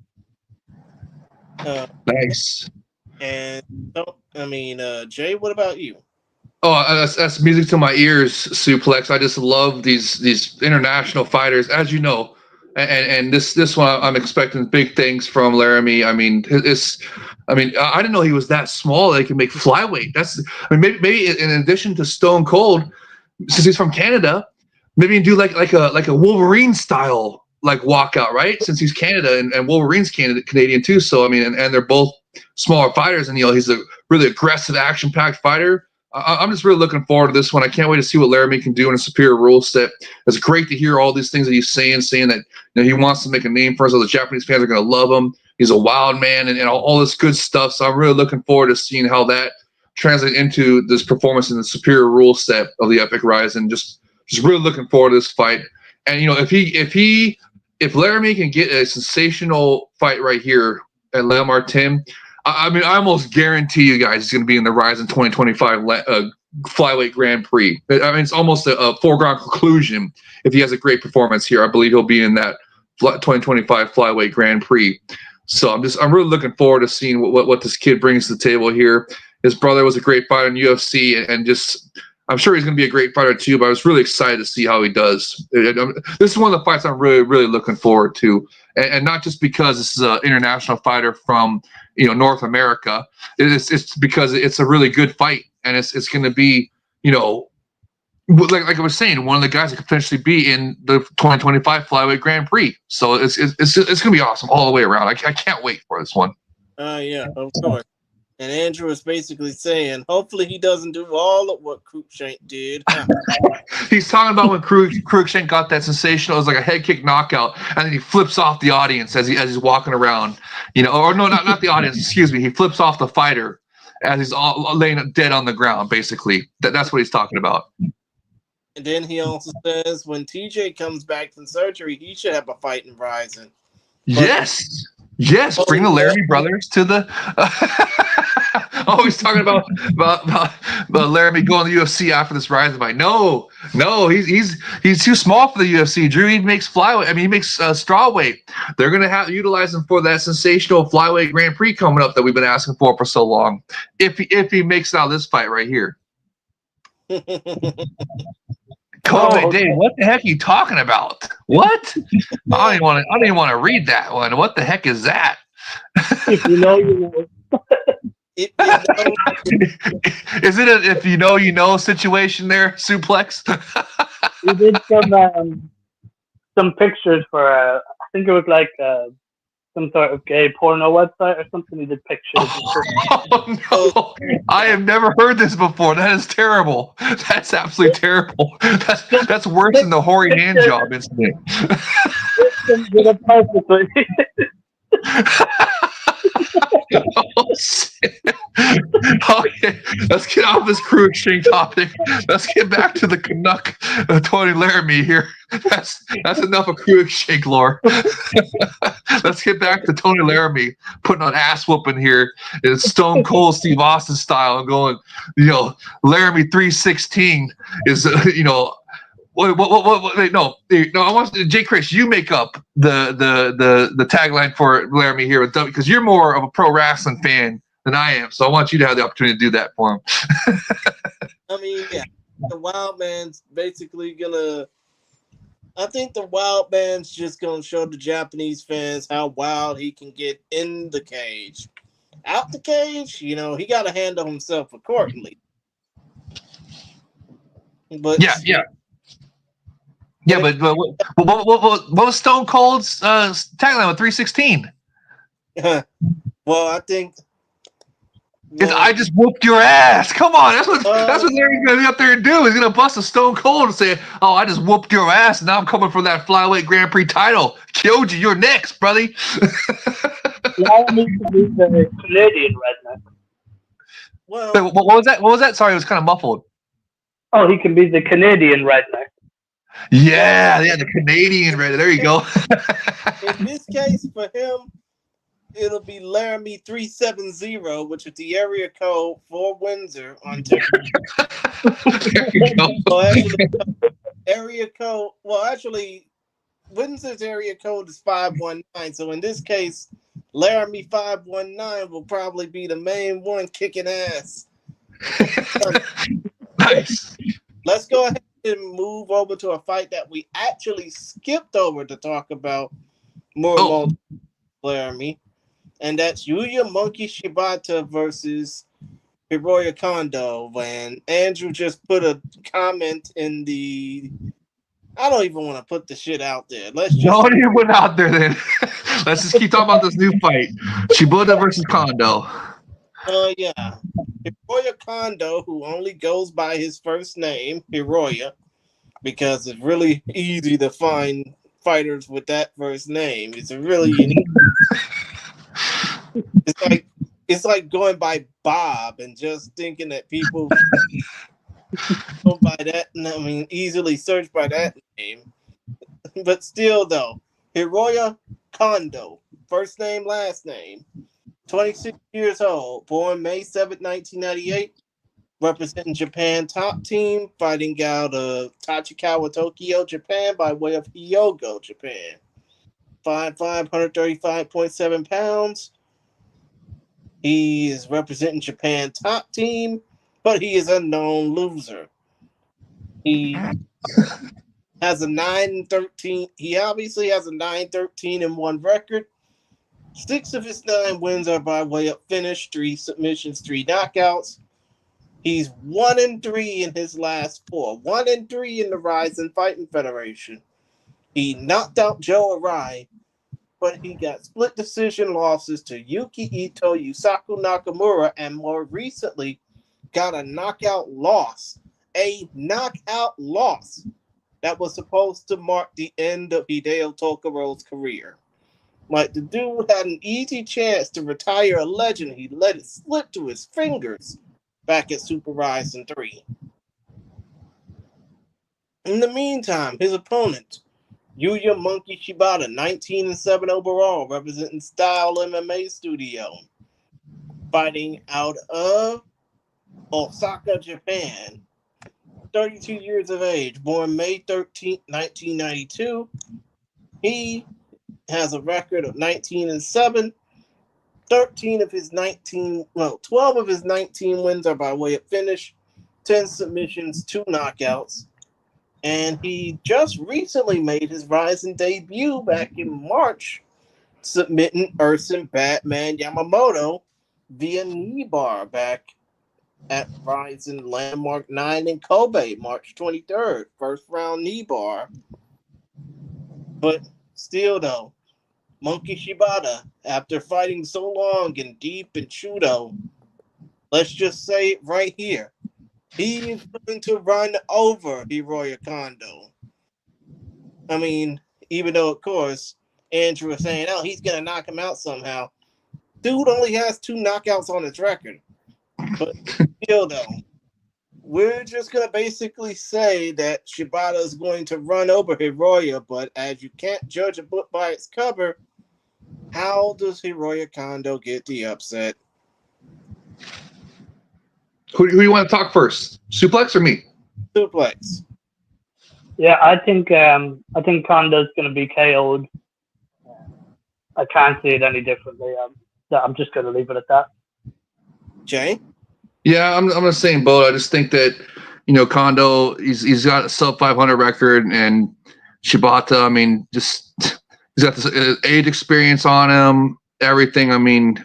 Nice. And Jay, what about you? Oh, that's music to my ears, Suplex. I just love these international fighters, as you know, and this one I'm expecting big things from Laramie. I mean, I didn't know he was that small. They can make flyweight. Maybe in addition to Stone Cold, since he's from Canada, maybe do like a Wolverine style like walkout, right? Since he's Canada and Wolverine's Canadian too. So I mean, and they're both smaller fighters, and he's a really aggressive, action-packed fighter. I'm just really looking forward to this one. I can't wait to see what Laramie can do in a Superior Ruleset. It's great to hear all these things that he's saying that he wants to make a name for us. The Japanese fans are going to love him. He's a wild man and all this good stuff. So I'm really looking forward to seeing how that translates into this performance in the Superior Ruleset of the Epic RIZIN. Just really looking forward to this fight. And if Laramie can get a sensational fight right here at Le Martin, I almost guarantee you guys he's going to be in the RIZIN 2025 Flyweight Grand Prix. I mean, it's almost a foregone conclusion if he has a great performance here. I believe he'll be in that 2025 Flyweight Grand Prix. So I'm really looking forward to seeing what this kid brings to the table here. His brother was a great fighter in UFC, and just I'm sure he's going to be a great fighter too. But I was really excited to see how he does. This is one of the fights I'm really, really looking forward to, and not just because this is an international fighter from North America. It's because it's a really good fight, and it's going to be like I was saying, one of the guys that could potentially be in the 2025 Flyweight Grand Prix. So it's going to be awesome all the way around. I can't wait for this one. Yeah, of course. And Andrew is basically saying, hopefully he doesn't do all of what Cruikshank did. He's talking about when Cruikshank got that sensational, it was like a head kick knockout, and then he flips off the audience as he's walking around, or no, not the audience, excuse me. He flips off the fighter as he's all laying dead on the ground, basically. That's what he's talking about. And then he also says when TJ comes back from surgery, he should have a fight in RIZIN. Yes, bring the Laramie brothers to the. Always talking about Laramie going to the UFC after this RIZIN fight. No, he's too small for the UFC. Drew, he makes flyweight. I mean, he makes strawweight. They're gonna utilize him for that sensational flyweight Grand Prix coming up that we've been asking for so long. If he makes it out of this fight right here. Dave, what the heck are you talking about? What? I don't even want to read that one. What the heck is that? If you know, you know. Is it a if you know situation there, Suplex? We did some pictures for I think it was like some sort of gay porno website or something. He did pictures. Oh no! I have never heard this before. That is terrible. That's absolutely terrible. That's worse than the hoary hand job incident. Oh, shit. Okay, let's get off this Cruikshank topic. Let's get back to the Canuck, Tony Laramie here. That's enough of Cruikshank lore. Let's get back to Tony Laramie putting on ass whooping here in Stone Cold Steve Austin style and going, Laramie 316 is Wait, no. I want Jay Chris. You make up the tagline for Laramie here with W because you're more of a pro wrestling fan than I am. So I want you to have the opportunity to do that for him. I mean, yeah, the Wild Man's basically gonna. I think the Wild Man's just gonna show the Japanese fans how wild he can get in the cage. Out the cage, he got to handle himself accordingly. But but what was Stone Cold's tagline with 316? well, I think. Well, I just whooped your ass. Come on, that's what Larry's gonna be up there and do. He's gonna bust a Stone Cold and say, "Oh, I just whooped your ass, and now I'm coming for that flyweight Grand Prix title." Kyoji, you're next, brother. Laramie can be the Canadian redneck. Well, what was that? What was that? Sorry, it was kind of muffled. Oh, he can be the Canadian redneck. Yeah, the Canadian redneck. There you go. In this case, for him, it'll be Laramie 370, which is the area code for Windsor, Ontario. Actually, Windsor's area code is 519. So in this case, Laramie 519 will probably be the main one kicking ass. Nice. Let's go ahead and move over to a fight that we actually skipped over to talk about more Laramie. And that's Yuya Monkey Shibata versus Hiroya Kondo. And Andrew just put a comment in the... I don't even want to put the shit out there. Let's just... Don't even put it out there then. Let's just keep talking about this new fight. Shibata versus Kondo. Yeah. Hiroya Kondo, who only goes by his first name, Hiroya, because it's really easy to find fighters with that first name. It's a really unique... It's like going by Bob and just thinking that people go by that. I mean, easily search by that name. But still, though, Hiroya Kondo, first name, last name, 26 years old, born May 7, 1998, representing Japan top team, fighting out of Tachikawa, Tokyo, Japan, by way of Hyogo, Japan. 5'5", 135.7 pounds. He is representing Japan top team, but he is a known loser. He has a 9-13. He obviously has a 9-13-1 record. 6 of his 9 wins are by way of finish, 3 submissions, 3 knockouts. He's 1-3 in his last 4. 1-3 in the RIZIN Fighting Federation. He knocked out Joe Arai, but he got split decision losses to Yuki Ito, Yusaku Nakamura, and more recently got a knockout loss. A knockout loss that was supposed to mark the end of Hideo Tokaro's career. Like, the dude had an easy chance to retire a legend. He let it slip to his fingers back at Super RIZIN 3. In the meantime, his opponent, Yuya Monkey Shibata, 19-7 overall, representing Style MMA Studio, fighting out of Osaka, Japan. 32 years of age, born May 13, 1992. He has a record of 19-7. 12 of his 19 wins are by way of finish, 10 submissions, 2 knockouts. And he just recently made his RIZIN debut back in March, submitting Erson Batman Yamamoto via knee bar back at RIZIN Landmark 9 in Kobe, March 23rd. First round knee bar. But still, though, Monkey Shibata, after fighting so long and deep in Shudo, let's just say it right here, he is going to run over Hiroya Kondo. I mean, even though, of course, Andrew was saying, oh, he's going to knock him out somehow. Dude only has 2 knockouts on his record. But still, though, we're just going to basically say that Shibata is going to run over Hiroya, but as you can't judge a book by its cover, how does Hiroya Kondo get the upset? Who do you want to talk first? Suplex or me? Suplex. Yeah, I think Kondo's going to be KO'd. I can't see it any differently. I'm just going to leave it at that. Jay? Yeah, I'm in the same boat. I just think that, Kondo, he's got a sub 500 record, and Shibata, I mean, just he's got this age experience on him, everything. I mean,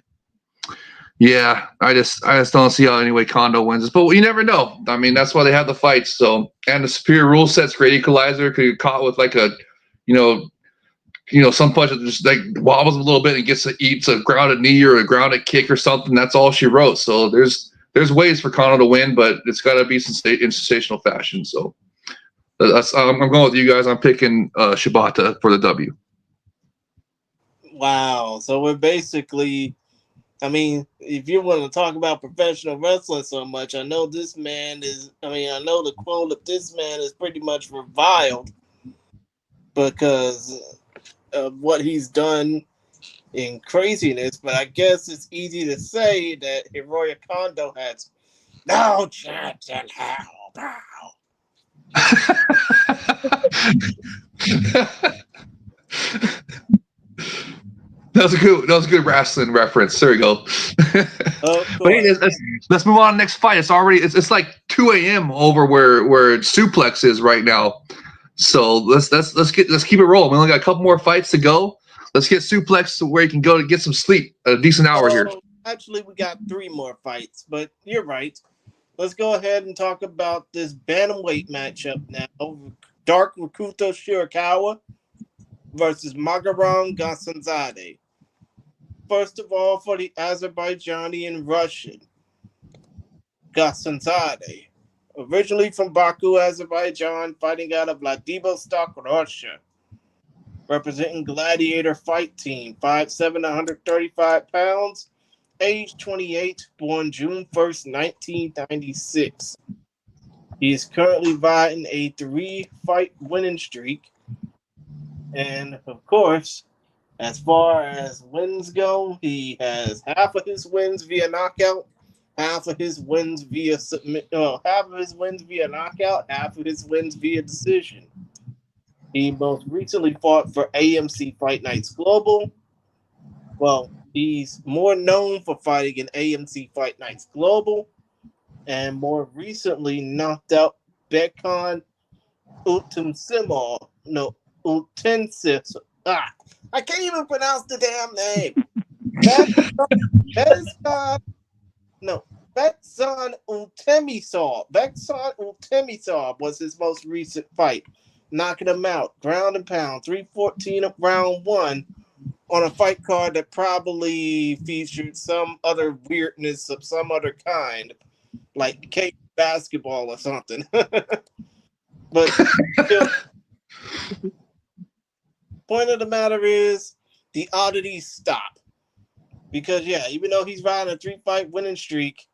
Yeah, I just don't see how anyway Kondo wins this, but you never know. I mean, that's why they have the fights. So, and the superior rule set's great equalizer. Could get caught with like a, some punch that just like wobbles a little bit and gets to eats a grounded knee or a grounded kick or something. That's all she wrote. So there's ways for Kondo to win, but it's got to be in sensational fashion. So I'm going with you guys. I'm picking Shibata for the W. Wow. So we're basically, I mean, if you want to talk about professional wrestling so much, I know the quote of this man is pretty much reviled because of what he's done in craziness, but I guess it's easy to say that Hiroya Kondo has no chance in hell. Bow. That was a good wrestling reference. There we go. But hey, let's move on to the next fight. It's like 2 a.m. over where Suplex is right now. So let's keep it rolling. We only got a couple more fights to go. Let's get Suplex to where you can go to get some sleep. A decent hour here. Actually, we got 3 more fights, but you're right. Let's go ahead and talk about this bantamweight matchup now. Dark Rikuto Shirakawa versus Magaran Gasanzade. First of all, for the Azerbaijani and Russian, Gasanzade, originally from Baku, Azerbaijan, fighting out of Vladivostok, Russia, representing Gladiator Fight Team, 5'7", 135 pounds, age 28, born June 1st, 1996. He is currently riding a 3-fight winning streak. And, of course, as far as wins go, he has half of his wins via knockout, half of his wins via knockout, half of his wins via decision. He most recently fought for AMC Fight Nights Global. Well, he's more known for fighting in AMC Fight Nights Global, and more recently knocked out Bekon Utensimov. No, Utensis. I can't even pronounce the damn name. Bekson Utemisov. Bekson Utemisov was his most recent fight, knocking him out, ground and pound, 314 of round 1, on a fight card that probably featured some other weirdness of some other kind, like cake basketball or something. But still, point of the matter is the oddities stop. Because, yeah, even though he's riding a 3-fight winning streak,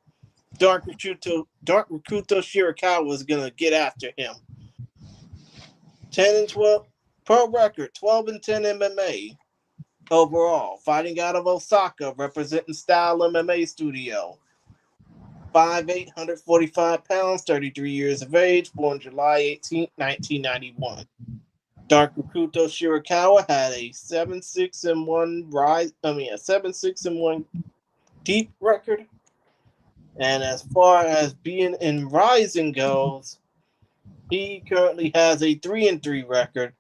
Dark Rikuto Shirakawa was going to get after him. 10-12 pro record, 12-10 MMA overall. Fighting out of Osaka, representing Style MMA Studio. 5'8", 145 pounds, 33 years of age, born July 18, 1991. Dark Rikuto Shirakawa had a 7-6-1 deep record. And as far as being in Rising goes, he currently has a 3-3 record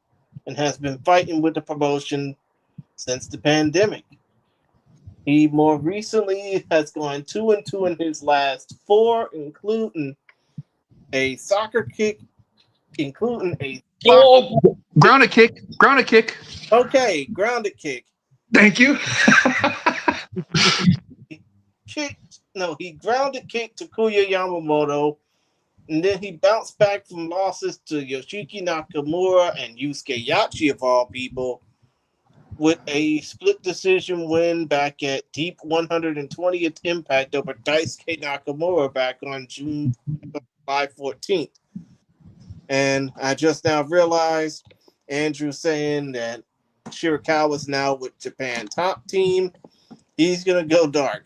and has been fighting with the promotion since the pandemic. He more recently has gone 2-2 in his last 4, including a soccer kick, Grounded kick. Okay, grounded kick. Thank you. He grounded kicked Takuya Yamamoto, and then he bounced back from losses to Yoshiki Nakamura and Yusuke Yachi, of all people, with a split decision win back at Deep 120th Impact over Daisuke Nakamura back on July 14th. And I just now realized Andrew saying that Shirakawa's now with Japan Top Team. He's going to go dark.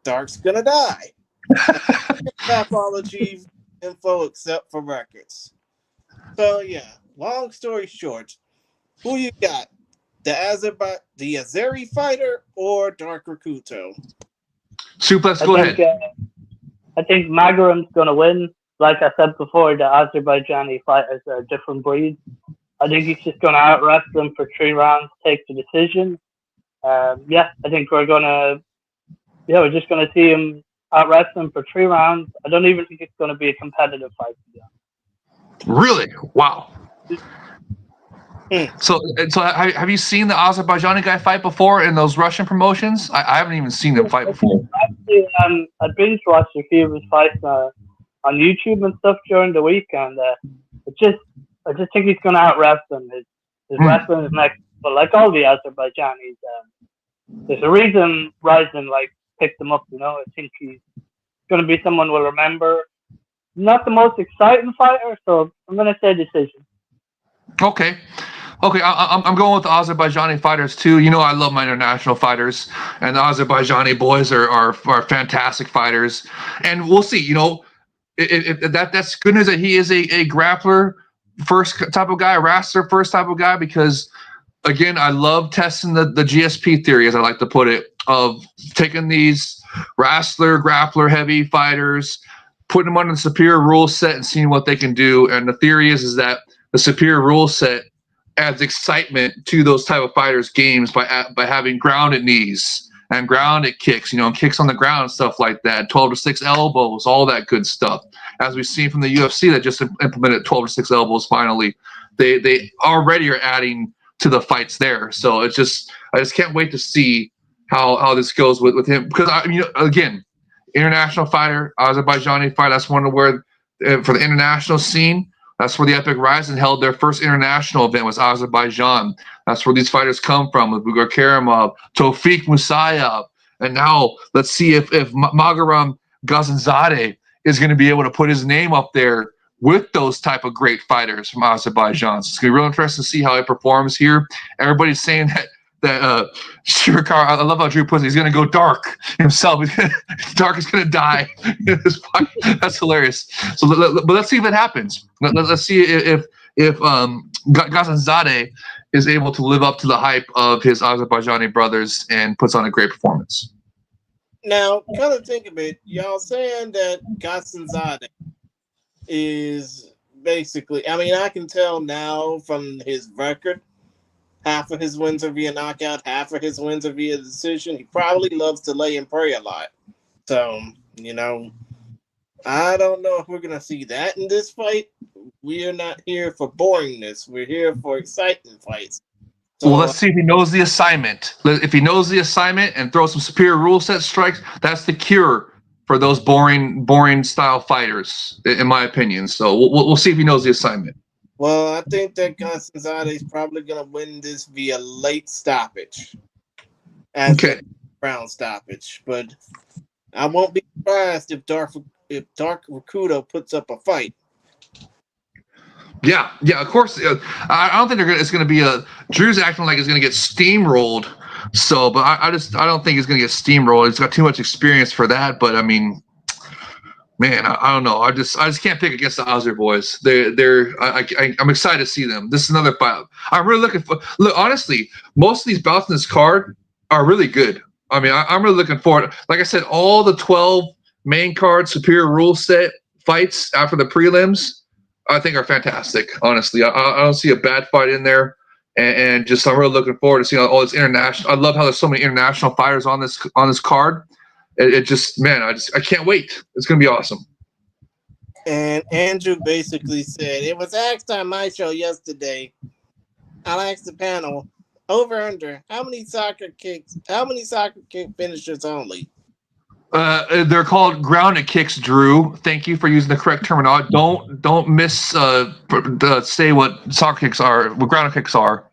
Dark's going to die. Pathology info except for records. So, yeah, long story short, who you got? The Azeri fighter or Dark Rikuto? Suplex, go ahead. I think Magaram's going to win. Like I said before, the Azerbaijani fighters are a different breed. I think he's just going to out-wrestle them for 3 rounds, take the decision. I think we're going to yeah, we're just going to see him out wrestling for 3 rounds. I don't even think it's going to be a competitive fight. Really? Wow. Hmm. So have you seen the Azerbaijani guy fight before in those Russian promotions? I haven't even seen him fight before. Actually, I binge watched a few of his fights on YouTube and stuff during the week, and I just think he's going to out wrestle him. His wrestling is next, but like all the Azerbaijanis, there's a reason RIZIN picked him up. I think he's going to be someone we'll remember. Not the most exciting fighter, so I'm going to say decision. Okay, I'm going with the Azerbaijani fighters too. I love my international fighters, and the Azerbaijani boys are fantastic fighters. And we'll see. That's good news that he is a grappler first type of guy, a wrestler first type of guy, because again, I love testing the GSP theory, as I like to put it, of taking these wrestler, grappler heavy fighters, putting them under the superior rule set and seeing what they can do. And the theory is that the superior rule set adds excitement to those type of fighters' games by having grounded knees and grounded kicks, and kicks on the ground and stuff like that, 12-6 elbows, all that good stuff. As we've seen from the UFC that just implemented 12-6 elbows finally, they already are adding to the fights there. So I just can't wait to see how this goes with him, because again, international fighter, Azerbaijani fighter. That's one of where for the international scene. That's where the Epic RIZIN held their first international event, was Azerbaijan. That's where these fighters come from, with Vugar Karamov, Tofik Musayev, and now let's see if Magaram Gazanzadeh is going to be able to put his name up there with those type of great fighters from Azerbaijan. So it's going to be real interesting to see how he performs here. Everybody's saying that Shirakawa, I love how Drew puts it, he's going to go dark himself. Dark is going to die in this fight. That's hilarious. So, but let's see if it happens. Let's see if Gazanzadeh is able to live up to the hype of his Azerbaijani brothers and puts on a great performance. Now, kind of think of it, y'all saying that Gazanzadeh is basically, I can tell now from his record, half of his wins are via knockout, half of his wins are via decision. He probably loves to lay and pray a lot. So, I don't know if we're going to see that in this fight. We are not here for boringness. We're here for exciting fights. So, well, let's see if he knows the assignment. If he knows the assignment and throws some superior rule set strikes, that's the cure for those boring style fighters, in my opinion. So we'll see if he knows the assignment. Well, I think that Gazanzadeh is probably going to win this via late stoppage. Okay. Round stoppage. But I won't be surprised if Dark Rikuto puts up a fight. Yeah, of course. I don't think it's going to be Drew's acting like it's going to get steamrolled. So, but I don't think he's going to get steamrolled. He's got too much experience for that. But I mean, man, I don't know. I just can't pick against the Azer boys. I'm excited to see them. This is another fight. I'm really looking for. Look, honestly, most of these bouts in this card are really good. I mean, I'm really looking forward. Like I said, all the 12 main card superior rule set fights after the prelims, I think are fantastic. Honestly, I don't see a bad fight in there, and just I'm really looking forward to seeing all this international. I love how there's so many international fighters on this card. It just, man, I can't wait. It's gonna be awesome. And Andrew basically said, it was asked on my show yesterday. I'll ask the panel, over under, how many soccer kick finishers only? They're called grounded kicks, Drew. Thank you for using the correct terminology. Don't say what soccer kicks are, what grounded kicks are.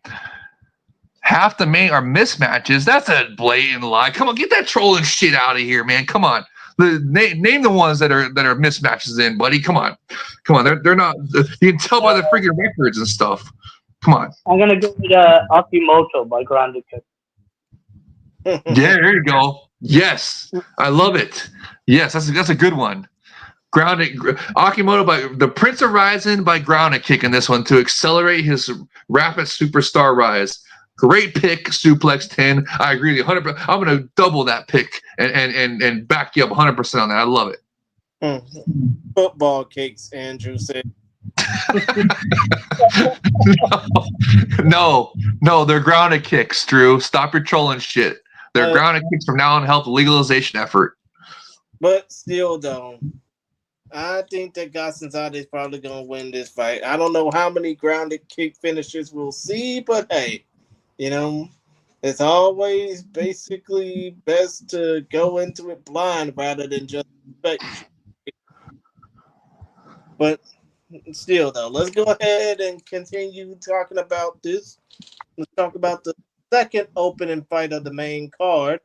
Half the main are mismatches. That's a blatant lie. Come on, get that trolling shit out of here, man. Come on. Name the ones that are mismatches in, buddy. Come on. They're not. You can tell by the freaking records and stuff. Come on. I'm gonna go with Akimoto by grounded kick. Yeah, there you go. Yes, I love it. Yes, that's a good one. Grounded Akimoto by the Prince of RIZIN by grounded kick in this one to accelerate his rapid superstar rise. Great pick, Suplex 10. I agree with you 100%. I'm going to double that pick and back you up 100% on that. I love it. Football kicks, Andrew said. No, they're grounded kicks, Drew. Stop your trolling shit. Their grounded kicks from now on help the legalization effort. But still, though, I think that Gasanzade is probably going to win this fight. I don't know how many grounded kick finishes we'll see, but hey, you know, it's always basically best to go into it blind rather than just expect. But still, though, let's go ahead and continue talking about this. Let's talk about the second opening fight of the main card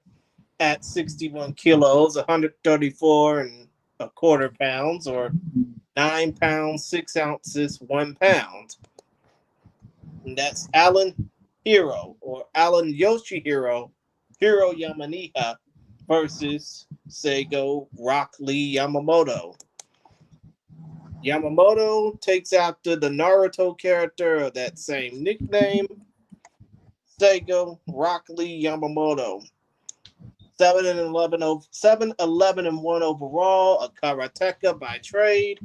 at 61 kilos, 134 and a quarter pounds, or 9 pounds, 6 ounces, 1 pound. And that's Alan Yoshihiro Yamaniha versus Seigo Rock Lee Yamamoto. Yamamoto takes after the Naruto character of that same nickname, Seigo Rock Lee Yamamoto. 7-11-1 overall, a karateka by trade,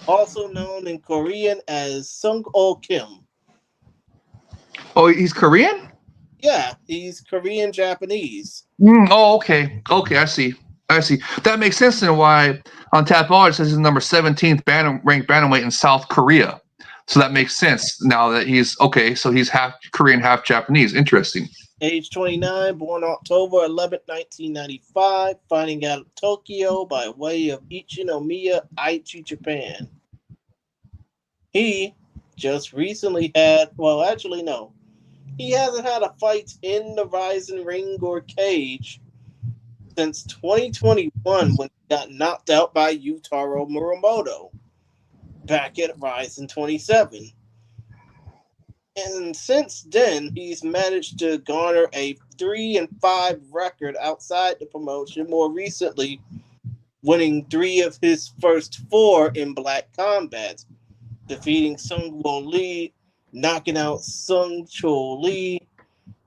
also known in Korean as Sung-Oh Kim. Oh, he's Korean? Yeah, he's Korean Japanese. Okay, I see. That makes sense then why on Tapology it says he's number 17th ranked bantamweight in South Korea. So that makes sense now that he's so he's half Korean, half Japanese. Interesting. Age 29, born October 11, 1995, fighting out of Tokyo by way of Ichinomiya, Aichi, Japan. He just recently had, he hasn't had a fight in the RIZIN ring or cage since 2021 when he got knocked out by Yutaro Muramoto back at RIZIN 27. And since then, he's managed to garner a 3-5 record outside the promotion, more recently winning 3 of his first 4 in Black Combat, defeating Sung Won Lee, knocking out Sung Chul Lee,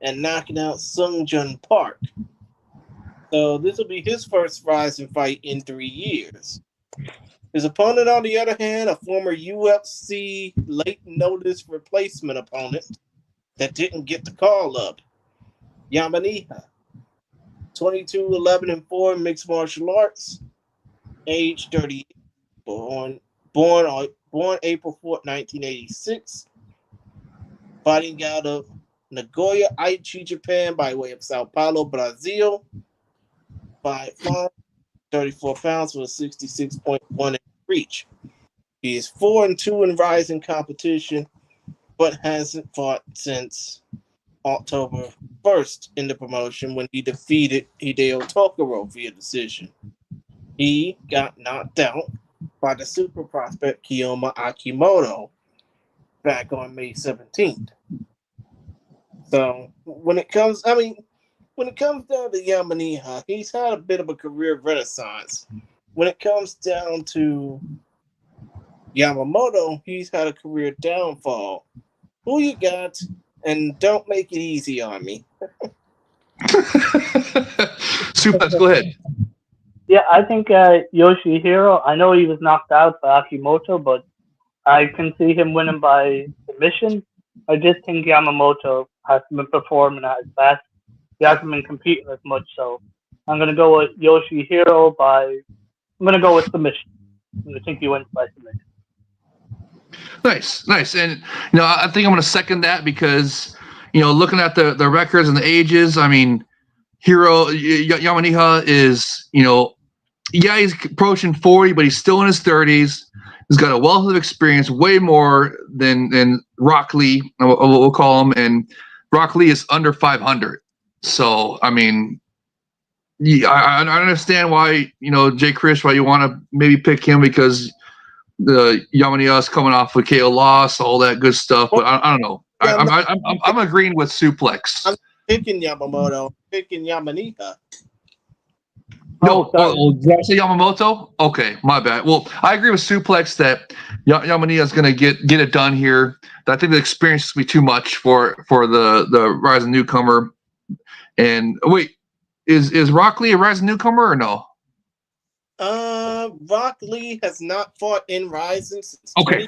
and knocking out Sung Jun Park. So this will be his first RIZIN fight in 3 years. His opponent, on the other hand, a former UFC late notice replacement opponent that didn't get the call up, Yamaniha. 22-11-4 mixed martial arts, age 38, born April 4th, 1986, fighting out of Nagoya, Aichi, Japan, by way of Sao Paulo, Brazil, 5'5", 34 pounds with a 66.1 reach. He is 4-2 in RIZIN competition, but hasn't fought since October 1st in the promotion when he defeated Hideo Tokoro via decision. He got knocked out by the super prospect Kyouma Akimoto back on May 17th. So when it comes down to Yamaniha, he's had a bit of a career renaissance. When it comes down to Yamamoto, he's had a career downfall. Who you got? And don't make it easy on me. Suplex, go ahead. Yeah, I think Yoshihiro, I know he was knocked out by Akimoto, but I can see him winning by submission. I just think Yamamoto hasn't been performing at his best. He hasn't been competing as much, so I'm going to go with Yoshihiro I'm going to go with submission. I think he wins by submission. Nice. And, I think I'm going to second that because, looking at the records and the ages, I mean, Yamaniha is, he's approaching 40, but he's still in his 30s. He's got a wealth of experience, way more than Rock Lee, we'll call him. And Rock Lee is under 500. So, I mean, I understand why, Jay Chris, why you want to maybe pick him because the Yamaniha is coming off a KO loss, all that good stuff. But I don't know. I'm agreeing with Suplex. I'm picking Yamamoto. I'm picking Yamaniha. No, did I say Yamamoto? Okay, my bad. Well, I agree with Suplex that Yamaniha is going to get it done here. I think the experience will be too much for the RIZIN newcomer. And wait, is Rock Lee a RIZIN newcomer or no? Rock Lee has not fought in RIZIN since. Okay.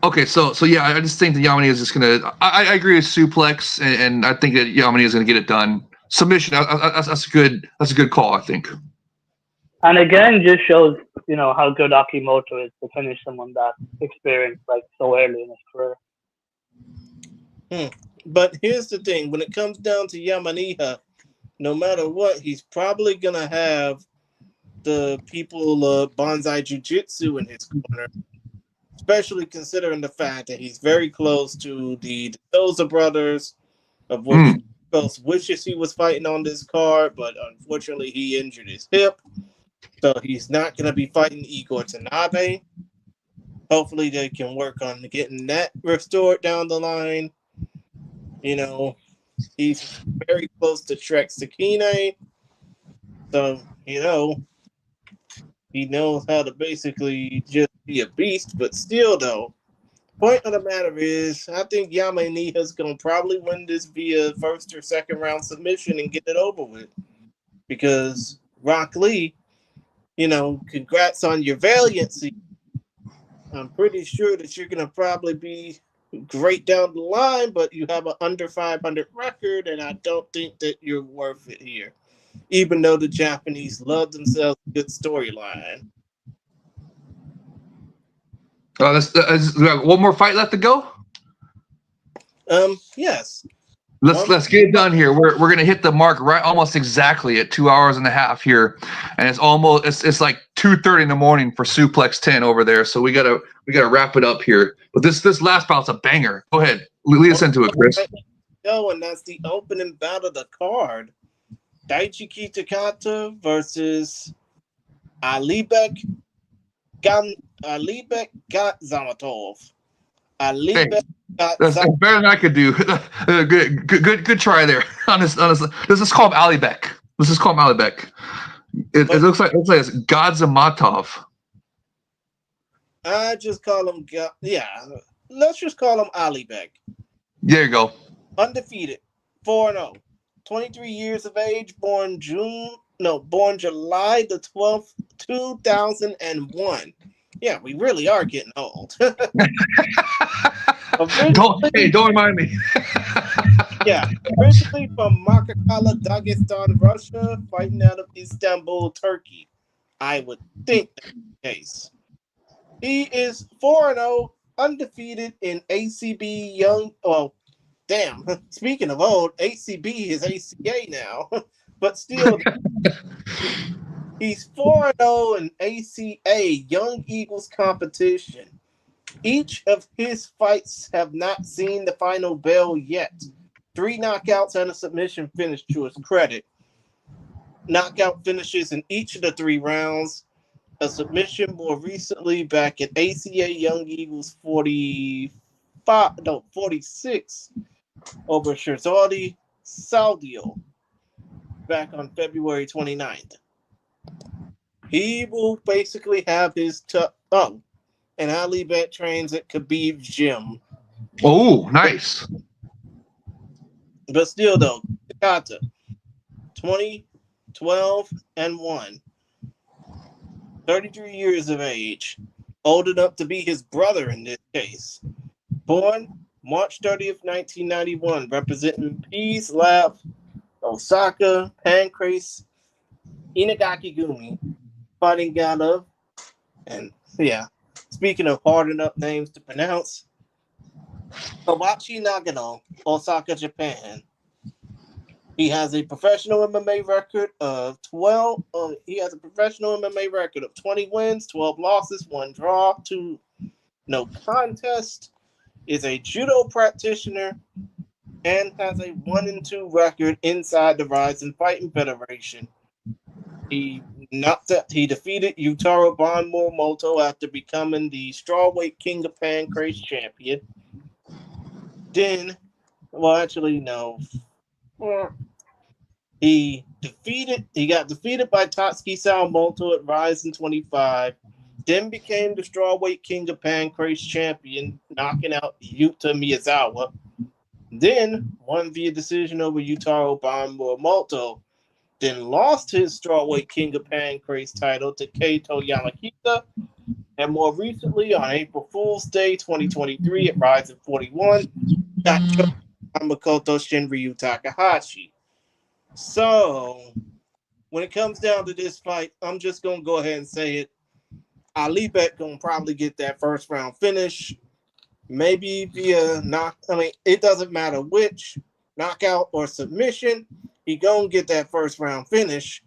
Okay, so yeah, I just think that Yamane is just gonna. I agree with suplex, and I think that Yamane is gonna get it done. Submission. That's a good call. I think. And again, just shows how good Akimoto is to finish someone that experienced like so early in his career. But here's the thing: when it comes down to Yamaniha, no matter what, he's probably gonna have the people of Banzai Jiu-Jitsu in his corner, especially considering the fact that he's very close to the Souza brothers, of which both wishes he was fighting on this card, but unfortunately he injured his hip. So he's not going to be fighting Igor Tanabe. Hopefully they can work on getting that restored down the line. He's very close to Trek Sakine. So, he knows how to basically just be a beast. But still, though, point of the matter is, I think Yamaniha's going to probably win this via first or second round submission and get it over with. Because Rock Lee, congrats on your valiancy. I'm pretty sure that you're going to probably be great down the line, but you have an under 500 record, and I don't think that you're worth it here, even though the Japanese love themselves a good storyline. We have one more fight left to go. Yes. Let's get it done here. We're gonna hit the mark right almost exactly at 2 hours and a half here, and it's like 2:30 in the morning for Suplex 10 over there. So we gotta wrap it up here. But this last bout's a banger. Go ahead, lead us into it, Chris. And that's the opening bout of the card: Daichi Kitakata versus Alibek Zamatov. That's better than I could do. Good try there. Honest. This is called Alibek. It looks like it's Gadzamatov. I just call him. Let's just call him Alibek. There you go. Undefeated, 4-0, 23 years of age, born July the 12th, 2001. Yeah, we really are getting old. Don't remind me. Yeah, originally from Makakala, Dagestan, Russia, fighting out of Istanbul, Turkey. I would think that's the case. He is 4-0, undefeated in ACB Young. Well, damn. Speaking of old, ACB is ACA now, but still. He's 4-0 in ACA Young Eagles competition. Each of his fights have not seen the final bell yet. 3 knockouts and a submission finish to his credit. Knockout finishes in each of the 3 rounds. A submission more recently back at ACA Young Eagles 46 over Shirzadi Saudio back on February 29th. He will basically have his and Alibek trains at Khabib's gym. Oh, nice. But still, though, Takata, 20, 12, and 1. 33 years of age. Old enough to be his brother in this case. Born March 30th, 1991, representing Peace Lab, Osaka, Pancrase, Inagaki-gumi, fighting out of, and speaking of hard enough names to pronounce, Kawachi Nagano, Osaka, Japan. He has a professional MMA record of 12. He has a professional MMA record of 20 wins, 12 losses, 1 draw, 2 no contest. Is a judo practitioner and has a 1-2 record inside the RIZIN Fighting Federation. He defeated Yutaro Banmuramoto after becoming the strawweight King of Pancrase champion. Then, he got defeated by Tatsuki Sawamoto at RIZIN 25. Then became the strawweight King of Pancrase champion, knocking out Yuta Miyazawa. Then won via decision over Yutaro Banmuramoto. Then lost his strawweight King of Pancrase title to Keito Yamashita And more recently, on April Fool's Day 2023 at RIZIN 41, got choked by Makoto Shinryu Takahashi. So, when it comes down to this fight, I'm just going to go ahead and say it. Ali Bet going to probably get that first round finish. Maybe via it doesn't matter which, knockout or submission. He going to get that first round finish.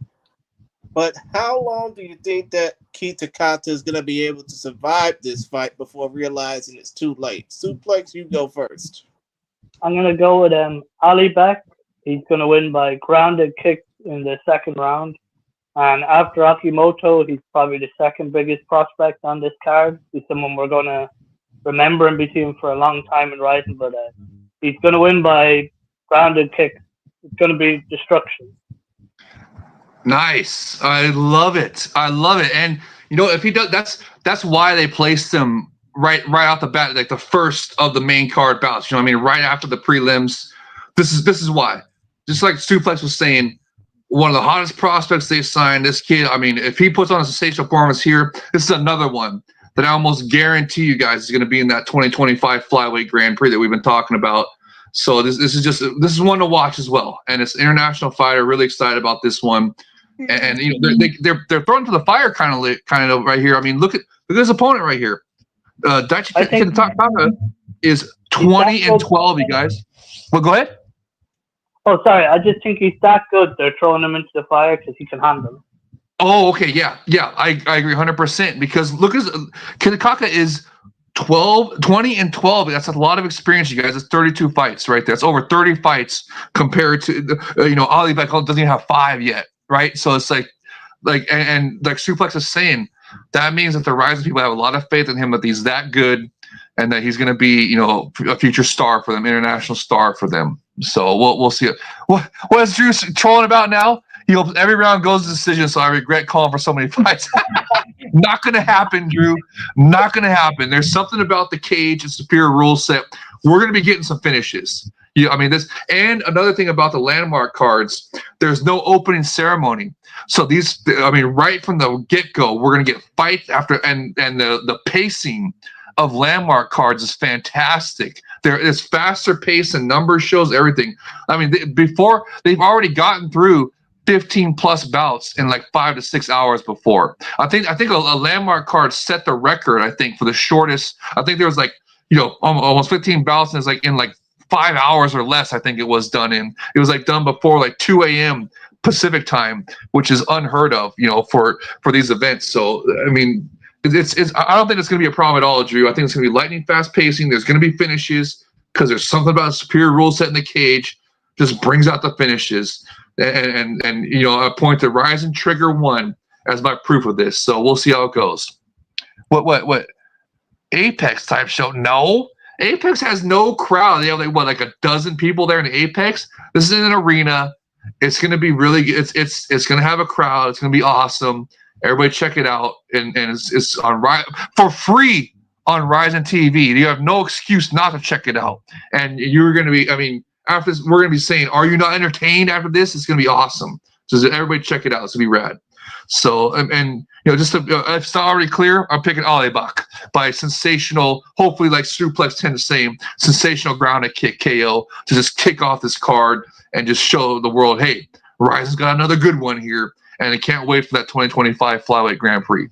But how long do you think that Kita Kata is going to be able to survive this fight before realizing it's too late? Suplex, you go first. I'm going to go with Ali Beck. He's going to win by grounded kick in the second round. And after Akimoto, he's probably the second biggest prospect on this card. He's someone we're going to remember and be seeing for a long time in RIZIN, but he's going to win by grounded kick. It's going to be destruction. Nice. I love it. And if he does, that's why they placed him right off the bat, like the first of the main card bouts. Right after the prelims. This is why. Just like Suplex was saying, one of the hottest prospects they signed. This kid. If he puts on a sensational performance here, this is another one that I almost guarantee you guys is going to be in that 2025 Flyweight Grand Prix that we've been talking about. So this is one to watch as well. And it's an international fighter. Really excited about this one. And they're thrown to the fire kind of right here. Look at his opponent right here. Daichi Kata is 20-12. You guys. Well, go ahead. Oh, sorry. I just think he's that good. They're throwing him into the fire because he can handle him. Oh, okay. Yeah. I agree 100% because look at Kata is 20-12. That's a lot of experience, you guys. It's 32 fights right there. It's over 30 fights compared to Ali Beck doesn't even have 5 yet. Right, so it's like Suplex is saying, that means that the RIZIN people have a lot of faith in him that he's that good, and that he's going to be, a future star for them, international star for them. So we'll see. What is Drew trolling about now? He hopes every round goes to decision. So I regret calling for so many fights. Not going to happen, Drew. Not going to happen. There's something about the cage and Superior Ruleset. We're going to be getting some finishes. This, and another thing about the landmark cards, there's no opening ceremony. So these, right from the get-go, we're going to get fights after, and the pacing of landmark cards is fantastic. It's faster pace and numbers shows everything. Before they've already gotten through 15 plus bouts in like 5 to 6 hours before. I think a landmark card set the record. I think for the shortest. I think there was almost 15 bouts, and it's in 5 hours or less. I think it was done in. It was done before 2 a.m. Pacific time, which is unheard of, for these events. So it's I don't think it's going to be a problem at all, Drew. I think it's going to be lightning fast pacing. There's going to be finishes because there's something about Superior Ruleset in the cage just brings out the finishes. And I point to RIZIN Trigger 1 as my proof of this. So we'll see how it goes. What? Apex type show? No. Apex has no crowd. They have like a dozen people there in Apex. This is in an arena. It's going to be really good. It's going to have a crowd. It's going to be awesome. Everybody check it out. And it's on for free on RIZIN TV. You have no excuse not to check it out. And you're going to be, after this, we're going to be saying, are you not entertained after this? It's going to be awesome. So everybody check it out. It's going to be rad. So, just if it's not already clear, I'm picking Alebach by sensational, hopefully like Suplex 10 the same, sensational grounded kick KO to just kick off this card and just show the world, hey, RIZIN's got another good one here, and I can't wait for that 2025 Flyweight Grand Prix.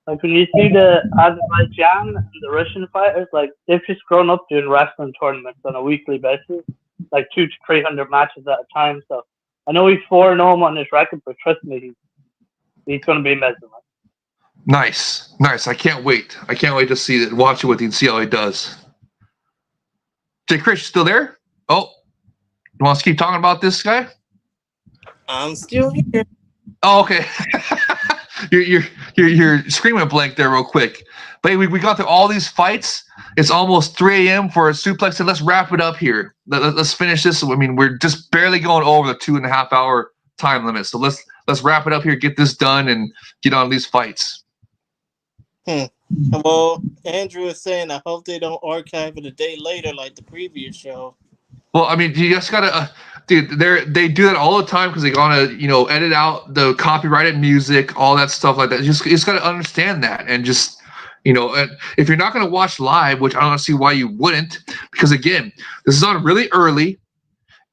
When you see the Azerbaijan and the Russian fighters, they've just grown up doing wrestling tournaments on a weekly basis, 200 to 300 matches at a time. So I know he's 4-0 on his record, but trust me, he's going to be mesmerized. Nice. I can't wait. I can't wait to see it. Watch it with you and see how he does. Jay Chris, you still there? Oh, you want us to keep talking about this guy? I'm still here. Oh, okay. You're screaming blank there real quick. But we got through all these fights. It's almost 3 a.m. for a Suplex, and let's wrap it up here. Let's finish this. We're just barely going over the 2.5 hour time limit. So let's wrap it up here, get this done, and get on these fights. Well, Andrew is saying, I hope they don't archive it a day later like the previous show. Well, you just gotta, dude. They do that all the time because they gotta, edit out the copyrighted music, all that stuff like that. You just gotta understand that, and just You know, and if you're not going to watch live, which I don't see why you wouldn't, because again, this is on really early,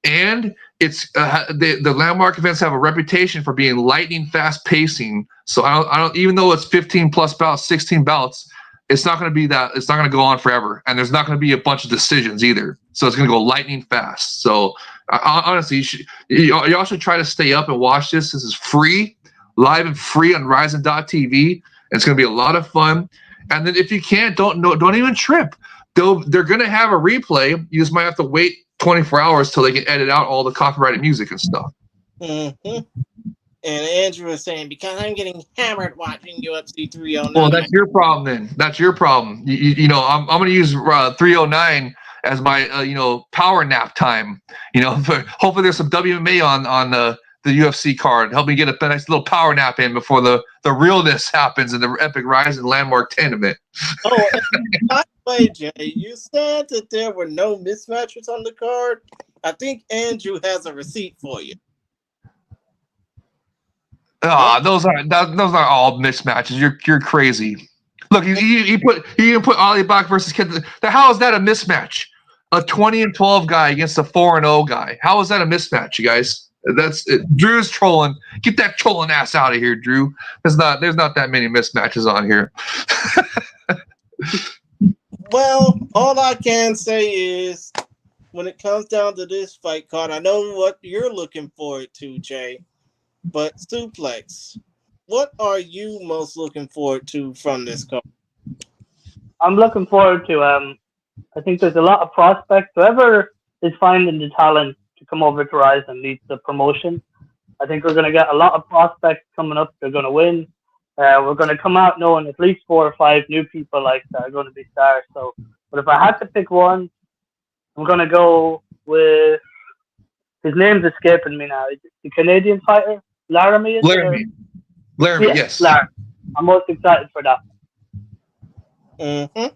and it's the landmark events have a reputation for being lightning fast pacing. So I don't even though it's 15 plus bouts, 16 bouts, it's not going to be that. It's not going to go on forever, and there's not going to be a bunch of decisions either. So it's going to go lightning fast. So honestly, you all should try to stay up and watch this. This is free, live and free on RIZIN.TV. It's going to be a lot of fun. And then if you can't, don't even trip. They're going to have a replay. You just might have to wait 24 hours till they can edit out all the copyrighted music and stuff. Mm-hmm. And Andrew is saying, because I'm getting hammered watching UFC 309. Well, that's your problem then. That's your problem. You know, I'm going to use 309 as my power nap time. You know, hopefully there's some WMA on the UFC card. Help me get a nice little power nap in before the realness happens in the epic RIZIN Landmark 10 event. Oh, and by the way, Jay, you said that there were no mismatches on the card. I think Andrew has a receipt for you. Those aren't all mismatches. You're crazy. Look, you put Ali Bach versus Kid. How is that a mismatch? A 20-12 guy against a 4-0 guy. How is that a mismatch, you guys? That's it. Drew's trolling. Get that trolling ass out of here, Drew. There's not that many mismatches on here. Well, all I can say is when it comes down to this fight card, I know what you're looking forward to, Jay. But Suplex, what are you most looking forward to from this card? I'm looking forward to I think there's a lot of prospects. Whoever is finding the talent to come over to RIZIN leads the promotion. I think we're going to get a lot of prospects coming up. They're going to win. We're going to come out knowing at least 4 or 5 new people like that are going to be stars. So, but if I had to pick one, I'm going to go with his name's escaping me now. Is it the Canadian fighter? Laramie? Laramie, yes. Laramie. I'm most excited for that. Mm-hmm.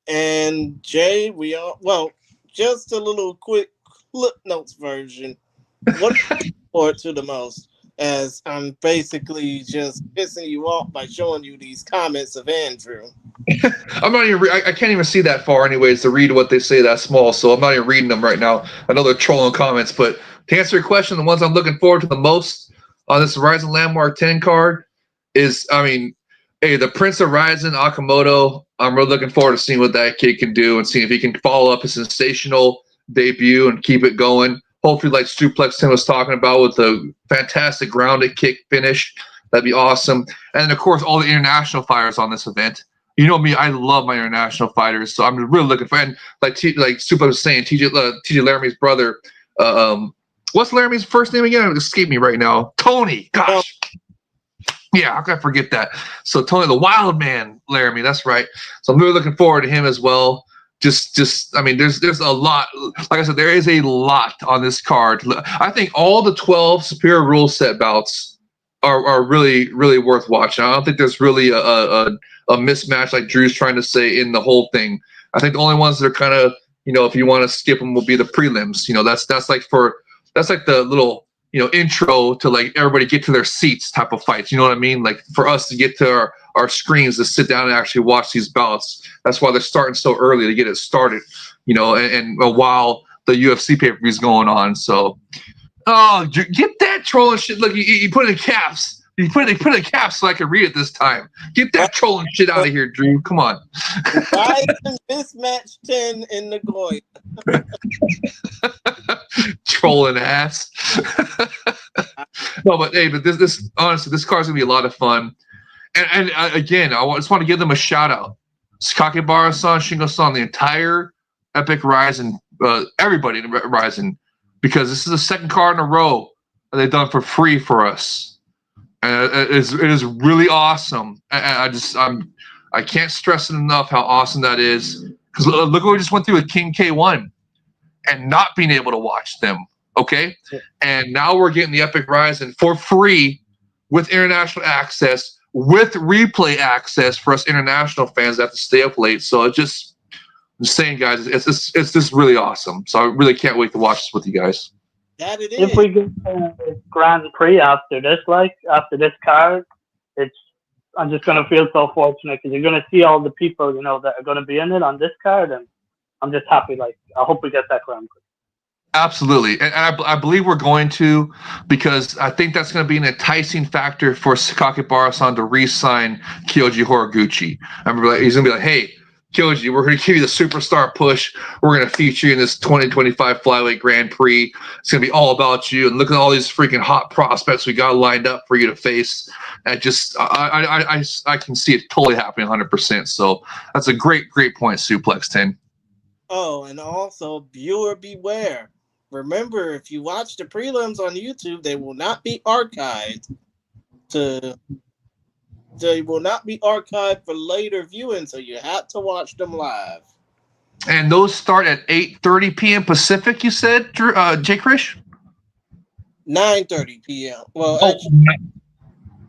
And Jay, just a little quick clip notes version. What are you looking forward to the most? As I'm basically just pissing you off by showing you these comments of Andrew. I'm not even. I can't even see that far, anyways, to read what they say that small. So I'm not even reading them right now. I know they're trolling comments, but to answer your question, the ones I'm looking forward to the most on this RIZIN Landmark 10 card is, the Prince of RIZIN, Akimoto. I'm really looking forward to seeing what that kid can do and seeing if he can follow up his sensational debut and keep it going. Hopefully, like Suplex Tim was talking about, with a fantastic grounded kick finish. That'd be awesome. And, of course, all the international fighters on this event. You know me, I love my international fighters, so I'm really looking for. And like Suplex was saying, TJ Laramie's brother. What's Laramie's first name again? It escaped me right now. Tony. Gosh. Yeah, how could I forget that? So Tony, the Wild Man, Laramie. That's right. So I'm really looking forward to him as well. There's a lot. Like I said, there is a lot on this card. I think all the 12 Superior Ruleset bouts are really, really worth watching. I don't think there's really a mismatch like Drew's trying to say in the whole thing. I think the only ones that are kind of, if you want to skip them, will be the prelims. That's like the little, intro to like everybody get to their seats type of fights. You know what I mean? Like for us to get to our screens to sit down and actually watch these bouts. That's why they're starting so early to get it started, and while the UFC pay-per-view is going on. So, get that trolling shit. Look, you put it in caps. You put it in caps so I can read it this time. Get that trolling shit out of here, Drew. Come on. Why isn't this match 10 in Nagoya? Trolling ass. No, but hey, this honestly, this card's gonna be a lot of fun. And again, I just want to give them a shout out. Sakibara-san, Shingo-san, the entire Epic RIZIN, everybody in RIZIN, because this is the second card in a row that they've done for free for us. And it is really awesome. I can't stress it enough how awesome that is. Because look what we just went through with King K1 and not being able to watch them. Okay? And now we're getting the Epic RIZIN for free with international access, with replay access for us international fans that have to stay up late. So I'm just saying, guys, it's just really awesome. So I really can't wait to watch this with you guys. That it is. If we get Grand Prix after this card, I'm just gonna feel so fortunate because you're gonna see all the people, you know, that are gonna be in it on this card, and I'm just happy. Like, I hope we get that crown. Absolutely, and I believe we're going to, because I think that's going to be an enticing factor for Sakakibara-san to re-sign Kyoji Horiguchi. I remember, like, he's going to be like, "Hey, Kyoji, we're going to give you the superstar push. We're going to feature you in this 2025 Flyweight Grand Prix. It's going to be all about you. And look at all these freaking hot prospects we got lined up for you to face." And I can see it totally happening 100%. So that's a great point, Suplex 10. Oh, and also, viewer beware. Remember, if you watch the prelims on YouTube, they will not be archived they will not be archived for later viewing, so you have to watch them live. And those start at 8:30 p.m. Pacific, you said, Jay Krish? 9:30 p.m. Well, actually,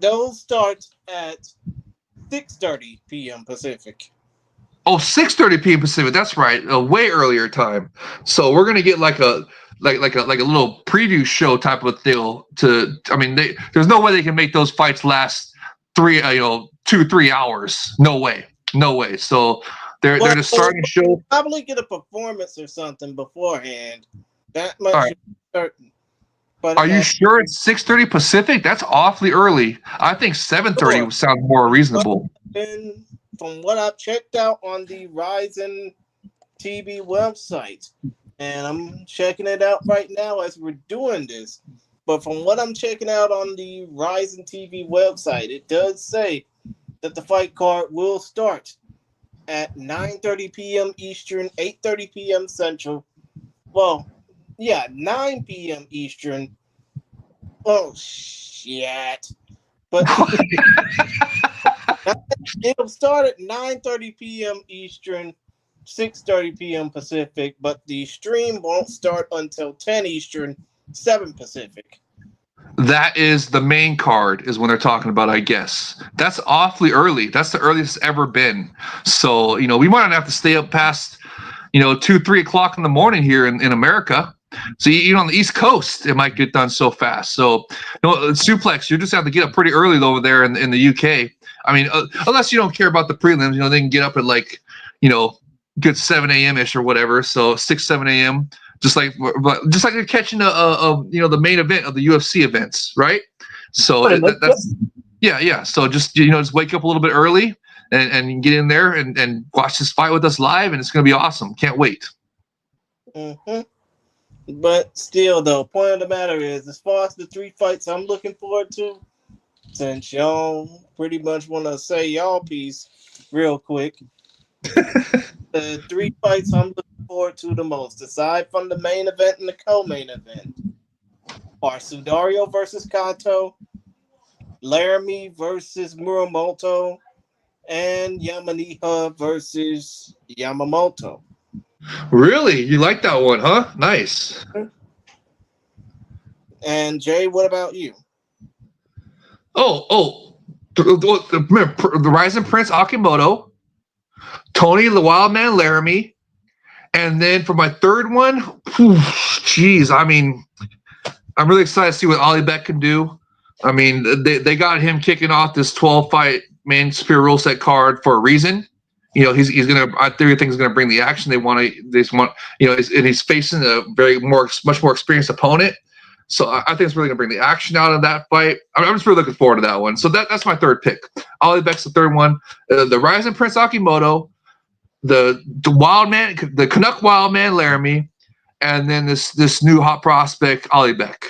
those start at 6:30 p.m. Pacific. Oh, 6:30 p.m. Pacific. That's right, a way earlier time. So we're gonna get like a little preview show type of deal. There's no way they can make those fights last 2-3 hours. No way. So they're just starting to show. Probably get a performance or something beforehand. That much Right. is certain. But Are you sure it's 6:30 Pacific? That's awfully early. I think 7:30 would sound more reasonable. And from what I've checked out on the RIZIN TV website, and I'm checking it out right now as we're doing this, but from what I'm checking out on the RIZIN TV website, it does say that the fight card will start at 9:30 p.m. Eastern, 8:30 p.m. Central. Well, yeah, 9 p.m. Eastern. Oh, shit. But it'll start at 9:30 p.m. Eastern, 6:30 p.m. Pacific, but the stream won't start until 10 Eastern, 7 Pacific. That is the main card, is when they're talking about, I guess. That's awfully early. That's the earliest it's ever been. So, we might not have to stay up past, 2-3 o'clock in the morning here in America. So, on the East Coast, it might get done so fast. So, Suplex, you just have to get up pretty early over there in the UK. I mean, unless you don't care about the prelims, they can get up at good 7 a.m.-ish or whatever. So 6-7 a.m. Just like they're catching the main event of the UFC events, right? So that's yeah. So just wake up a little bit early and get in there and watch this fight with us live, and it's gonna be awesome. Can't wait. Mm-hmm. But still, though, point of the matter is, as far as the 3 fights I'm looking forward to, since y'all pretty much want to say y'all piece real quick, the 3 fights I'm looking forward to the most, aside from the main event and the co-main event, are Sudario versus Kato, Laramie versus Muramoto, and Yamaniha versus Yamamoto. Really? You like that one, huh? Nice. And Jay, what about you? The Rising Prince Akimoto, Tony the Wildman Laramie, and then for my third one, I'm really excited to see what Ali Beck can do. I mean, they got him kicking off this 12-fight main Superior Ruleset card for a reason. He's gonna. I think he's gonna bring the action. He's facing a much more experienced opponent. So I think it's really gonna bring the action out of that fight. I'm just really looking forward to that one. So that's my third pick. Ali Beck's the third one. The Rising Prince Akimoto, the Wildman, the Canuck Wildman Laramie, and then this new hot prospect Ali Beck.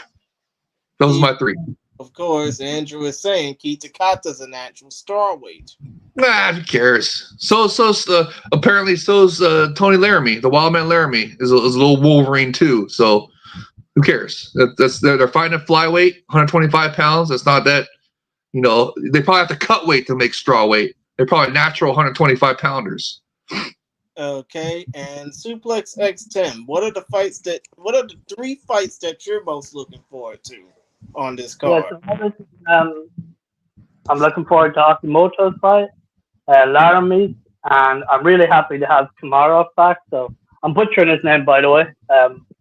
Those are my 3. Of course, Andrew is saying Kita Kata's a natural strawweight. Nah, who cares? Apparently so's Tony Laramie. The Wildman Laramie is a little Wolverine too. So who cares? They're fighting at flyweight, 125 pounds. It's not that, they probably have to cut weight to make strawweight. They're probably natural 125 pounders. Okay, and Suplex X10. What are the 3 fights that you're most looking forward to on this card? Yeah, so I'm looking forward to Akimoto's fight, Laramie, and I'm really happy to have Kamarov back. So I'm butchering his name, by the way.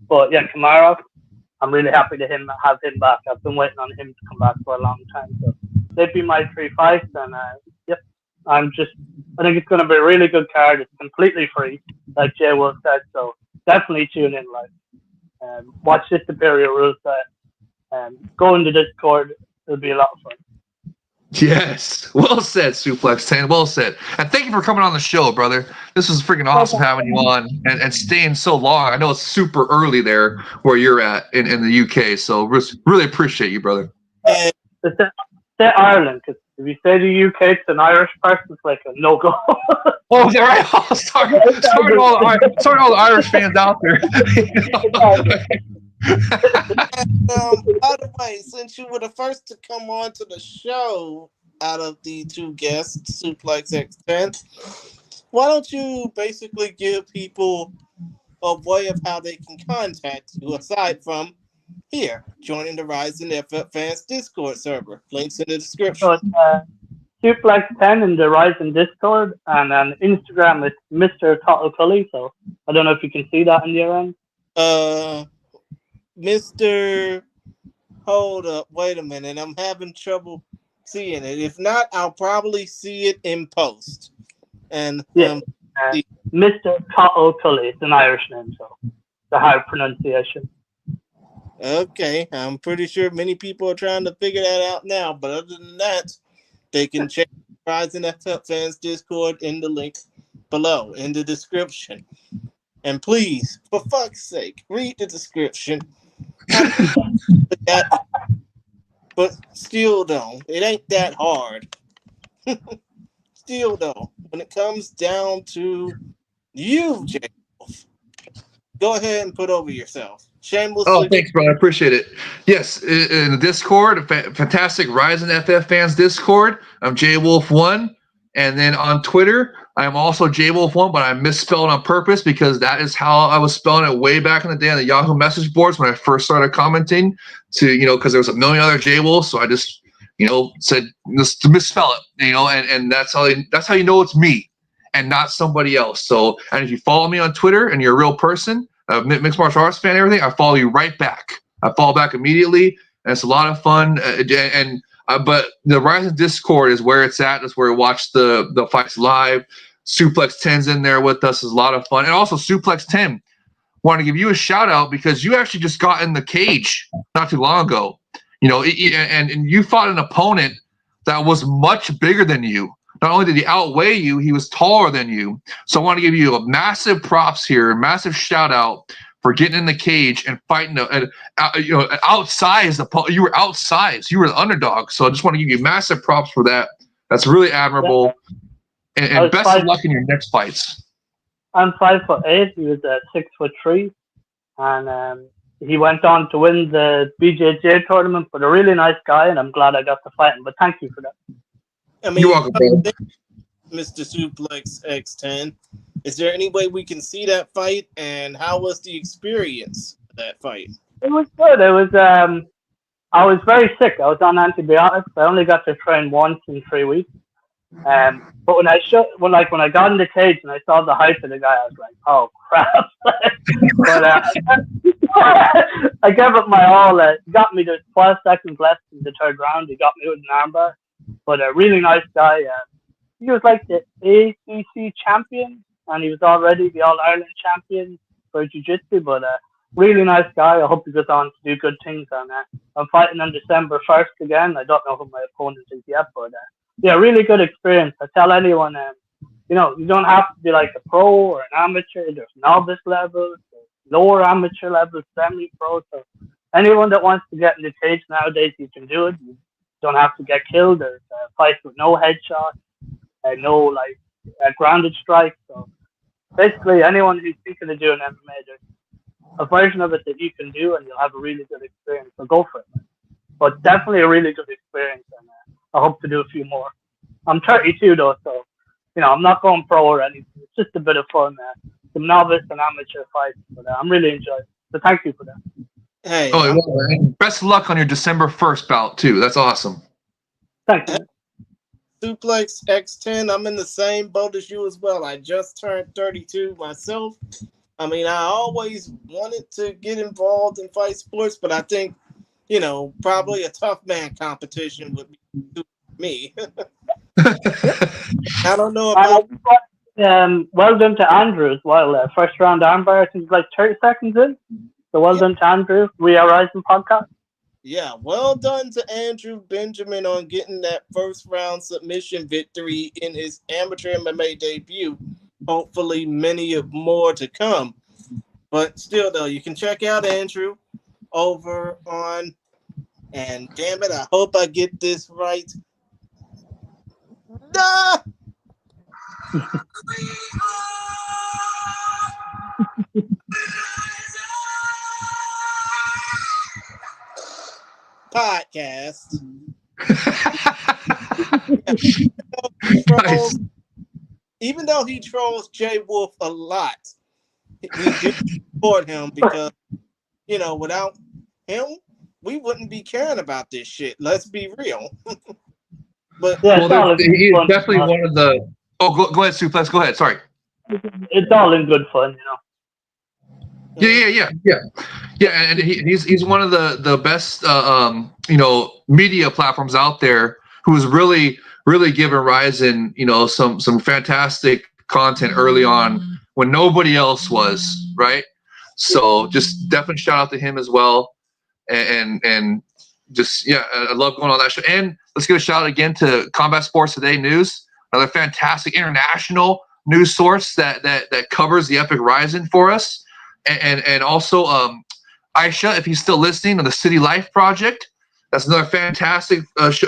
But yeah, Kamarov, I'm really happy to have him back. I've been waiting on him to come back for a long time. So they'd be my 3 fights, and yep, I think it's going to be a really good card. It's completely free, like Jay Wolf said, so definitely tune in live. Watch the Superior Ruleset. Go into Discord. It'll be a lot of fun. Yes, well said, Suplex 10. Well said, and thank you for coming on the show, brother. This was freaking awesome having you on and staying so long. I know it's super early there where you're at in the UK, so really appreciate you, brother. Say Ireland, because if you say the UK to an Irish person, it's like a no-go. Oh, is that right? Oh, sorry to all the Irish fans out there. By the way, since you were the first to come on to the show out of the 2 guests, Suplex X10, why don't you basically give people a way of how they can contact you aside from here, joining the RIZIN FF Fans Discord server? Links in the description. So it's Suplex10 in the RIZIN Discord, and on Instagram it's Mr. Total Cully, so I don't know if you can see that on your end. Mr. Hold up, wait a minute. I'm having trouble seeing it. If not, I'll probably see it in post. And Mr. Total Cully, it's an Irish name, so the hard pronunciation. Okay, I'm pretty sure many people are trying to figure that out now, but other than that, they can check RIZIN FF Fans Discord in the link below in the description. And please, for fuck's sake, read the description. But still don't. It ain't that hard. Still though, when it comes down to you, Jay, go ahead and put over yourself. Shamelessly. Oh, thanks, bro. I appreciate it. Yes, in the Discord, a fantastic RIZIN FF Fans Discord, I'm JWolf1. And then on Twitter, I'm also JWolf1, but I misspelled on purpose because that is how I was spelling it way back in the day on the Yahoo message boards when I first started commenting because there was a million other JWolves. So I just, said just to misspell it, and that's how you know it's me and not somebody else. So, and if you follow me on Twitter and you're a real person, mixed martial arts fan and everything, I follow you right back. I follow back immediately, and it's a lot of fun. But the RIZIN Discord is where it's at. It's where we watch the fights live. Suplex 10's in there with us. Is a lot of fun. And also Suplex 10, want to give you a shout out because you actually just got in the cage not too long ago. And you fought an opponent that was much bigger than you. Not only did he outweigh you, he was taller than you. So I want to give you a massive props here, massive shout out for getting in the cage and fighting outsized opponent. You were outsized. You were the underdog. So I just want to give you massive props for that. That's really admirable. And best of luck in your next fights. I'm 5'8". He was 6'3", and he went on to win the BJJ tournament. But a really nice guy, and I'm glad I got to fight him. But thank you for that. I mean, you're welcome, bro. Mr. Suplex X10. Is there any way we can see that fight, and how was the experience of that fight? It was good. It was. I was very sick. I was on antibiotics. I only got to train once in 3 weeks. But when I got in the cage and I saw the height of the guy, I was like, "Oh crap!" But I gave it my all. He got me. There's 12 seconds left in the 3rd round. He got me with an armbar. But a really nice guy. He was like the ACC champion, and he was already the All Ireland champion for Jiu-Jitsu. But really nice guy. I hope he goes on to do good things. And I'm fighting on December 1st again. I don't know who my opponent is yet, but yeah, really good experience. I tell anyone, you don't have to be like a pro or an amateur. There's novice levels, lower amateur levels, semi-pro. So anyone that wants to get in the cage nowadays, you can do it. You don't have to get killed. There's fights with no headshots, no grounded strikes. So basically, anyone who's thinking of doing MMA, there's a version of it that you can do, and you'll have a really good experience. So go for it. But definitely a really good experience, and I hope to do a few more. I'm 32 though, so I'm not going pro or anything. It's just a bit of fun, some novice and amateur fights. But I'm really enjoying it. So thank you for that. Hey, best of luck on your December 1st bout too. That's awesome. Thank you. Suplex X10, I'm in the same boat as you as well. I just turned 32 myself. I mean, I always wanted to get involved in fight sports, but I think, probably a tough man competition would be me. I don't know about. Well done to Andrew as well. First round armbar, I think it's like 30 seconds in. So well done to Andrew. We are RIZIN podcast. Yeah, well done to Andrew Benjamin on getting that first round submission victory in his amateur MMA debut. Hopefully, many more to come. But still, though, you can check out Andrew over on, and damn it, I hope I get this right. Nah! Podcast. Nice. Even though he trolls Jay Wolf a lot, we do support him because, you know, without him, we wouldn't be caring about this shit. Let's be real. But yeah, well, he is definitely one of the. Oh, go ahead, Suplex. Go ahead. Sorry. It's all in good fun, you know. Yeah, and he's one of the best you know, media platforms out there who's really giving RIZIN, you know, some fantastic content early on when nobody else was, right? So just definitely shout out to him as well, and just I love going on that show. And let's give a shout out again to Combat Sports Today News, another fantastic international news source that covers the Epic RIZIN for us. And also Aisha, if he's still listening, on the City Life Project. That's another fantastic show.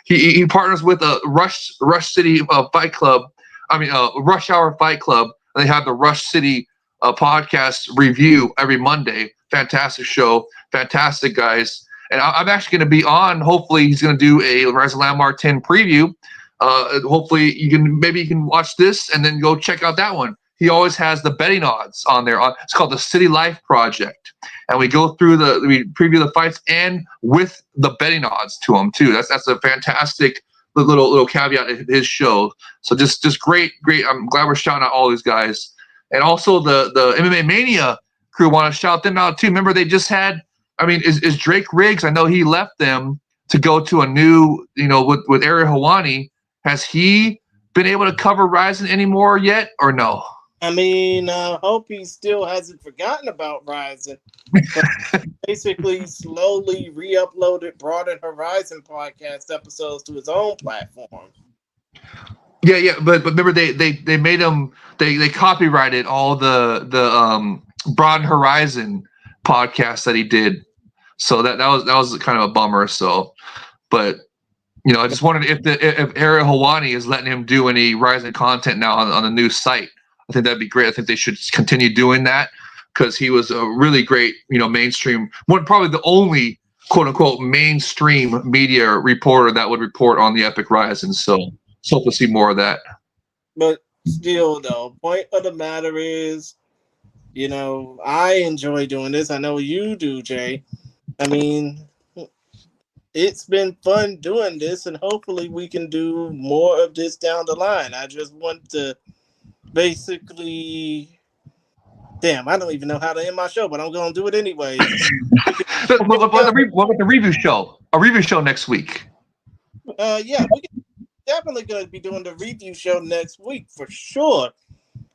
He partners with Rush City Fight Club. I mean, Rush Hour Fight Club. And they have the Rush City podcast review every Monday. Fantastic show. Fantastic guys. And I'm actually going to be on. Hopefully, he's going to do a RIZIN Landmark 10 preview. Hopefully, you can watch this and then go check out that one. He always has the betting odds on there. It's called the City Life Project, and we go through we preview the fights and with the betting odds to them too. That's a fantastic little caveat of his show. So just great. I'm glad we're shouting out all these guys, and also the MMA Mania crew. Want to shout them out too. Remember they just had. I mean, is Drake Riggs? I know he left them to go to a new, you know, with Ariel Helwani. Has he been able to cover RIZIN anymore yet, or no? I mean, I hope he still hasn't forgotten about RIZIN. Basically, slowly re-uploaded Broaden Horizon podcast episodes to his own platform. Yeah, but remember they made him they copyrighted all the Broaden Horizon podcast that he did, so that was kind of a bummer. So, but you know, I just wondered if Ariel Helwani is letting him do any RIZIN content now on the new site. I think that'd be great. I think they should continue doing that because he was a really great, you know, mainstream probably the only quote unquote mainstream media reporter that would report on the Epic RIZIN. So hope to see more of that. But still, though, point of the matter is, you know, I enjoy doing this. I know you do, Jay. I mean, it's been fun doing this, and hopefully we can do more of this down the line. I just want to basically, damn, I don't even know how to end my show, but I'm going to do it anyway. What about the review show? A review show next week. Yeah, we're definitely going to be doing the review show next week for sure.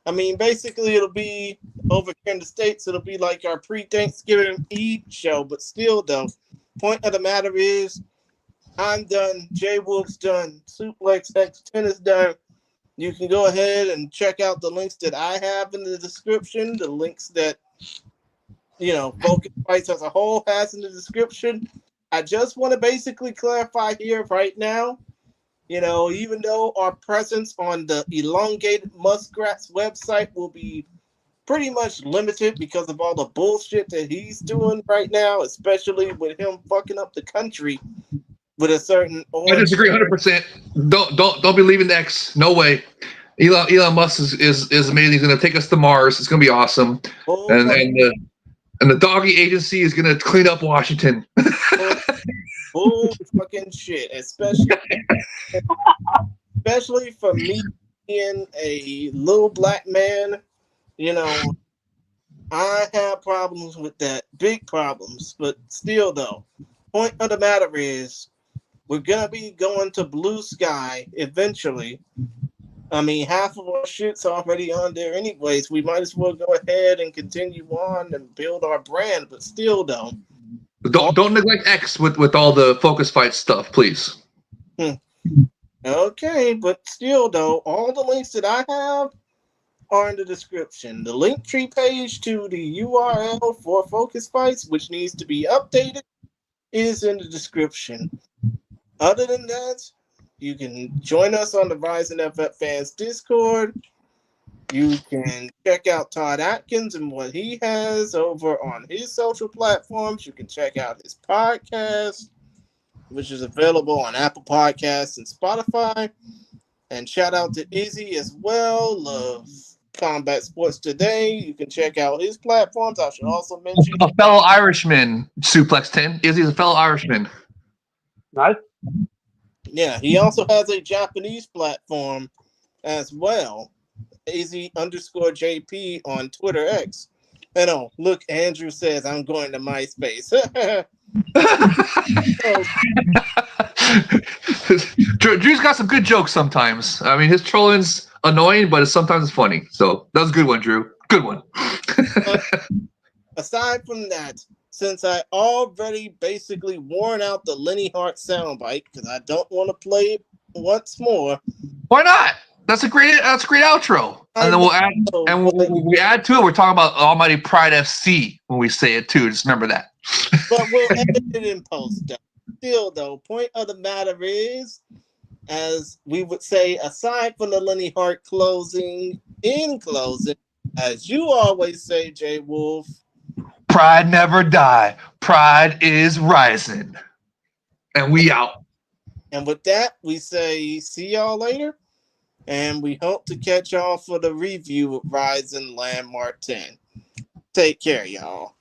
I mean, basically, it'll be over here in the States. It'll be like our pre-Thanksgiving Eve show, but still, though, point of the matter is, I'm done. Jay Wolf's done. Suplex X10 is done. You can go ahead and check out the links that I have in the description, the links that, you know, Focus Fights as a whole has in the description. I just want to basically clarify here right now, you know, even though our presence on the Elongated Muskrat's website will be pretty much limited because of all the bullshit that he's doing right now, especially with him fucking up the country with a certain I disagree 100%. Don't be leaving X. No way. Elon Musk is amazing. He's going to take us to Mars. It's going to be awesome. And the doggy agency is going to clean up Washington. Bull fucking shit, especially for me being a little black man. You know, I have problems with that, big problems. But still, though, point of the matter is, we're gonna be going to Blue Sky eventually. I mean, half of our shit's already on there anyways. We might as well go ahead and continue on and build our brand, but still don't neglect X with all the focus fight stuff, please. Okay, but still though, all the links that I have are in the description. The Linktree page to the URL for Focus Fights, which needs to be updated, is in the description. Other than that, you can join us on the RIZIN FF Fans Discord. You can check out Todd Atkins and what he has over on his social platforms. You can check out his podcast, which is available on Apple Podcasts and Spotify. And shout out to Izzy as well of Combat Sports Today. You can check out his platforms. I should also mention a fellow Irishman, Suplex 10. Izzy's a fellow Irishman. Nice. Yeah, he also has a Japanese platform as well. Izzy_JP on Twitter X. And oh, look, Andrew says I'm going to MySpace. Drew's got some good jokes sometimes. I mean, his trolling's annoying, but sometimes it's funny. So that was a good one, Drew. Good one. Aside from that, since I already basically worn out the Lenny Hart soundbite because I don't want to play it once more. Why not? That's a great outro. And then we'll add, and when we add to it, we're talking about Almighty Pride FC when we say it too. Just remember that. But we'll edit it in post. Still, though, point of the matter is, as we would say, aside from the Lenny Hart closing, as you always say, Jay Wolf, pride never die. Pride is rising. And we out. And with that, we say see y'all later. And we hope to catch y'all for the review of RIZIN Landmark 10. Take care, y'all.